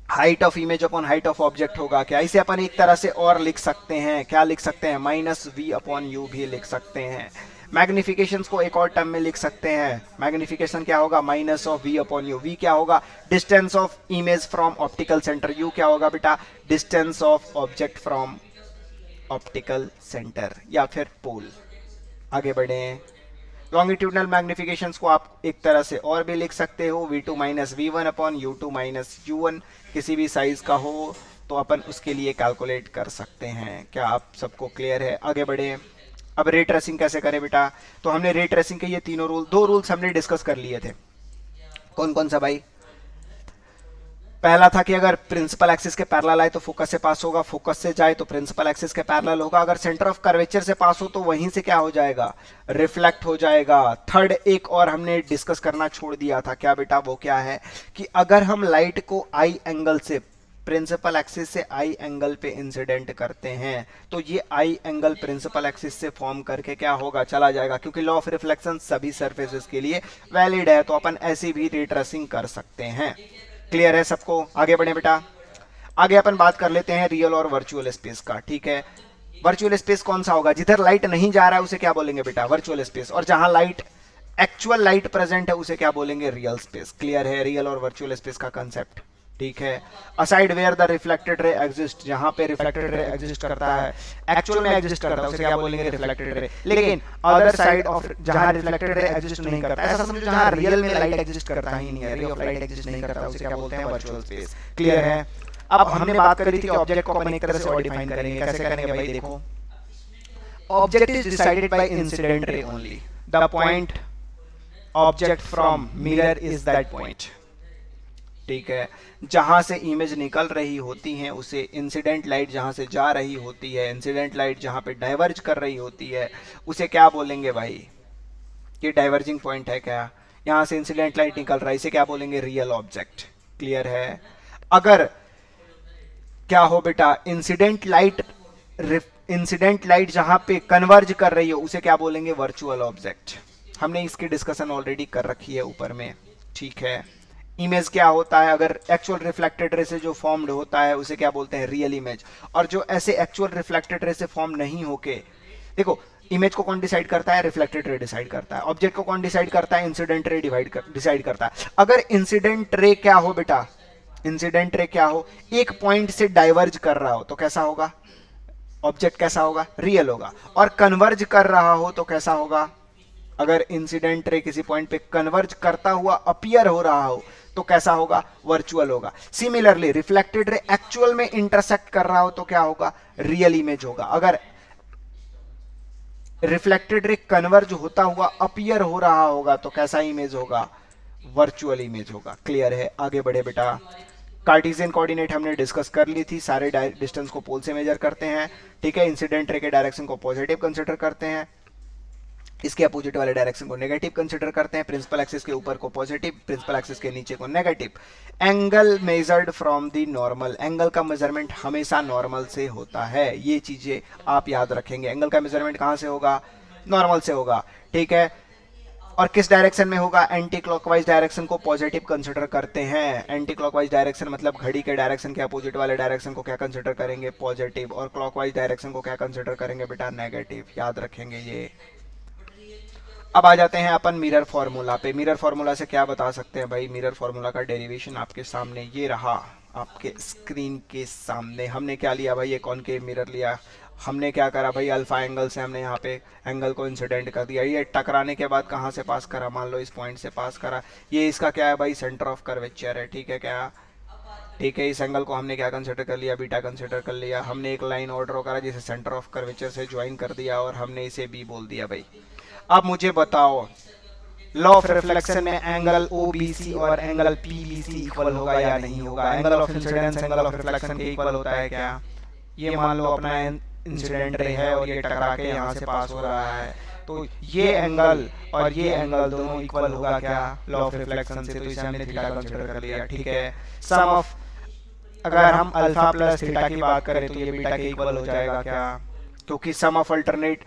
height of image upon height of object होगा क्या। इसे अपन एक तरह से और लिख सकते हैं, क्या लिख सकते हैं, माइनस वी अपॉन यू भी लिख सकते हैं। मैग्निफिकेशन को एक और टर्म में लिख सकते हैं, मैग्निफिकेशन क्या होगा, minus of V upon U. V क्या होगा, distance of image from optical centre. U क्या होगा बेटा, distance of object from optical centre या फिर पोल। आगे बढ़े। लॉन्गिट्यूडनल मैग्निफिकेशंस को आप एक तरह से और भी लिख सकते हो, v2 minus V1 upon u2 minus u1, किसी भी साइज का हो तो अपन उसके लिए कैलकुलेट कर सकते हैं। क्या आप सबको क्लियर है? आगे बढ़े। अब रे ट्रेसिंग कैसे करें बेटा, तो हमने रे ट्रेसिंग के ये तीनों रूल, दो रूल्स हमने डिस्कस कर लिए थे। कौन कौन सा भाई? पहला था कि अगर प्रिंसिपल एक्सिस के पैरेलल आए तो फोकस से पास होगा, फोकस से जाए तो प्रिंसिपल एक्सिस के पैरेलल होगा, अगर सेंटर ऑफ कर्वेचर से पास हो तो वहीं से क्या हो जाएगा, रिफ्लेक्ट हो जाएगा। थर्ड एक और हमने डिस्कस करना छोड़ दिया था, क्या बेटा, वो क्या है कि अगर हम लाइट को आई एंगल से, प्रिंसिपल एक्सिस से आई एंगल पे इंसिडेंट करते हैं तो ये आई एंगल प्रिंसिपल एक्सिस से फॉर्म करके क्या होगा, चला जाएगा, क्योंकि लॉ ऑफ रिफ्लेक्शन सभी सरफेसेस के लिए वैलिड है, तो अपन ऐसी भी रे ट्रेसिंग कर सकते हैं। क्लियर है सबको? आगे बढ़े बेटा। आगे अपन बात कर लेते हैं रियल और वर्चुअल स्पेस का। ठीक है, वर्चुअल स्पेस कौन सा होगा, जिधर लाइट नहीं जा रहा है उसे क्या बोलेंगे बेटा, वर्चुअल स्पेस, और जहां लाइट, एक्चुअल लाइट प्रेजेंट है उसे क्या बोलेंगे, रियल स्पेस। क्लियर है रियल और वर्चुअल स्पेस का कंसेप्ट? ठीक है। Aside where the reflected ray exist, जहां पे रिफ्लेक्टेड रे एग्जिस्ट करता है, एक्चुअल में एग्जिस्ट करता है, उसे क्या बोलेंगे? Reflected ray. लेकिन अदर साइड ऑफ जहां रिफ्लेक्टेड रे एग्जिस्ट नहीं करता, ऐसा समझो जहां रियल में लाइट एग्जिस्ट करता ही नहीं है, रे ऑफ लाइट एग्जिस्ट नहीं करता, उसे क्या बोलते हैं? Virtual space. क्लियर है? अब हमने बात करी थी कि ऑब्जेक्ट को अपन एक तरह से और डिफाइन करेंगे। कैसे करेंगे भाई? देखो, object is decided by incident ray only. The point object from mirror is that point. ठीक है, जहां से इमेज निकल रही होती है उसे इंसिडेंट लाइट, जहां से जा रही होती है, इंसिडेंट लाइट जहां पे डाइवर्ज कर रही होती है, उसे क्या बोलेंगे भाई? ये डाइवर्जिंग पॉइंट है क्या? यहां से इंसिडेंट लाइट निकल रहा है, इसे क्या बोलेंगे? Real object. क्लियर है? अगर क्या हो बेटा, इंसिडेंट लाइट जहां पे कन्वर्ज कर रही हो उसे क्या बोलेंगे? Virtual object. हमने इसकी डिस्कशन ऑलरेडी कर रखी है ऊपर में। ठीक है, इमेज क्या होता है? अगर एक्चुअल रिफ्लेक्टेड रे से जो फॉर्म्ड होता है उसे क्या बोलते हैं? Real image. और जो ऐसे एक्चुअल रिफ्लेक्टेड रे से फॉर्म नहीं होके, देखो, इमेज को कौन डिसाइड करता है? रिफ्लेक्टेड रे डिसाइड करता है। ऑब्जेक्ट को कौन डिसाइड करता है? इंसिडेंट रे डिसाइड करता है। अगर इंसिडेंट रे क्या हो बेटा, इंसिडेंट रे क्या हो, एक पॉइंट से डाइवर्ज कर रहा हो तो कैसा होगा? ऑब्जेक्ट कैसा होगा? रियल होगा। और कन्वर्ज कर रहा हो तो कैसा होगा? अगर इंसिडेंट रे किसी पॉइंट पे कन्वर्ज करता हुआ अपीयर हो रहा हो तो कैसा होगा? वर्चुअल होगा। सिमिलरली रिफ्लेक्टेड रे एक्चुअल में इंटरसेक्ट कर रहा हो तो क्या होगा? रियल इमेज होगा। अगर रिफ्लेक्टेड रे कन्वर्ज होता हुआ अपीयर हो रहा होगा तो कैसा इमेज होगा? वर्चुअल इमेज होगा। क्लियर है? आगे बढ़े बेटा। कार्टेशियन कोऑर्डिनेट हमने डिस्कस कर ली थी, सारे डिस्टेंस को पोल से मेजर करते हैं। ठीक है, इंसिडेंट रे के डायरेक्शन को पॉजिटिव कंसिडर करते हैं, इसके अपोजिट वाले डायरेक्शन को नेगेटिव कंसिडर करते हैं। प्रिंसिपल एक्सिस के ऊपर को पॉजिटिव, प्रिंसिपल एक्सिस के नीचे को negative. Angle measured from the normal, angle का मेजरमेंट हमेशा नॉर्मल से होता है, ये चीजें आप याद रखेंगे। एंगल का मेजरमेंट कहां से होगा? नॉर्मल से होगा। ठीक है, और किस डायरेक्शन में होगा? एंटी क्लॉकवाइज डायरेक्शन को पॉजिटिव कंसिडर करते हैं। एंटी क्लॉकवाइज डायरेक्शन मतलब घड़ी के डायरेक्शन के अपोजिट वाले डायरेक्शन को क्या कंसिडर करेंगे? पॉजिटिव। और क्लॉकवाइज डायरेक्शन को क्या कंसिडर करेंगे बेटा? नेगेटिव। याद रखेंगे ये। अब आ जाते हैं अपन मिरर फार्मूला पे। मिरर फार्मूला से क्या बता सकते हैं भाई? मिरर फार्मूला का डेरिवेशन आपके सामने ये रहा, आपके स्क्रीन के सामने। हमने क्या लिया भाई? ये कॉनकेव मिरर लिया। हमने क्या करा भाई? अल्फा एंगल से हमने यहाँ पे एंगल को इंसिडेंट कर दिया। ये टकराने के बाद कहाँ से पास करा? मान लो इस पॉइंट से पास करा। ये इसका क्या है भाई? सेंटर ऑफ कर्वेचर है। ठीक है क्या? ठीक है, इस एंगल को हमने क्या कंसिडर कर लिया? बीटा कंसिडर कर लिया। हमने एक लाइन ऑर्डर करा जिसे सेंटर ऑफ कर्वेचर से ज्वाइन कर दिया और हमने इसे बी बोल दिया भाई। अब मुझे बताओ, लॉ ऑफ रिफ्लेक्शन में एंगल ओबीसी और एंगल पीबीसी इक्वल होगा या नहीं होगा? Angle of incidence angle of reflection के इक्वल होता है क्या? ये मान लो अपना इंसिडेंट रे है और ये टकरा के यहाँ से पास हो रहा है, तो ये एंगल और ये एंगल दोनों इक्वल होगा क्या? लॉ ऑफ रिफ्लेक्शन से। तो इसे हमने थीटा कंसीडर कर लिया। ठीक है, सम ऑफ, अगर हम अल्फा प्लस थीटा की बात करें तो ये बीटा के इक्वल हो जाएगा क्या? क्योंकि sum of alternate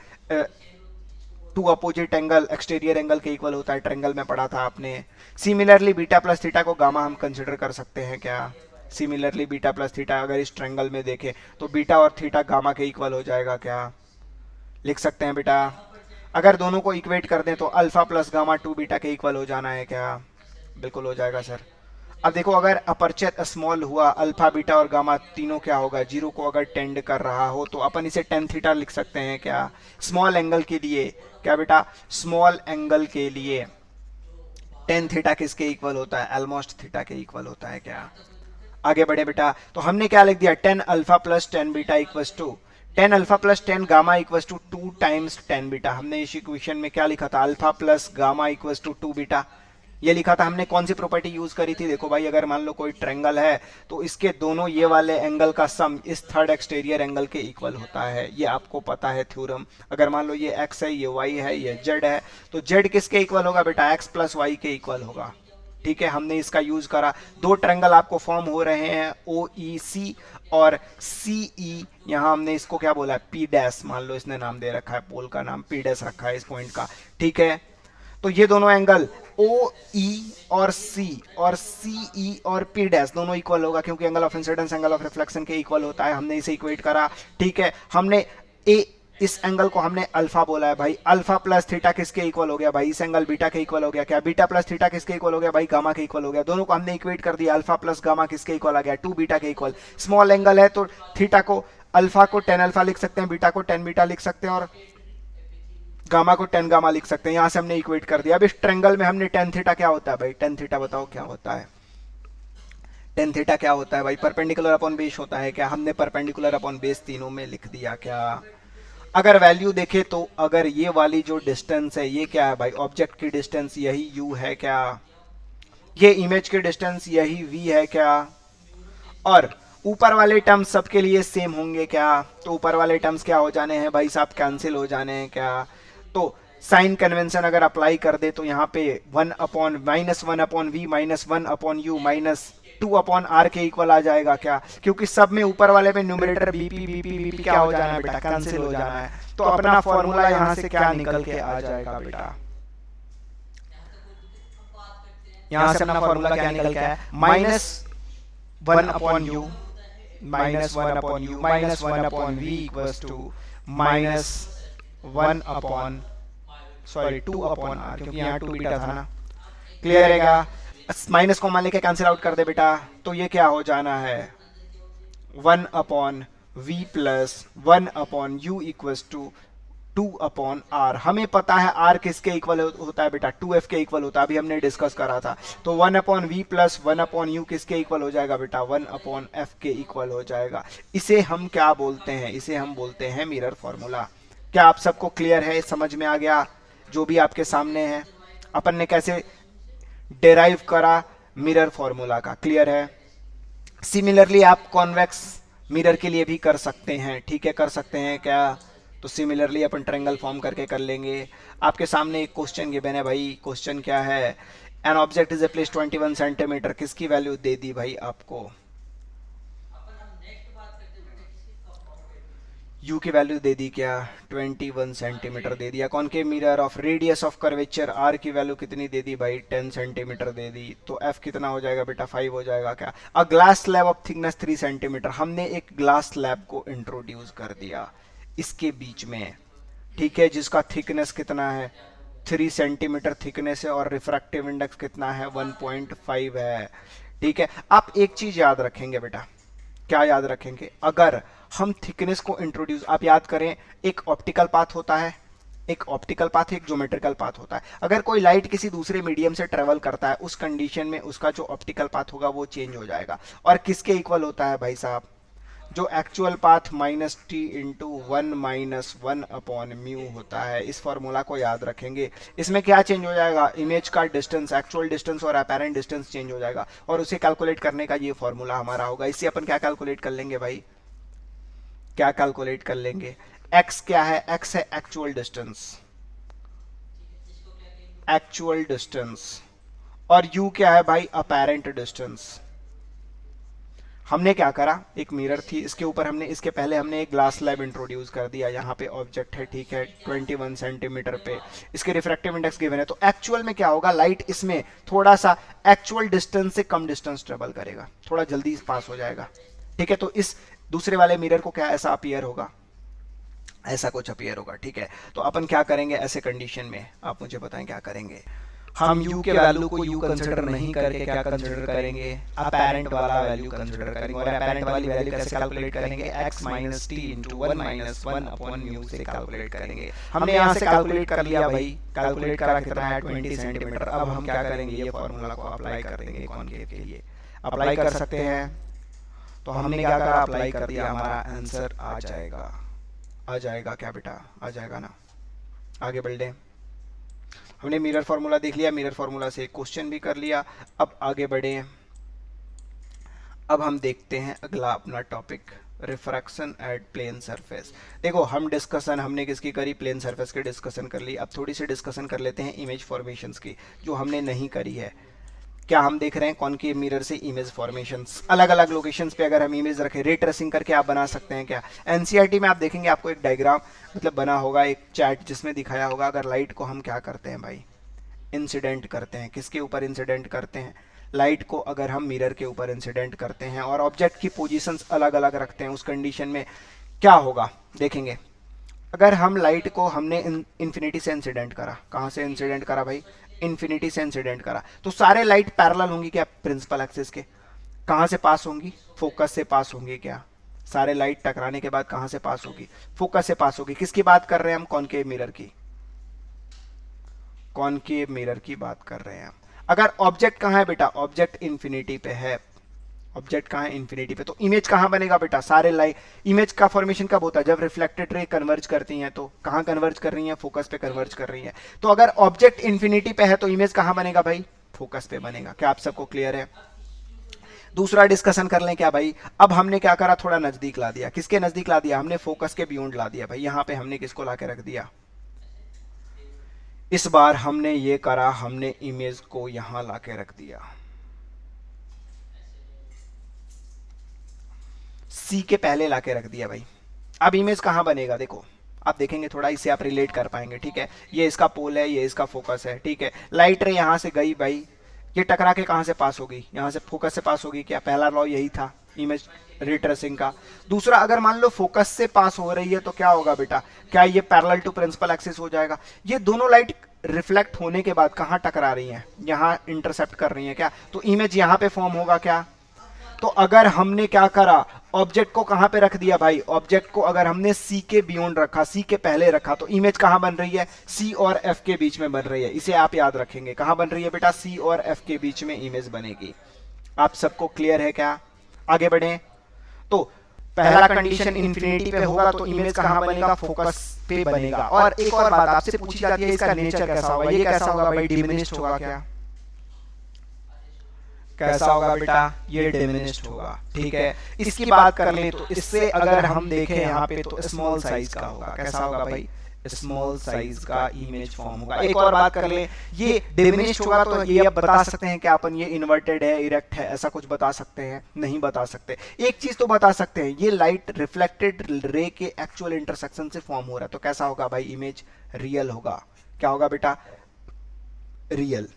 to opposite angle exterior angle के इक्वल होता है, ट्रायंगल में पढ़ा था आपने। सिमिलरली बीटा प्लस थीटा को गामा हम कंसिडर कर सकते हैं क्या? सिमिलरली बीटा प्लस थीटा अगर इस ट्रायंगल में देखें तो बीटा और थीटा गामा के इक्वल हो जाएगा क्या? लिख सकते हैं बेटा। अगर दोनों को इक्वेट कर दें तो अल्फा प्लस गामा 2 बीटा के इक्वल हो जाना है क्या? बिल्कुल हो जाएगा सर। अब देखो, अगर अपर्चर स्मॉल हुआ, अल्फा बीटा और गामा तीनों क्या होगा? जीरो को अगर टेंड कर रहा हो तो अपन इसे टेन थीटा लिख सकते हैं क्या? स्मॉल एंगल के लिए क्या बेटा? स्मॉल एंगल के लिए टेन थीटा किसके इक्वल होता है? ऑलमोस्ट थीटा के इक्वल होता है क्या? आगे बढ़े बेटा। तो हमने क्या लिख दिया? Ten alpha plus ten beta equal to ten alpha plus ten gamma equal to 2 times ten beta. हमने इस इक्वेशन में क्या लिखा था? Alpha plus gamma equal to 2 beta, ये लिखा था। हमने कौन सी प्रॉपर्टी यूज करी थी? देखो भाई, अगर मान लो कोई ट्रायंगल है तो इसके दोनों ये वाले एंगल का सम इस थर्ड एक्सटीरियर एंगल के इक्वल होता है। ये आपको पता है थ्योरम। अगर मान लो ये x है, ये y है, ये z है, तो z किसके इक्वल होगा बेटा? x प्लस वाई के इक्वल होगा। ठीक है, हमने इसका यूज करा। दो ट्रायंगल आपको फॉर्म हो रहे हैं, OEC और CE। यहां हमने इसको क्या बोला? P डैश, मान लो इसने नाम दे रखा है, पोल का नाम P डैश रखा है इस पॉइंट का। ठीक है, तो ये दोनों एंगल OE और C और CE और P डैश दोनों इक्वल होगा, क्योंकि angle of incidence angle of reflection के इक्वल होता है। हमने इसे इक्वेट करा। ठीक है, हमने इस एंगल को हमने अल्फा बोला है भाई, अल्फा प्लस थीटा किसके इक्वल हो गया भाई, इस एंगल बीटा के इक्वल हो गया क्या, बीटा प्लस थीटा किसके इक्वल हो गया भाई, गामा के इक्वल हो गया। दोनों को हमने इक्वेट कर दिया, अल्फा प्लस गामा किसके इक्वल आ गया, 2 बीटा के इक्वल। स्मॉल एंगल है तो थीटा को, अल्फा को 10 अल्फा लिख सकते हैं, बीटा को 10 बीटा लिख सकते हैं, और गामा को 10 गामा लिख सकते हैं। यहां से हमने इक्वेट कर दिया। अब इस ट्रेंगल में हमने टेन थीटा क्या होता है भाई, टेन थीटा बताओ क्या होता है, टेन थीटा क्या होता है भाई, परपेंडिकुलर अपॉन बेस होता है क्या, हमने परपेंडिकुलर अपॉन बेस तीनों में लिख दिया क्या। अगर वैल्यू देखे तो अगर ये वाली जो डिस्टेंस है ये क्या है भाई, ऑब्जेक्ट की डिस्टेंस यही u है क्या, ये इमेज की डिस्टेंस यही v है क्या, और ऊपर वाले टर्म्स सबके लिए सेम होंगे क्या, तो ऊपर वाले टर्म्स क्या हो जाने हैं भाई साहब, कैंसिल हो जाने हैं क्या। तो साइन कन्वेंशन अगर अप्लाई कर दे तो यहाँ पे one upon minus one upon V minus one upon U minus 2 upon R के इक्वल आ जाएगा क्या, क्योंकि सब में ऊपर वाले में न्यूमरेटर बीपी बीपी बीपी क्या हो जाना है बेटा, कैंसिल हो जाना है। तो अपना फॉर्मूला यहाँ से क्या निकल के आ जाएगा बेटा, यहाँ से अपना फॉर्मूला क्या निकल के आया, minus one upon U minus one upon U minus one upon V equals to minus one upon sorry 2 upon R, क्योंकि यहाँ 2 बीटा था ना। क्लियर है क्या, माइनस को मान लेके कैंसिल आउट कर दे बेटा, तो ये क्या हो जाना है 1 upon V plus 1 upon U equals to 2 upon R. हमें पता है आर किसके इक्वल होता है बेटा, 2f के इक्वल होता है, अभी हमने डिस्कस करा था। तो 1 upon V plus 1 upon U किसके इक्वल हो जाएगा बेटा, 1 अपॉन एफ के इक्वल हो जाएगा। इसे हम क्या बोलते हैं, इसे हम बोलते हैं मिरर फॉर्मूला। क्या आप सबको क्लियर है, समझ में आ गया जो भी आपके सामने है, अपन ने कैसे डेराइव करा मिरर फॉर्मूला का, क्लियर है। सिमिलरली आप कॉन्वेक्स मिरर के लिए भी कर सकते हैं, ठीक है, कर सकते हैं क्या। तो सिमिलरली अपन ट्रायंगल फॉर्म करके कर लेंगे। आपके सामने एक क्वेश्चन गिवन है भाई, क्वेश्चन क्या है, an object is a place 21 centimetre, किसकी वैल्यू दे दी भाई आपको, u की वैल्यू दे दी क्या 21 सेंटीमीटर दे दिया। Concave mirror of radius of curvature r की वैल्यू कितनी दे दी भाई 10 सेंटीमीटर दे दी। तो f कितना हो जाएगा बेटा 5 हो जाएगा क्या। A glass slab of thickness 3 centimetre, हमने एक ग्लास स्लैब को इंट्रोड्यूस कर दिया इसके बीच में, ठीक है, जिसका थिकनेस कितना है 3 सेंटीमीटर थिकनेस है और रिफ्रैक्टिव इंडेक्स कितना है 1.5 है, ठीक है। आप एक चीज याद रखेंगे बेटा, क्या याद रखेंगे, अगर हम थिकनेस को इंट्रोड्यूस, आप याद करें एक ऑप्टिकल पाथ होता है, एक ऑप्टिकल पाथ एक ज्योमेट्रिकल पाथ होता है। अगर कोई लाइट किसी दूसरे मीडियम से ट्रेवल करता है उस कंडीशन में उसका जो ऑप्टिकल पाथ होगा वो चेंज हो जाएगा, और किसके इक्वल होता है भाई साहब, जो actual path minus T into 1 minus 1 upon mu होता है। इस फॉर्मूला को याद रखेंगे। इसमें क्या चेंज हो जाएगा, इमेज का डिस्टेंस, एक्चुअल डिस्टेंस और अपेरेंट डिस्टेंस चेंज हो जाएगा, और उसे कैलकुलेट करने का ये फॉर्मूला हमारा होगा। इससे अपन क्या कैलकुलेट कर लेंगे भाई, क्या कैलकुलेट कर लेंगे, x क्या है, x है एक्चुअल डिस्टेंस, एक्चुअल डिस्टेंस, और u क्या है भाई अपेरेंट डिस्टेंस। हमने क्या करा, एक मिरर थी, इसके ऊपर हमने, इसके पहले हमने एक ग्लास स्लैब इंट्रोड्यूस कर दिया, यहाँ पे ऑब्जेक्ट है, ठीक है, 21 सेंटीमीटर पे, इसके रिफ्रैक्टिव इंडेक्स गिवन है। तो एक्चुअल में क्या होगा, लाइट इसमें थोड़ा सा एक्चुअल डिस्टेंस से कम डिस्टेंस ट्रेवल करेगा, थोड़ा जल्दी पास हो जाएगा, ठीक है। तो इस दूसरे वाले मिरर को क्या ऐसा अपीयर होगा, ऐसा कुछ अपीयर होगा, ठीक है। तो अपन क्या करेंगे ऐसे कंडीशन में, आप मुझे बताएं क्या करेंगे। हम u के वैल्यू को u कंसिडर नहीं करके क्या कंसिडर करेंगे, अपेरेंट वाला वैल्यू कंसिडर करेंगे, और अपेरेंट वाली वैल्यू कैसे कैलकुलेट करेंगे, x minus T into 1 minus 1 upon mu से कैलकुलेट करेंगे। हमने यहाँ से कैलकुलेट कर लिया भाई, कैलकुलेट करा कितना है 20 सेंटीमीटर। अब हम क्या करेंगे, ये फॉर्मूला को अप्लाई कर देंगे कॉनकेव के लिए, अप्लाई कर सकते हैं। तो हमने क्या करा, अप्लाई कर दिया, हमारा आंसर आ जाएगा, आ जाएगा क्या बेटा, आ जाएगा ना। आगे बढ़ लें, हमने मिरर फार्मूला देख लिया, मिरर फार्मूला से क्वेश्चन भी कर लिया। अब आगे बढ़े, अब हम देखते हैं अगला अपना topic, refraction at plane surface. देखो हम डिस्कशन हमने किसकी करी, प्लेन सरफेस की डिस्कशन कर ली। अब थोड़ी सी डिस्कशन कर लेते हैं इमेज फॉर्मेशंस की, जो हमने नहीं करी है। क्या हम देख रहे हैं कॉनकेव मिरर से इमेज फॉर्मेशंस, अलग अलग लोकेशंस पे अगर हम इमेज रखें, रे ट्रेसिंग करके आप बना सकते हैं क्या। एनसीईआरटी में आप देखेंगे आपको एक डायग्राम मतलब बना होगा, एक चार्ट जिसमें दिखाया होगा, अगर लाइट को हम क्या करते हैं भाई, इंसिडेंट करते हैं, किसके ऊपर इंसिडेंट करते हैं, लाइट को अगर हम मिरर के ऊपर इंसिडेंट करते हैं और ऑब्जेक्ट की पोजीशंस अलग अलग रखते हैं, उस कंडीशन में क्या होगा देखेंगे। अगर हम लाइट को हमने इन्फिनिटी से इंसिडेंट करा, कहाँ से इंसिडेंट करा भाई, इन्फिनिटी से इंसिडेंट करा, तो सारे लाइट पैरेलल होंगी क्या प्रिंसिपल एक्सिस के, कहाँ से पास होंगी, फोकस से पास होंगी क्या, सारे लाइट टकराने के बाद कहाँ से पास होगी, फोकस से पास होगी। किसकी बात कर रहे हैं हम, कॉनकेव मिरर की, कॉनकेव मिरर की बात कर रहे हैं हम। अगर ऑब्जेक्ट कहाँ है बेटा, ऑब्जेक्ट इन्फिनिटी पे है, ऑब्जेक्ट कहाँ है, इन्फिनिटी पे, तो इमेज कहाँ बनेगा बेटा, सारे लाइट, इमेज का फॉर्मेशन कब होता है, जब रिफ्लेक्टेड रे कन्वर्ज करती हैं, तो कहाँ कन्वर्ज कर रही हैं, फोकस पे कन्वर्ज कर रही हैं। तो अगर ऑब्जेक्ट इन्फिनिटी पे है तो इमेज कहाँ बनेगा भाई, फोकस पे बनेगा। क्या आप सबको क्लियर है। दूसरा डिस्कशन कर लें क्या भाई, अब हमने क्या करा, थोड़ा नजदीक ला दिया, किसके नजदीक ला दिया, हमने फोकस के बियॉन्ड ला दिया भाई। यहां पे हमने किसको ला के रख दिया, इस बार हमने ये करा, हमने इमेज को यहां ला के रख दिया, सी के पहले ला के रख दिया भाई। अब इमेज कहां बनेगा, देखो आप देखेंगे थोड़ा, इसे आप रिलेट कर पाएंगे, ठीक है। ये इसका पोल है, ये इसका फोकस है, ठीक है। लाइट रे यहां से गई भाई, ये टकरा के कहां से पास होगी, यहां से फोकस से पास होगी क्या, पहला लॉ यही था इमेज रिट्रेसिंग का। दूसरा, अगर मान लो फोकस से पास हो रही है तो क्या होगा बेटा, क्या ये पैरेलल टू प्रिंसिपल एक्सिस हो जाएगा। ये दोनों लाइट रिफ्लेक्ट होने के बाद कहां टकरा रही हैं, यहां इंटरसेप्ट कर रही हैं क्या, तो इमेज यहां पे फॉर्म होगा क्या। तो अगर हमने क्या करा, ऑब्जेक्ट को कहां पे रख दिया भाई, ऑब्जेक्ट को अगर हमने सी के बियॉन्ड रखा, सी के पहले रखा, तो इमेज कहां बन रही है, सी और एफ के बीच में बन रही है। इसे आप याद रखेंगे, कहां बन रही है बेटा, सी और एफ के बीच में इमेज बनेगी। आप सबको क्लियर है क्या, आगे बढ़े। तो पहला कंडीशन इन्फिनिटी पे होगा तो इमेज कहां बनेगा, फोकस पे बनेगा। और एक और बात आपसे पूछी जाती है, इसका नेचर कैसा होगा, ये कैसा होगा भाई, डिमिनिश्ड होगा क्या, कैसा होगा बेटा, ये डिमिनिश्ड होगा, ठीक है। इसकी बात कर लें तो इससे अगर हम देखें यहाँ पे तो स्मॉल साइज का होगा, कैसा होगा भाई, स्मॉल साइज का इमेज फॉर्म होगा। एक और बात कर लें, ये डिमिनिश्ड होगा तो ये अब बता सकते हैं कि अपन ये इन्वर्टेड है, इरेक्ट है, ऐसा कुछ बता सकते हैं, नहीं बता सकते। एक चीज तो बता सकते हैं, ये लाइट रिफ्लेक्टेड रे के एक्चुअल इंटरसेक्शन से फॉर्म हो रहा है, तो कैसा होगा भाई, इमेज रियल होगा। क्या होगा बेटा, रियल।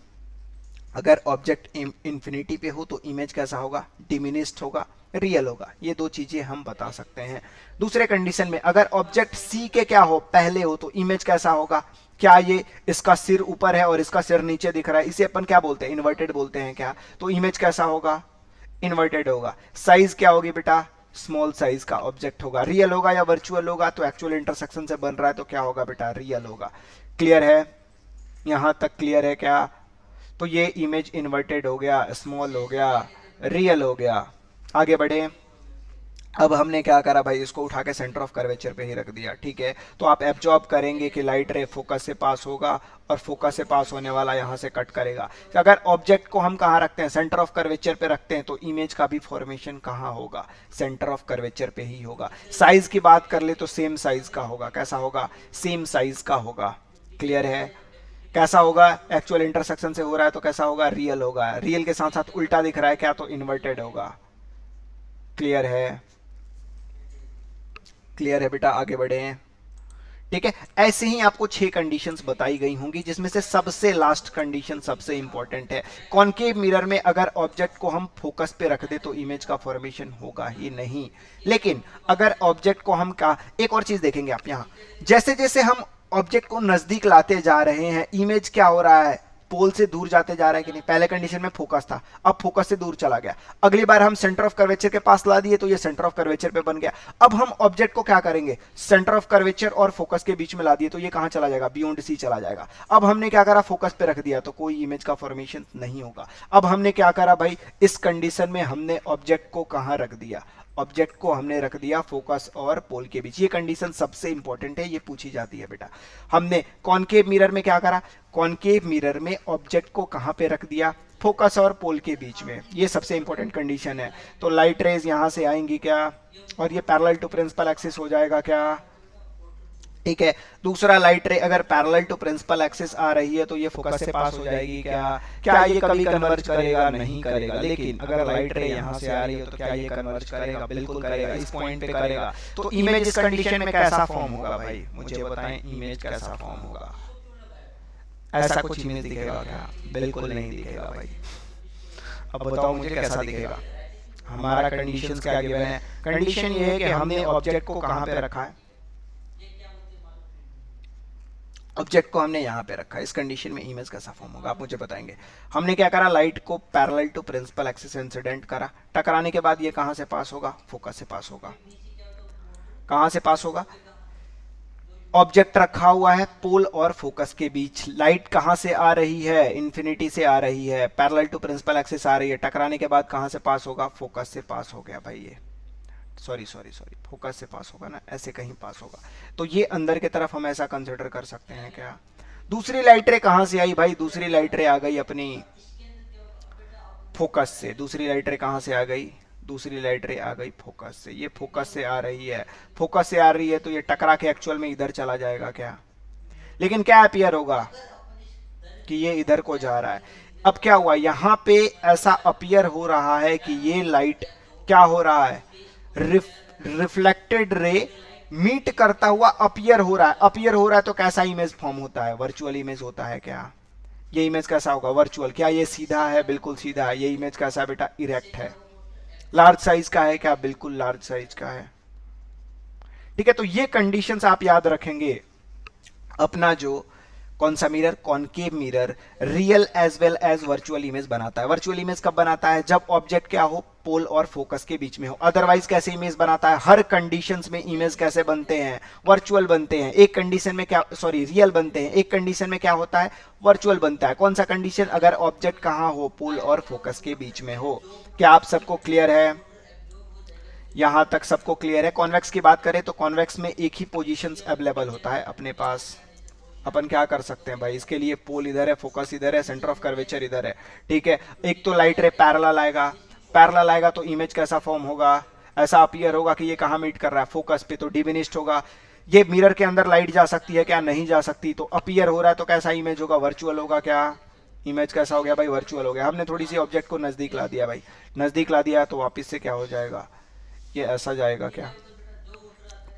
अगर ऑब्जेक्ट इंफिनिटी पे हो तो इमेज कैसा होगा, डिमिनिश्ड होगा, रियल होगा। ये दो चीजें हम बता सकते हैं। दूसरे कंडीशन में अगर ऑब्जेक्ट सी के क्या हो, पहले हो, तो इमेज कैसा होगा, क्या ये इसका सिर ऊपर है और इसका सिर नीचे दिख रहा है, इसे अपन क्या बोलते हैं, इन्वर्टेड बोलते हैं क्या, तो इमेज कैसा होगा, इन्वर्टेड होगा। साइज क्या होगी बेटा, स्मॉल साइज का ऑब्जेक्ट होगा। रियल होगा या वर्चुअल होगा, तो एक्चुअल इंटरसेक्शन से बन रहा है तो क्या होगा बेटा, रियल होगा। क्लियर है, यहां तक क्लियर है क्या। तो ये इमेज इन्वर्टेड हो गया, स्मॉल हो गया, रियल हो गया। आगे बढ़े। अब हमने क्या करा भाई, इसको उठा के सेंटर ऑफ कर्वेचर पे ही रख दिया, ठीक है। तो आप एब्जॉर्ब करेंगे कि लाइट रे फोकस से पास होगा और फोकस से पास होने वाला यहां से कट करेगा। तो अगर ऑब्जेक्ट को हम कहां रखते हैं, सेंटर ऑफ कर्वेचर पे रखते हैं, तो इमेज का भी फॉर्मेशन कहां होगा, सेंटर ऑफ कर्वेचर पे ही होगा। साइज की बात कर ले तो सेम साइज का होगा, कैसा होगा, सेम साइज का होगा। क्लियर है, कैसा होगा, एक्चुअल इंटरसेक्शन से हो रहा है तो कैसा होगा, रियल होगा। रियल के साथ साथ उल्टा दिख रहा है क्या, तो इन्वर्टेड होगा। क्लियर है, क्लियर है बेटा, आगे बढ़े हैं, ठीक है। ऐसे ही आपको 6 कंडीशंस बताई गई होंगी, जिसमें से सबसे लास्ट कंडीशन सबसे इंपॉर्टेंट है। कॉनकेव मिरर में अगर ऑब्जेक्ट को हम फोकस पे रख दे तो इमेज का फॉर्मेशन होगा ही नहीं। लेकिन अगर ऑब्जेक्ट को हम का, एक और चीज देखेंगे आप यहां, जैसे जैसे हम ऑब्जेक्ट को नजदीक लाते जा रहे हैं, इमेज क्या हो रहा है, पोल से दूर जाते जा रहा है कि नहीं। पहले कंडीशन में फोकस था, अब फोकस से दूर चला गया। अगली बार हम सेंटर ऑफ कर्वेचर के पास ला दिए तो ये सेंटर ऑफ कर्वेचर पे बन गया। अब हम ऑब्जेक्ट को क्या करेंगे, सेंटर ऑफ कर्वेचर और फोकस के बीच में ला दिए तो ये कहां चला जाएगा, बियॉन्ड सी चला जाएगा। अब हमने क्या करा, फोकस पे रख दिया तो कोई इमेज का फॉर्मेशन नहीं होगा। अब हमने क्या करा भाई, इस कंडीशन में हमने ऑब्जेक्ट को कहां रख दिया, ऑब्जेक्ट को हमने रख दिया फोकस और पोल के बीच। ये कंडीशन सबसे इंपॉर्टेंट है, ये पूछी जाती है बेटा। हमने कॉनकेव मिरर में क्या करा, कॉनकेव मिरर में ऑब्जेक्ट को कहां पे रख दिया, फोकस और पोल के बीच में। ये सबसे इंपॉर्टेंट कंडीशन है। तो लाइट रेज यहां से आएंगी क्या, और ये पैरेलल टू प्रिंसिपल एक्सिस हो जाएगा क्या, ठीक है। दूसरा, लाइट रे अगर पैरेलल टू प्रिंसिपल एक्सिस आ रही है तो ये फोकस से पास हो जाएगी क्या, क्या ये कभी कन्वर्ज करेगा, नहीं करेगा। लेकिन अगर लाइट रे यहां से आ रही है तो क्या ये कन्वर्ज करेगा, बिल्कुल करेगा, इस पॉइंट पे करेगा। तो इमेज इस कंडीशन में कैसा फॉर्म होगा भाई, मुझे बताएं, इमेज कैसा फॉर्म होगा। ऐसा कुछ इमेज दिखेगा क्या, बिल्कुल नहीं दिखेगा भाई। अब बताओ मुझे कैसा दिखेगा। हमारा कंडीशंस क्या गिवन है, कंडीशन ये है कि हमने ऑब्जेक्ट को कहां पे रखा है, ऑब्जेक्ट को हमने यहाँ पे रखा, इस कंडीशन में इमेज कैसा फॉर्म होगा आप मुझे बताएंगे। हमने क्या करा, लाइट को parallel to principal axis incident करा, टकराने के बाद ये कहाँ से पास होगा, फोकस से पास होगा। कहाँ से पास होगा, ऑब्जेक्ट रखा हुआ है पोल और फोकस के बीच, लाइट कहाँ से आ रही है, इन्फिनिटी से आ रही है, पैरेलल टू प्रिंसिपल एक्सिस आ रही है, टकराने के बाद कहाँ से पास होगा, फोकस से पास हो गया भाई, ये सॉरी फोकस से पास होगा ना, ऐसे कहीं पास होगा। तो ये अंदर की तरफ हम ऐसा कंसिडर कर सकते हैं क्या। दूसरी लाइट रे कहां से आई भाई, दूसरी लाइट रे आ गई अपनी फोकस से, दूसरी लाइट रे कहां से आ गई, दूसरी लाइट रे आ गई फोकस से, ये फोकस से आ रही है, फोकस से आ रही है तो ये टकरा के एक्चुअल में इधर चला जाएगा क्या, लेकिन क्या अपीयर होगा कि ये इधर को जा रहा है। अब क्या हुआ, यहां पे ऐसा अपीयर हो रहा है कि ये लाइट क्या हो रहा है, रिफ्लेक्टेड रे मीट करता हुआ अपीयर हो रहा है। अपीयर हो रहा है तो कैसा इमेज फॉर्म होता है, वर्चुअल इमेज होता है क्या, ये इमेज कैसा होगा, वर्चुअल। क्या ये सीधा है, बिल्कुल सीधा है। ये इमेज कैसा है बेटा, इरेक्ट है। लार्ज साइज का है क्या, बिल्कुल लार्ज साइज का है। ठीक है, तो ये कंडीशंस आप याद रखेंगे। अपना जो कौन सा mirror, concave mirror real as well as virtual image बनाता है। वर्चुअल इमेज कब बनाता है, जब ऑब्जेक्ट क्या हो, पोल और फोकस के बीच में हो। अदरवाइज कैसे इमेज बनाता है, हर कंडीशंस में इमेज कैसे बनते हैं, वर्चुअल बनते हैं। एक कंडीशन में क्या, सॉरी रियल बनते हैं, एक कंडीशन में क्या होता है, वर्चुअल बनता है। कौन सा कंडीशन, अगर ऑब्जेक्ट कहां हो, पोल और फोकस के बीच में हो। क्या आप सबको क्लियर है, यहां तक सबको क्लियर है। कॉन्वेक्स की बात करें तो कॉन्वेक्स में एक ही पोजीशन अवेलेबल होता है अपने पास। अपन क्या कर सकते हैं भाई, इसके लिए पोल इधर है, फोकस इधर है, सेंटर ऑफ कर्वेचर इधर है। ठीक है, एक तो लाइट रे पैरेलल आएगा, पैरेलल आएगा तो इमेज कैसा फॉर्म होगा, ऐसा अपीयर होगा कि ये कहां मीट कर रहा है, फोकस पे, तो डिमिनिश्ड होगा। ये मिरर के अंदर लाइट जा सकती है क्या, नहीं जा सकती, तो अपीयर हो रहा है तो कैसा इमेज होगा, वर्चुअल होगा। क्या इमेज कैसा हो गया भाई, वर्चुअल हो गया। हमने थोड़ी सी ऑब्जेक्ट को नजदीक ला दिया भाई, नजदीक ला दिया तो वापिस से क्या हो जाएगा, ये ऐसा जाएगा क्या,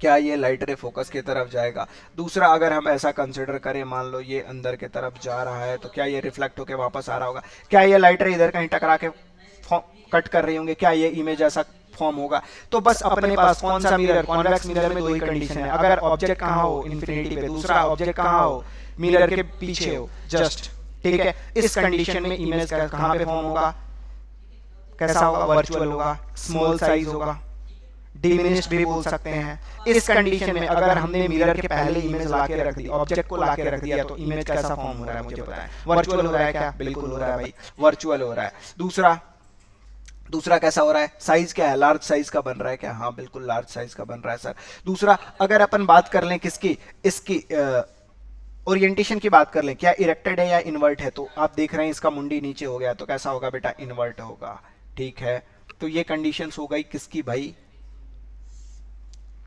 क्या ये लाइट रे फोकस की तरफ जाएगा। दूसरा, अगर हम ऐसा कंसिडर करें, मान लो ये अंदर की तरफ जा रहा है, तो क्या ये रिफ्लेक्ट होकर वापस आ रहा होगा। क्या ये लाइट रे इधर कहीं टकरा के कट कर रही होंगे, क्या ये इमेज ऐसा फॉर्म होगा। तो बस अपने पास कौन सा मिरर, कॉन्वेक्स मिरर में दो ही कंडीशन है, अगर ऑब्जेक्ट कहां हो, इन्फिनिटी पे, दूसरा ऑब्जेक्ट कहां हो, मिरर के पीछे हो जस्ट। ठीक है, इस कंडीशन में इमेज कहां पे फॉर्म होगा, कैसा होगा, वर्चुअल होगा, स्मॉल साइज होगा, डिमिनिश्ड भी बोल सकते हैं। इस कंडीशन में अगर हमने मिरर के पहले इमेज लाके रख दी, ऑब्जेक्ट को लाके रख दिया, तो इमेज कैसा फॉर्म हो रहा है मुझे बताएं, वर्चुअल हो रहा है क्या, बिल्कुल हो रहा है भाई, वर्चुअल हो रहा है। दूसरा कैसा हो रहा है, साइज क्या है, लार्ज साइज का बन रहा है क्या, हाँ बिल्कुल लार्ज साइज का बन रहा है सर। दूसरा, अगर अपन बात कर लें किसकी, इसकी ओरिएंटेशन की बात कर लें, क्या इरेक्टेड है या इन्वर्ट है, तो आप देख रहे हैं इसका मुंडी नीचे हो गया, तो कैसा होगा बेटा, इन्वर्ट होगा। ठीक है, तो ये कंडीशंस हो गई किसकी भाई,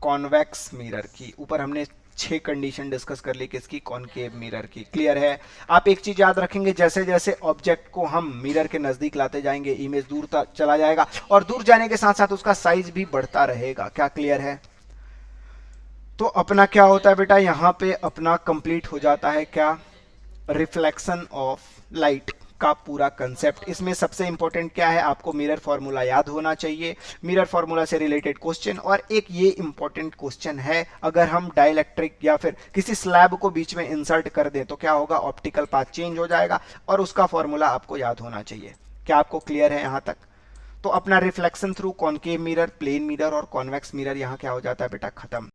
कॉन्वेक्स मिरर की। ऊपर हमने 6 कंडीशन डिस्कस कर ली किसकी, कॉनकेव मिरर की। क्लियर है। आप एक चीज याद रखेंगे, जैसे जैसे ऑब्जेक्ट को हम मिरर के नजदीक लाते जाएंगे, इमेज दूर तक चला जाएगा, और दूर जाने के साथ साथ उसका साइज भी बढ़ता रहेगा। क्या क्लियर है। तो अपना क्या होता है बेटा, यहां पे अपना कंप्लीट हो जाता है क्या, रिफ्लेक्शन ऑफ लाइट का पूरा कंसेप्ट। इसमें सबसे इंपॉर्टेंट क्या है, आपको मिरर फॉर्मूला याद होना चाहिए, मिरर फॉर्मूला से रिलेटेड क्वेश्चन। और एक ये इंपॉर्टेंट क्वेश्चन है, अगर हम डाइलेक्ट्रिक या फिर किसी स्लैब को बीच में इंसर्ट कर दें तो क्या होगा, ऑप्टिकल पाथ चेंज हो जाएगा, और उसका फॉर्मूला आपको याद होना चाहिए। क्या आपको क्लियर है यहां तक। तो अपना reflection through concave mirror, plane mirror और कॉन्वेक्स मिरर यहां क्या हो जाता है बेटा, खत्म।